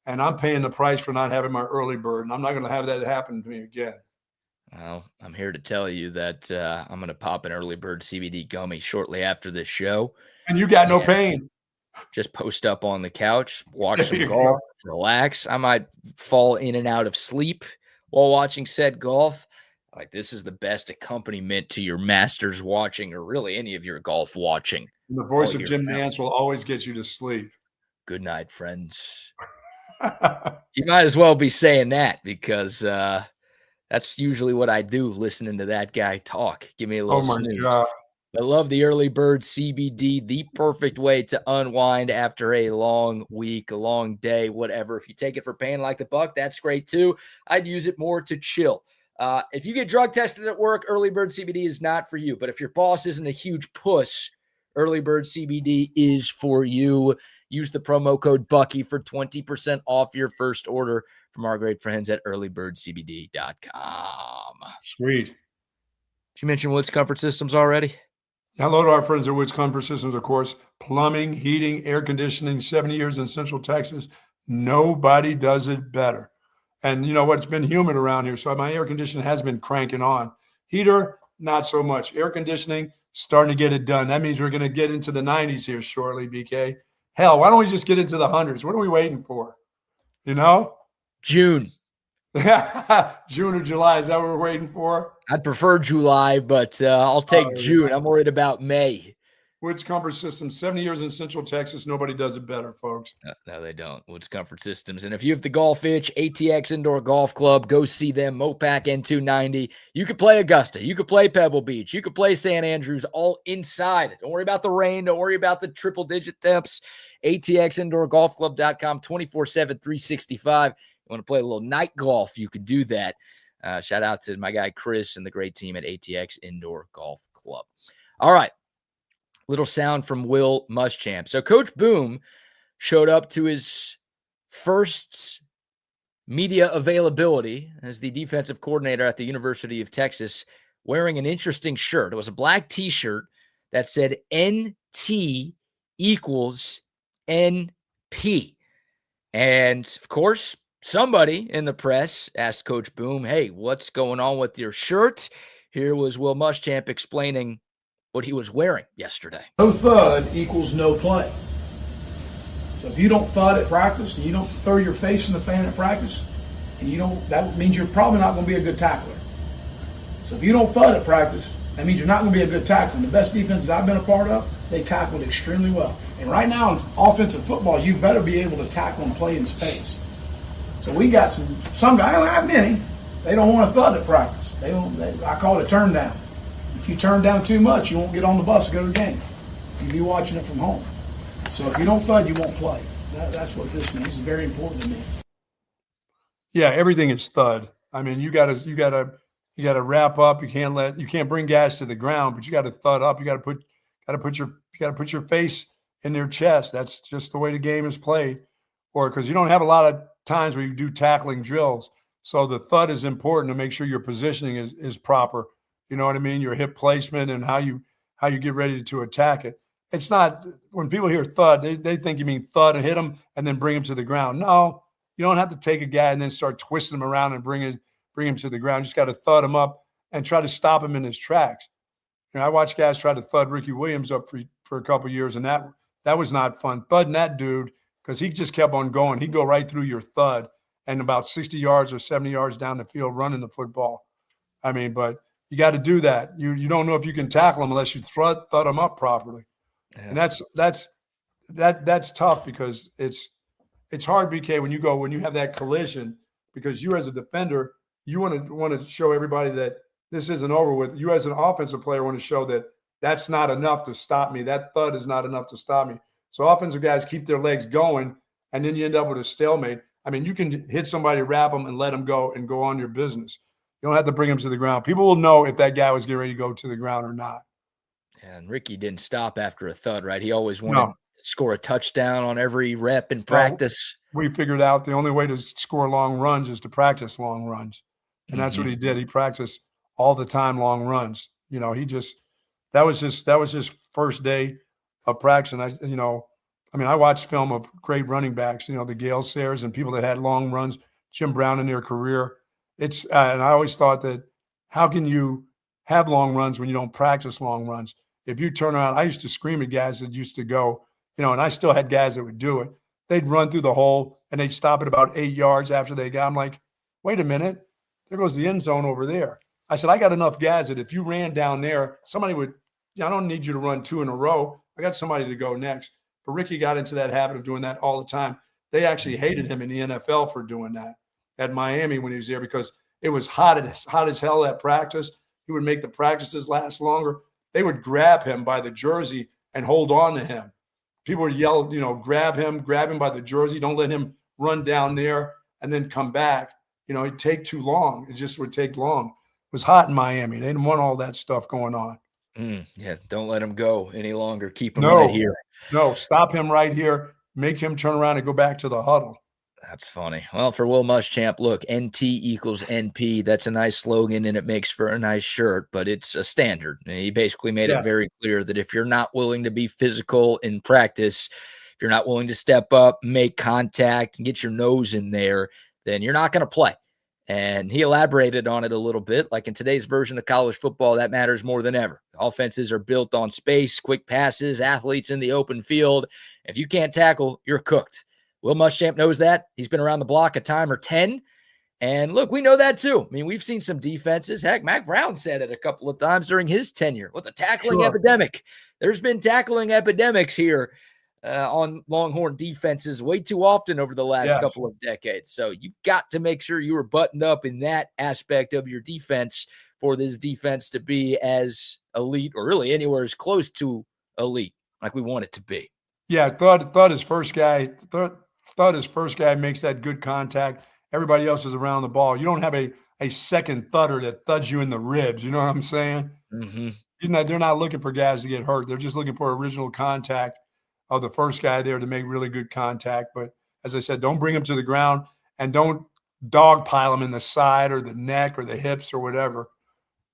and I'm paying the price for not having my early bird, and I'm not going to have that happen to me again. Well, I'm here to tell you that I'm going to pop an early bird CBD gummy shortly after this show. And you got no pain. Just post up on the couch, watch some golf, relax. I might fall in and out of sleep while watching said golf. Like, this is the best accompaniment to your Masters watching, or really any of your golf watching. And the voice of Jim Nance will always get you to sleep. Good night, friends. You might as well be saying that, because that's usually what I do, listening to that guy talk. Give me a little snooze. God. I love the Early Bird CBD, the perfect way to unwind after a long week, a long day, whatever. If you take it for pain like the Buck, that's great too. I'd use it more to chill. If you get drug tested at work, Early Bird CBD is not for you. But if your boss isn't a huge puss, Early Bird CBD is for you. Use the promo code Bucky for 20% off your first order from our great friends at earlybirdcbd.com. Sweet. Did you mention Woods Comfort Systems already? Hello to our friends at Woods Comfort Systems, of course. Plumbing, heating, air conditioning, 70 years in Central Texas. Nobody does it better. And you know what? It's been humid around here, so my air conditioning has been cranking on. Heater, not so much. Air conditioning, starting to get it done. That means we're going to get into the 90s here shortly, BK. Hell, why don't we just get into the hundreds? What are we waiting for? June. June or July, is that what we're waiting for? I'd prefer July, but I'll take June. I'm worried about May. Woods Comfort Systems, 70 years in Central Texas. Nobody does it better, folks. No, they don't. Woods Comfort Systems. And if you have the golf itch, ATX Indoor Golf Club, go see them. Mopac N290. You could play Augusta. You could play Pebble Beach. You could play St. Andrews, all inside. Don't worry about the rain. Don't worry about the triple-digit temps. ATXIndoorGolfClub.com, 24/7, 365. You want to play a little night golf, you could do that. Shout out to my guy Chris and the great team at ATX Indoor Golf Club. All right. Little sound from Will Muschamp. So Coach Boom showed up to his first media availability as the defensive coordinator at the University of Texas wearing an interesting shirt. It was a black T-shirt that said NT equals NP. And, of course, somebody in the press asked Coach Boom, hey, what's going on with your shirt? Here was Will Muschamp explaining what he was wearing yesterday. No thud equals no play. So if you don't thud at practice and you don't throw your face in the fan at practice, and you don't, that means you're probably not going to be a good tackler. So if you don't thud at practice, that means you're not going to be a good tackler. And the best defenses I've been a part of, they tackled extremely well. And right now in offensive football, you better be able to tackle and play in space. So we got some guys, I don't have many, they don't want to thud at practice. I call it a turn down. If you turn down too much, you won't get on the bus to go to the game. You'll be watching it from home. So if you don't thud, you won't play. That's what this means. It's very important to me. Yeah, everything is thud. I mean, you gotta wrap up. You can't bring guys to the ground, but you got to thud up. You got to put your face in their chest. That's just the way the game is played. Or because you don't have a lot of times where you do tackling drills, so the thud is important to make sure your positioning is proper. You know what I mean? Your hip placement and how you get ready to attack it. It's not, when people hear thud, they think you mean thud and hit them and then bring him to the ground. No, you don't have to take a guy and then start twisting him around and bring him to the ground. You just got to thud him up and try to stop him in his tracks. You know, I watched guys try to thud Ricky Williams up for a couple of years, and that was not fun. Thudding that dude, because he just kept on going. He'd go right through your thud and about 60 yards or 70 yards down the field running the football. I mean, but you got to do that. You don't know if you can tackle him unless you thud him up properly. Yeah. And that's tough because it's hard, BK, when you have that collision, because you as a defender, you want to show everybody that this isn't over with. You as an offensive player want to show that that's not enough to stop me. That thud is not enough to stop me. So offensive guys keep their legs going, and then you end up with a stalemate. I mean, you can hit somebody, wrap them, and let them go and go on your business. You don't have to bring them to the ground. People will know if that guy was getting ready to go to the ground or not. And Ricky didn't stop after a thud, right? He always wanted to score a touchdown on every rep in practice. Well, we figured out the only way to score long runs is to practice long runs. And that's what he did. He practiced all the time long runs. You know, that was his first day of practice. And I watched film of great running backs, the Gale Sayers and people that had long runs, Jim Brown in their career. And I always thought that how can you have long runs when you don't practice long runs? If you turn around, I used to scream at guys that used to go, and I still had guys that would do it. They'd run through the hole and they'd stop at about 8 yards after they got. I'm like, wait a minute, there goes the end zone over there. I said, I got enough guys that if you ran down there, somebody would, I don't need you to run 2 in a row. I got somebody to go next. But Ricky got into that habit of doing that all the time. They actually hated him in the NFL for doing that at Miami when he was there, because it was hot as hell at practice. He would make the practices last longer. They would grab him by the jersey and hold on to him. People would yell, grab him by the jersey. Don't let him run down there and then come back. It'd take too long. It just would take long. It was hot in Miami. They didn't want all that stuff going on. Yeah, don't let him go any longer. Keep him right here. No, stop him right here. Make him turn around and go back to the huddle. That's funny. Well, for Will Muschamp, look, NT equals NP. That's a nice slogan, and it makes for a nice shirt, but it's a standard. And he basically made it very clear that if you're not willing to be physical in practice, if you're not willing to step up, make contact, and get your nose in there, then you're not going to play. And he elaborated on it a little bit. Like in today's version of college football, that matters more than ever. Offenses are built on space, quick passes, athletes in the open field. If you can't tackle, you're cooked. Will Muschamp knows that. He's been around the block a time or 10, And look, we know that too. I mean, we've seen some defenses. Heck, Mac Brown said it a couple of times during his tenure with the tackling epidemic. There's been tackling epidemics here on Longhorn defenses way too often over the last couple of decades. So you've got to make sure you are buttoned up in that aspect of your defense for this defense to be as elite, or really anywhere as close to elite like we want it to be. Yeah, thought his first guy makes that good contact. Everybody else is around the ball. You don't have a second thudder that thuds you in the ribs. You know what I'm saying? Mm-hmm. They're not looking for guys to get hurt. They're just looking for original contact of the first guy there to make really good contact. But as I said, don't bring him to the ground and don't dogpile him in the side or the neck or the hips or whatever.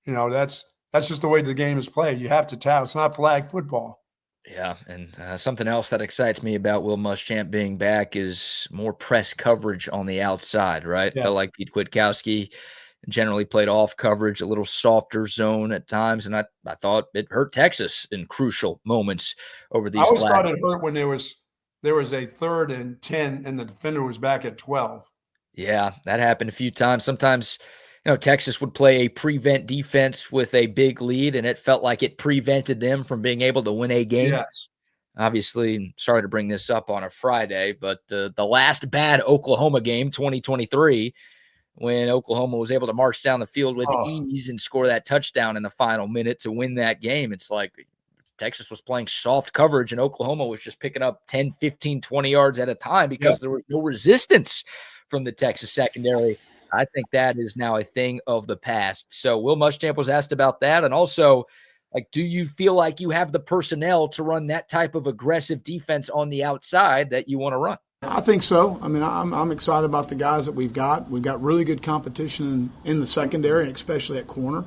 You know, that's just the way the game is played. You have to tackle. It's not flag football. Yeah, and something else that excites me about Will Muschamp being back is more press coverage on the outside, right? Yes. Felt like Pete Kwiatkowski generally played off coverage, a little softer zone at times, and I thought it hurt Texas in crucial moments over these. I always thought it hurt when there was a 3rd and 10 and the defender was back at 12. Yeah, that happened a few times. Sometimes, Texas would play a prevent defense with a big lead, and it felt like it prevented them from being able to win a game. Yes. Obviously, sorry to bring this up on a Friday, but the last bad Oklahoma game, 2023, when Oklahoma was able to march down the field with ease and score that touchdown in the final minute to win that game, it's like Texas was playing soft coverage and Oklahoma was just picking up 10, 15, 20 yards at a time because there was no resistance from the Texas secondary. I think that is now a thing of the past. So Will Muschamp was asked about that. And also, do you feel like you have the personnel to run that type of aggressive defense on the outside that you want to run? I think so. I mean, I'm excited about the guys that we've got. We've got really good competition in the secondary, especially at corner.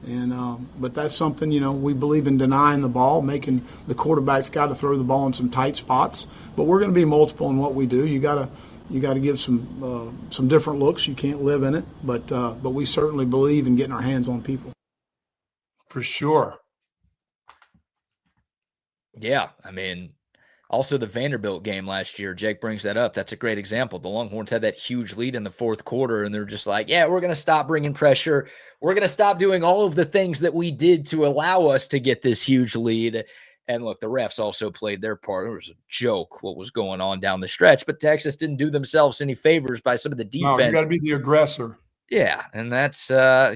And but that's something, we believe in denying the ball, making the quarterback's got to throw the ball in some tight spots. But we're going to be multiple in what we do. You got to give some different looks. You can't live in it, but we certainly believe in getting our hands on people. For sure. Yeah, I mean, also the Vanderbilt game last year, Jake brings that up. That's a great example. The Longhorns had that huge lead in the 4th quarter, and they're just like, yeah, we're going to stop bringing pressure. We're going to stop doing all of the things that we did to allow us to get this huge lead. And look, the refs also played their part. It was a joke what was going on down the stretch, but Texas didn't do themselves any favors by some of the defense. No, you got to be the aggressor. Yeah, and that's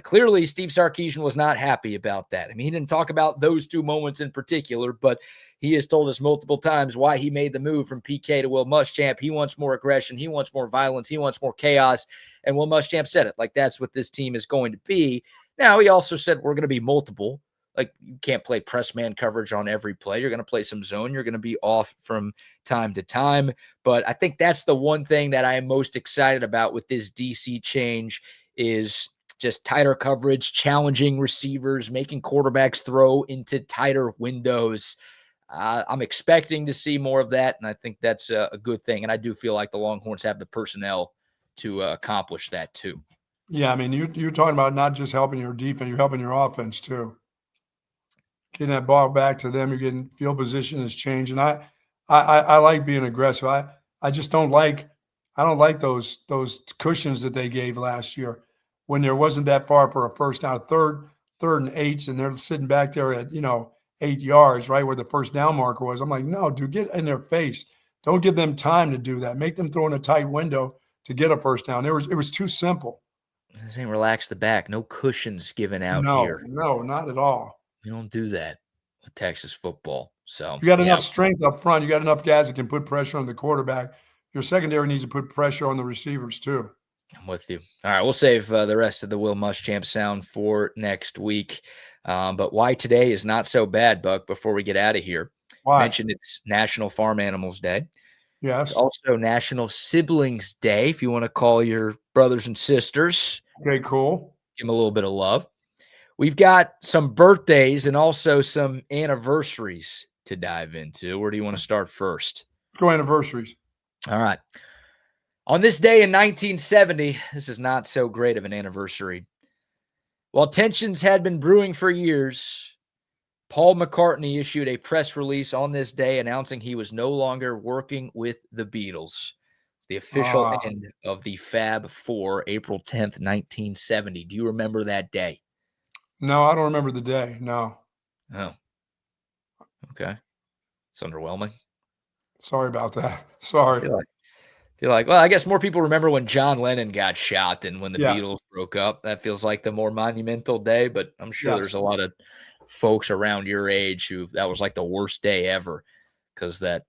clearly Steve Sarkisian was not happy about that. I mean, he didn't talk about those 2 moments in particular, but he has told us multiple times why he made the move from PK to Will Muschamp. He wants more aggression. He wants more violence. He wants more chaos. And Will Muschamp said it. That's what this team is going to be. Now, he also said we're going to be multiple. You can't play press man coverage on every play. You're going to play some zone. You're going to be off from time to time. But I think that's the one thing that I am most excited about with this DC change is just tighter coverage, challenging receivers, making quarterbacks throw into tighter windows. I'm expecting to see more of that, and I think that's a good thing. And I do feel like the Longhorns have the personnel to accomplish that too. Yeah, I mean, you're talking about not just helping your defense, you're helping your offense too. Getting that ball back to them, you're getting field position is changing. I like being aggressive. I just don't like those cushions that they gave last year when there wasn't that far for a first down, third and 8s, and they're sitting back there at 8 yards, right where the first down marker was. I'm like, no, dude, get in their face. Don't give them time to do that. Make them throw in a tight window to get a first down. It was too simple. This ain't relax the back. No cushions given out here. No, not at all. You don't do that with Texas football. So you got enough strength up front. You got enough guys that can put pressure on the quarterback. Your secondary needs to put pressure on the receivers too. I'm with you. All right, we'll save the rest of the Will Muschamp sound for next week. But why today is not so bad, Buck, before we get out of here. Why? Mentioned it's National Farm Animals Day. Yes. It's also National Siblings Day, if you want to call your brothers and sisters. Okay, cool. Give them a little bit of love. We've got some birthdays and also some anniversaries to dive into. Where do you want to start first? Let's go anniversaries. All right. On this day in 1970, this is not so great of an anniversary. While tensions had been brewing for years, Paul McCartney issued a press release on this day announcing he was no longer working with the Beatles. The official end of the Fab Four, April 10th, 1970. Do you remember that day? No, I don't remember the day. No. Oh, okay. It's underwhelming. Sorry about that. Sorry. Feel like, well, I guess more people remember when John Lennon got shot than when the Yeah. Beatles broke up. That feels like the more monumental day, but I'm sure Yes. there's a lot of folks around your age who that was like the worst day ever because that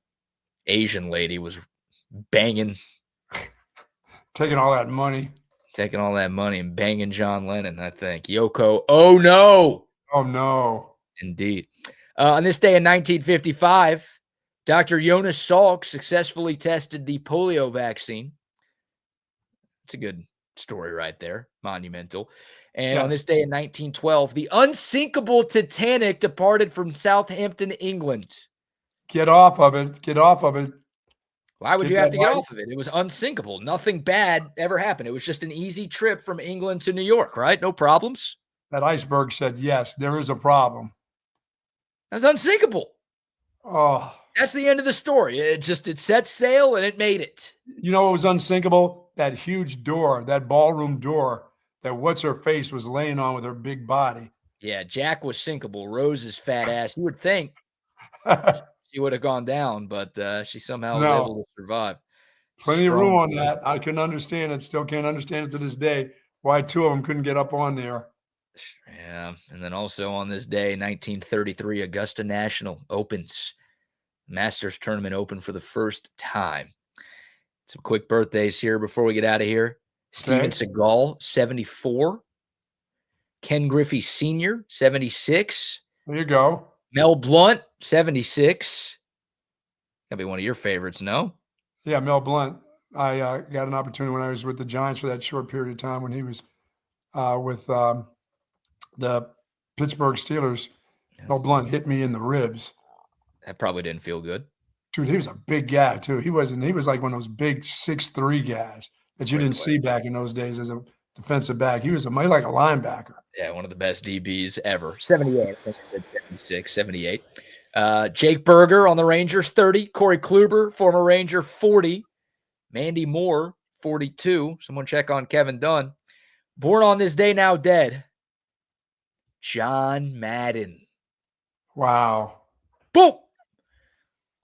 Asian lady was banging, Taking all that money. taking all that money and banging John Lennon, I think. Yoko, oh no. Oh, no. Indeed. On this day in 1955, Dr. Jonas Salk successfully tested the polio vaccine. It's a good story right there. Monumental. And on this day in 1912, the unsinkable Titanic departed from Southampton, England. Get off of it. Get off of it. Why would you have to get off of it? It was unsinkable. Nothing bad ever happened. It was just an easy trip from England to New York, right? No problems. That iceberg said, yes, there is a problem. That's unsinkable. Oh. That's the end of the story. It set sail and it made it. You know what was unsinkable? That huge door, that ballroom door that what's-her-face was laying on with her big body. Yeah, Jack was sinkable. Rose's fat ass. You would think she would have gone down, but she somehow was able to survive. Plenty of room on that. I couldn't understand it. Still can't understand it to this day. Why two of them couldn't get up on there. Yeah, and then also on this day, 1933, Augusta National opens. Masters Tournament open for the first time. Some quick birthdays here before we get out of here. Steven Seagal, 74. Ken Griffey Sr., 76. There you go. Mel Blount, 76. That'd be one of your favorites, no? Yeah, Mel Blount. I got an opportunity when I was with the Giants for that short period of time when he was with the Pittsburgh Steelers. Mel Blount hit me in the ribs. That probably didn't feel good. Dude, he was a big guy too. He was like one of those big 6'3" guys that you didn't see back in those days as a defensive back. He was like a linebacker. Yeah, one of the best DBs ever. 78. I think I said 76, 78. Jake Berger on the Rangers, 30. Corey Kluber, former Ranger, 40. Mandy Moore, 42. Someone check on Kevin Dunn. Born on this day, now dead. John Madden. Wow. Boom.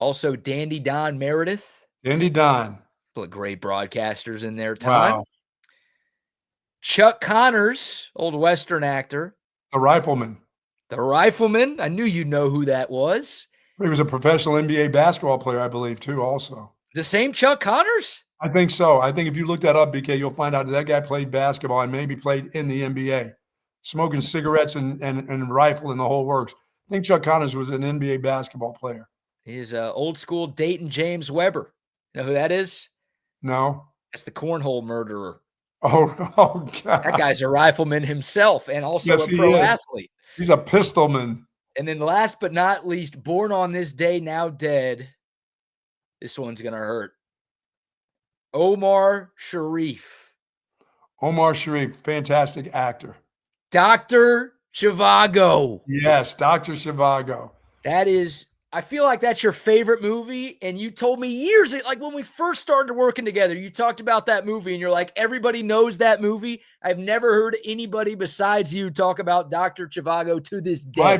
Also, Dandy Don Meredith. Dandy Don. Couple of great broadcasters in their time. Wow. Chuck Connors, old Western actor. The Rifleman. The Rifleman. I knew you'd know who that was. He was a professional NBA basketball player, I believe, too, also. The same Chuck Connors? I think so. I think if you look that up, BK, you'll find out that guy played basketball and maybe played in the NBA. Smoking cigarettes and rifle and the whole works. I think Chuck Connors was an NBA basketball player. He's old school Dayton James Weber. You know who that is? No. That's the cornhole murderer. Oh God. That guy's a rifleman himself and also a pro athlete. He's a pistolman. And then last but not least, born on this day, now dead. This one's going to hurt. Omar Sharif. Omar Sharif, fantastic actor. Dr. Zhivago. Yes, Dr. Zhivago. That is, I feel like that's your favorite movie. And you told me years, like when we first started working together, you talked about that movie and you're like, everybody knows that movie. I've never heard anybody besides you talk about Dr. Zhivago to this day. My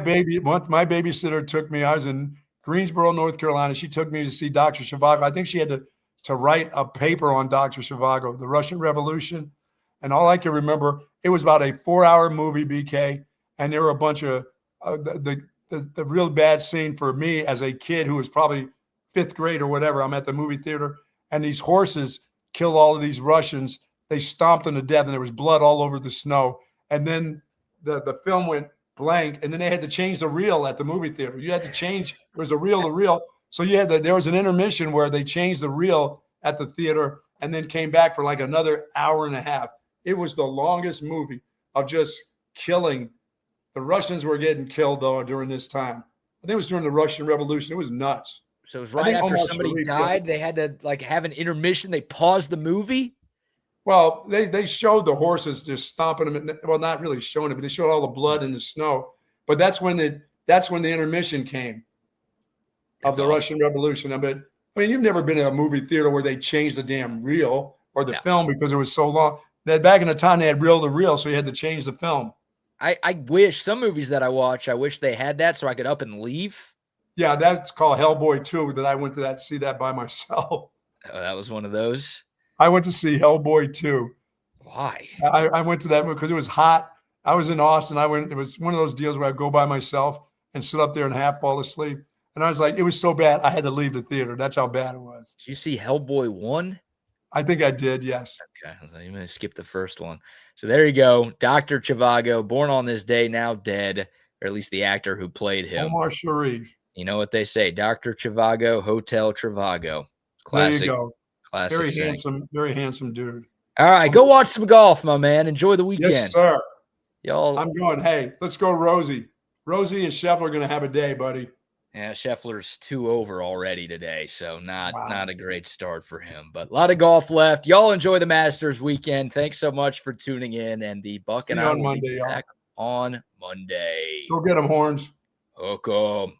babysitter took me, I was in Greensboro, North Carolina. She took me to see Dr. Zhivago. I think she had to write a paper on Dr. Zhivago, the Russian Revolution. And all I can remember, it was about a 4-hour movie, BK, and there were a bunch of the real bad scene for me as a kid who was probably 5th grade or whatever. I'm at the movie theater, and these horses killed all of these Russians. They stomped them to death, and there was blood all over the snow. And then the film went blank, and then they had to change the reel at the movie theater. You had to change. It was a reel to reel. So there was an intermission where they changed the reel at the theater and then came back for like another hour and a half. It was the longest movie of just killing. The Russians were getting killed, though, during this time. I think it was during the Russian Revolution. It was nuts. So it was right after somebody died. They had to like have an intermission. They paused the movie. Well, they showed the horses just stomping them. Well, not really showing it, but they showed all the blood in the snow. But that's when the intermission came of the Russian Revolution. But I mean, you've never been in a movie theater where they changed the damn reel or the film because it was so long. That back in the time they had reel to reel, so you had to change the film. I wish some movies that I watch, I wish they had that so I could up and leave. Yeah, that's called Hellboy 2 that I went to see that by myself. Oh, that was one of those. I went to see Hellboy 2. Why? I went to that movie because it was hot. I was in Austin. It was one of those deals where I go by myself and sit up there and half fall asleep. And I was like, it was so bad, I had to leave the theater. That's how bad it was. Did you see Hellboy 1? I think I did, yes. Okay, I was like, you may skip the first one. So there you go. Dr. Zhivago, born on this day, now dead, or at least the actor who played him. Omar Sharif. You know what they say, Dr. Zhivago, Hotel Trivago. Classic. There you go. Classic Very handsome dude. All right, go watch some golf, my man. Enjoy the weekend. Yes, sir. Y'all. I'm going, hey, let's go Rosie. Rosie and Scheffler are going to have a day, buddy. Yeah, Scheffler's 2 over already today, so not a great start for him. But a lot of golf left. Y'all enjoy the Masters weekend. Thanks so much for tuning in. And the Buck and I will be back on Monday. Go get them, Horns. Hook 'em.